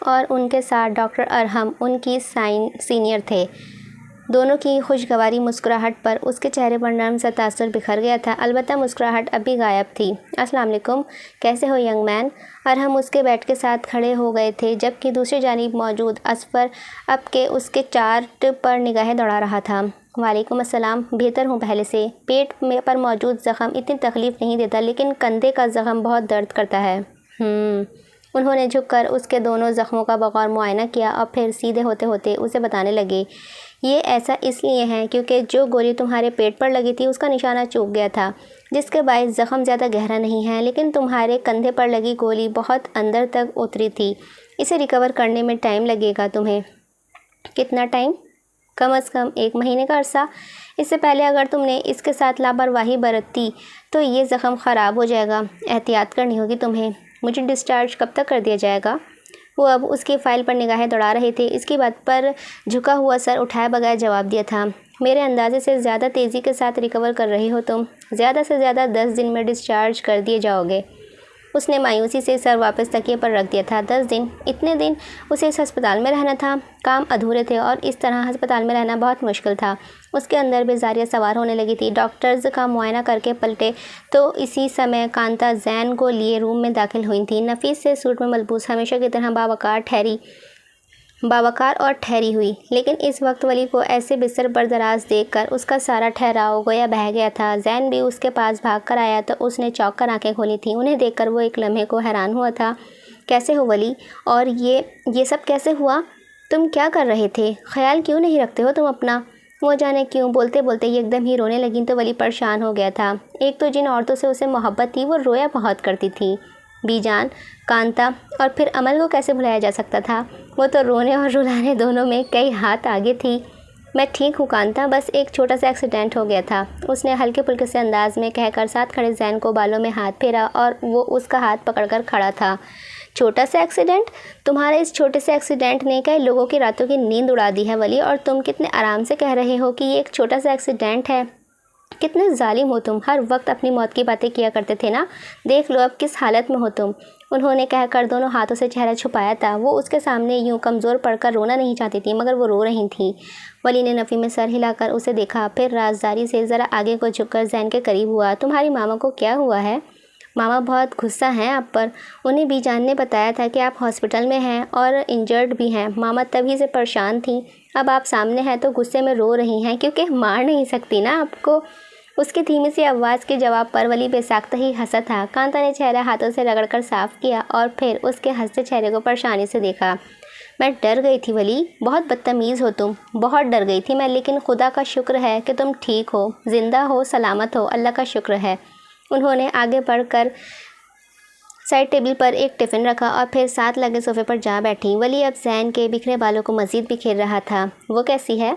اور ان کے ساتھ ڈاکٹر ارحم ان کی سینئر تھے۔ دونوں کی خوشگواری مسکراہٹ پر اس کے چہرے پر نرم سا تاثر بکھر گیا تھا، البتہ مسکراہٹ اب بھی غائب تھی۔ السلام علیکم، کیسے ہو ینگ مین؟ ارحم اس کے بیڈ کے ساتھ کھڑے ہو گئے تھے جبکہ دوسری جانب موجود اصفر اب کے اس کے چارٹ پر نگاہیں دوڑا رہا تھا۔ وعلیکم السلام، بہتر ہوں پہلے سے۔ پیٹ پر موجود زخم اتنی تکلیف نہیں دیتا لیکن کندھے کا زخم بہت درد کرتا ہے۔ انہوں نے جھک کر اس کے دونوں زخموں کا بغور معائنہ کیا اور پھر سیدھے ہوتے ہوتے اسے بتانے لگے، یہ ایسا اس لیے ہے کیونکہ جو گولی تمہارے پیٹ پر لگی تھی اس کا نشانہ چوک گیا تھا جس کے باعث زخم زیادہ گہرا نہیں ہے، لیکن تمہارے کندھے پر لگی گولی بہت اندر تک اتری تھی۔ اسے ریکور کرنے میں ٹائم لگے گا تمہیں۔ کتنا ٹائم؟ کم از کم 1 مہینے کا عرصہ۔ اس سے پہلے اگر تم نے اس کے ساتھ لاپرواہی برتی تو یہ زخم خراب ہو جائے گا۔ احتیاط کرنی ہوگی تمہیں۔ مجھے ڈسچارج کب تک کر دیا جائے گا؟ وہ اب اس کی فائل پر نگاہیں دوڑا رہے تھے۔ اس کی بات پر جھکا ہوا سر اٹھائے بغیر جواب دیا تھا۔ میرے اندازے سے زیادہ تیزی کے ساتھ ریکور کر رہی ہو تم۔ زیادہ سے زیادہ 10 دن میں ڈسچارج کر دیے جاؤ گے۔ اس نے مایوسی سے سر واپس تکیے پر رکھ دیا تھا۔ 10 دن، اتنے دن اسے اس ہسپتال میں رہنا تھا، کام ادھورے تھے اور اس طرح ہسپتال میں رہنا بہت مشکل تھا۔ اس کے اندر بیزاریاں سوار ہونے لگی تھی۔ ڈاکٹرز کا معائنہ کر کے پلٹے تو اسی سمے کانتا زین کو لیے روم میں داخل ہوئی تھی۔ نفیس سے سوٹ میں ملبوس، ہمیشہ کی طرح باوقار اور ٹھہری ہوئی، لیکن اس وقت ولی کو ایسے بستر پر دراز دیکھ کر اس کا سارا ٹھہراؤ گویا بہہ گیا تھا۔ زین بھی اس کے پاس بھاگ کر آیا تو اس نے چونک کر آنکھیں کھولی تھیں۔ انہیں دیکھ کر وہ ایک لمحے کو حیران ہوا تھا۔ کیسے ہو ولی؟ اور یہ سب کیسے ہوا؟ تم کیا کر رہے تھے؟ خیال کیوں نہیں رکھتے ہو تم اپنا؟ وہ جانے کیوں بولتے بولتے ایک دم ہی رونے لگیں تو ولی پریشان ہو گیا تھا۔ ایک تو جن عورتوں سے اسے محبت تھی وہ رویا بہت کرتی تھی، بی جان، کانتا، اور پھر عمل کو کیسے بھلایا جا سکتا تھا؟ وہ تو رونے اور رلانے دونوں میں کئی ہاتھ آگے تھی۔ میں ٹھیک ہوں کانتا، بس ایک چھوٹا سا ایکسیڈنٹ ہو گیا تھا، اس نے ہلکے پھلکے سے انداز میں کہہ کر ساتھ کھڑے زین کو بالوں میں ہاتھ پھیرا اور وہ اس کا ہاتھ پکڑ کر کھڑا تھا۔ چھوٹا سا ایکسیڈنٹ؟ تمہارے اس چھوٹے سے ایکسیڈنٹ نے کئی لوگوں کی راتوں کی نیند اڑا دی ہے ولی، اور تم کتنے آرام سے کہہ رہے ہو کہ یہ ایک چھوٹا سا ایکسیڈنٹ ہے۔ کتنے ظالم ہو تم، ہر وقت اپنی موت کی باتیں کیا کرتے تھے نا، دیکھ لو اب کس حالت میں ہو تم۔ انہوں نے کہہ کر دونوں ہاتھوں سے چہرہ چھپایا تھا۔ وہ اس کے سامنے یوں کمزور پڑ کر رونا نہیں چاہتی تھی، مگر وہ رو رہی تھیں۔ ولی نے نفی میں سر ہلا کر اسے دیکھا، پھر رازداری سے ذرا آگے کو جھک کر زین کے قریب ہوا۔ تمہاری ماما کو کیا ہوا ہے؟ ماما بہت غصہ ہیں آپ پر، انہیں بی جان نے بتایا تھا کہ آپ ہاسپٹل میں ہیں اور انجرڈ بھی ہیں۔ ماما تبھی سے پریشان تھیں، اب آپ سامنے ہیں تو غصے میں رو رہی ہیں کیونکہ مار نہیں سکتی نا آپ کو۔ اس کی دھیمی سی آواز کے جواب پر ولی بے ساختہ ہی ہنسا تھا۔ کانتا نے چہرہ ہاتھوں سے رگڑ کر صاف کیا اور پھر اس کے ہنستے چہرے کو پریشانی سے دیکھا۔ میں ڈر گئی تھی ولی، بہت بدتمیز ہو تم، بہت ڈر گئی تھی میں، لیکن خدا کا شکر ہے کہ تم ٹھیک ہو، زندہ ہو، سلامت ہو، اللہ کا شکر ہے۔ انہوں نے آگے بڑھ کر سائڈ ٹیبل پر ایک ٹفن رکھا اور پھر ساتھ لگے صوفے پر جا بیٹھی۔ ولی اب زین کے بکھرے بالوں کو مزید بکھیر رہا تھا۔ وہ کیسی ہے؟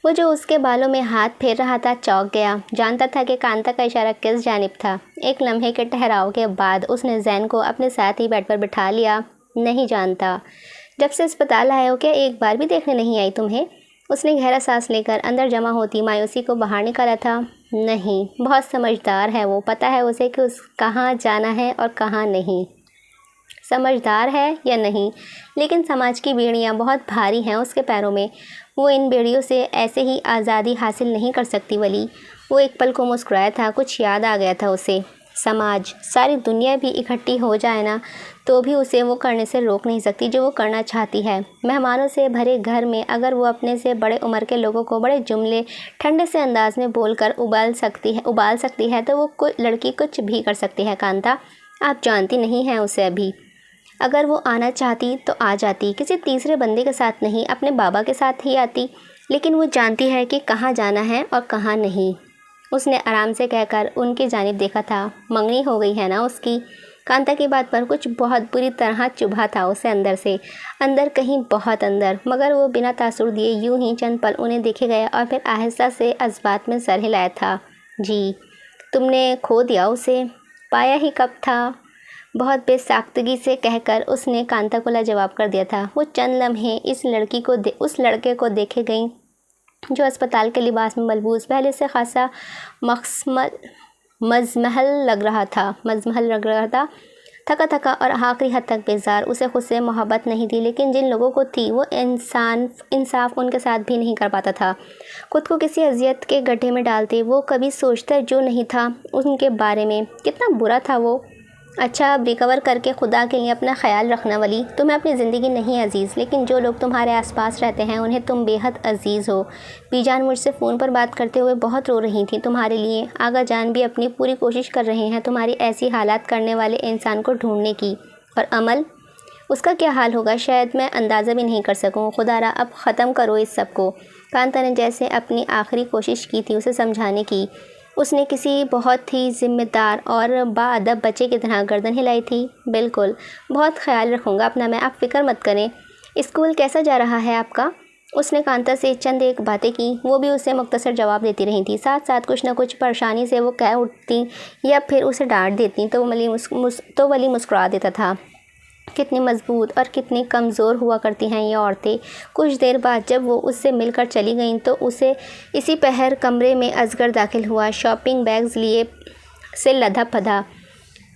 وہ جو اس کے بالوں میں ہاتھ پھیر رہا تھا چونک گیا، جانتا تھا کہ کانتا کا اشارہ کس جانب تھا۔ ایک لمحے کے ٹھہراؤ کے بعد اس نے زین کو اپنے ساتھ ہی بیڈ پر بٹھا لیا۔ نہیں جانتا؟ جب سے اسپتال آئے ہو کیا ایک بار بھی دیکھنے نہیں آئی تمہیں؟ اس نے گہرا سانس لے کر اندر جمع ہوتی مایوسی کو باہر نکالا تھا۔ نہیں، بہت سمجھدار ہے وہ، پتہ ہے اسے کہ کہاں جانا ہے اور کہاں نہیں۔ سمجھدار ہے یا نہیں، لیکن سماج کی بیڑیاں بہت بھاری ہیں اس کے پیروں میں، وہ ان بیڑیوں سے ایسے ہی آزادی حاصل نہیں کر سکتی ولی۔ وہ ایک پل کو مسکرایا تھا، کچھ یاد آ گیا تھا اسے۔ سماج، ساری دنیا بھی اکٹھی ہو جائے نا تو بھی اسے وہ کرنے سے روک نہیں سکتی جو وہ کرنا چاہتی ہے۔ مہمانوں سے بھرے گھر میں اگر وہ اپنے سے بڑے عمر کے لوگوں کو بڑے جملے ٹھنڈے سے انداز میں بول کر ابال سکتی ہے تو وہ لڑکی کچھ بھی کر سکتی ہے کانتا، آپ جانتی نہیں ہیں اسے ابھی۔ اگر وہ آنا چاہتی تو آ جاتی، کسی تیسرے بندے کے ساتھ نہیں، اپنے بابا کے ساتھ ہی آتی، لیکن وہ جانتی ہے کہ کہاں جانا ہے اور کہاں نہیں۔ اس نے آرام سے کہہ کر ان کی جانب دیکھا تھا۔ منگنی ہو گئی ہے نا اس کی؟ کانتا کی بات پر کچھ بہت بری طرح چبھا تھا اسے اندر سے، اندر کہیں بہت اندر، مگر وہ بنا تاثر دیے یوں ہی چند پل انہیں دیکھے گیا اور پھر آہستہ سے اسبات میں سر ہلایا تھا۔ جی، تم نے کھو دیا اسے؟ پایا ہی کب تھا؟ بہت بے ساختگی سے کہہ کر اس نے کانتا کو لاجواب کر دیا تھا۔ وہ چند لمحے اس لڑکے کو دیکھے گئیں جو اسپتال کے لباس میں ملبوس پہلے سے خاصا مزمحل لگ رہا تھا، تھکا تھکا اور آخری حد تک بیزار۔ اسے خود سے محبت نہیں تھی، لیکن جن لوگوں کو تھی وہ انصاف ان کے ساتھ بھی نہیں کر پاتا تھا، خود کو کسی اذیت کے گڈھے میں ڈالتے۔ وہ کبھی سوچتا جو نہیں تھا ان کے بارے میں، کتنا برا تھا وہ۔ اچھا، اب ریکور کر کے خدا کے لیے اپنا خیال رکھنا ولی، تمہیں اپنی زندگی نہیں عزیز، لیکن جو لوگ تمہارے آس پاس رہتے ہیں انہیں تم بے حد عزیز ہو۔ بی جان مجھ سے فون پر بات کرتے ہوئے بہت رو رہی تھیں تمہارے لیے، آغا جان بھی اپنی پوری کوشش کر رہے ہیں تمہاری ایسی حالات کرنے والے انسان کو ڈھونڈنے کی، اور عمل، اس کا کیا حال ہوگا شاید میں اندازہ بھی نہیں کر سکوں۔ خدا را اب ختم کرو اس سب کو۔ کانتا نے جیسے اپنی آخری کوشش کی تھی اسے سمجھانے کی، اس نے کسی بہت ہی ذمہ دار اور باادب بچے کی طرح گردن ہلائی تھی۔ بالکل، بہت خیال رکھوں گا اپنا میں، آپ فکر مت کریں۔ اسکول کیسا جا رہا ہے آپ کا؟ اس نے کانتا سے چند ایک باتیں کی، وہ بھی اسے مختصر جواب دیتی رہی تھی، ساتھ ساتھ کچھ نہ کچھ پریشانی سے وہ کہہ اٹھتی یا پھر اسے ڈانٹ دیتی تو ولی مسکرا دیتا تھا۔ کتنی مضبوط اور کتنی کمزور ہوا کرتی ہیں یہ عورتیں۔ کچھ دیر بعد جب وہ اس سے مل کر چلی گئیں تو اسے اسی پہر کمرے میں اصغر داخل ہوا، شاپنگ بیگز لیے سے لدھا پدھا۔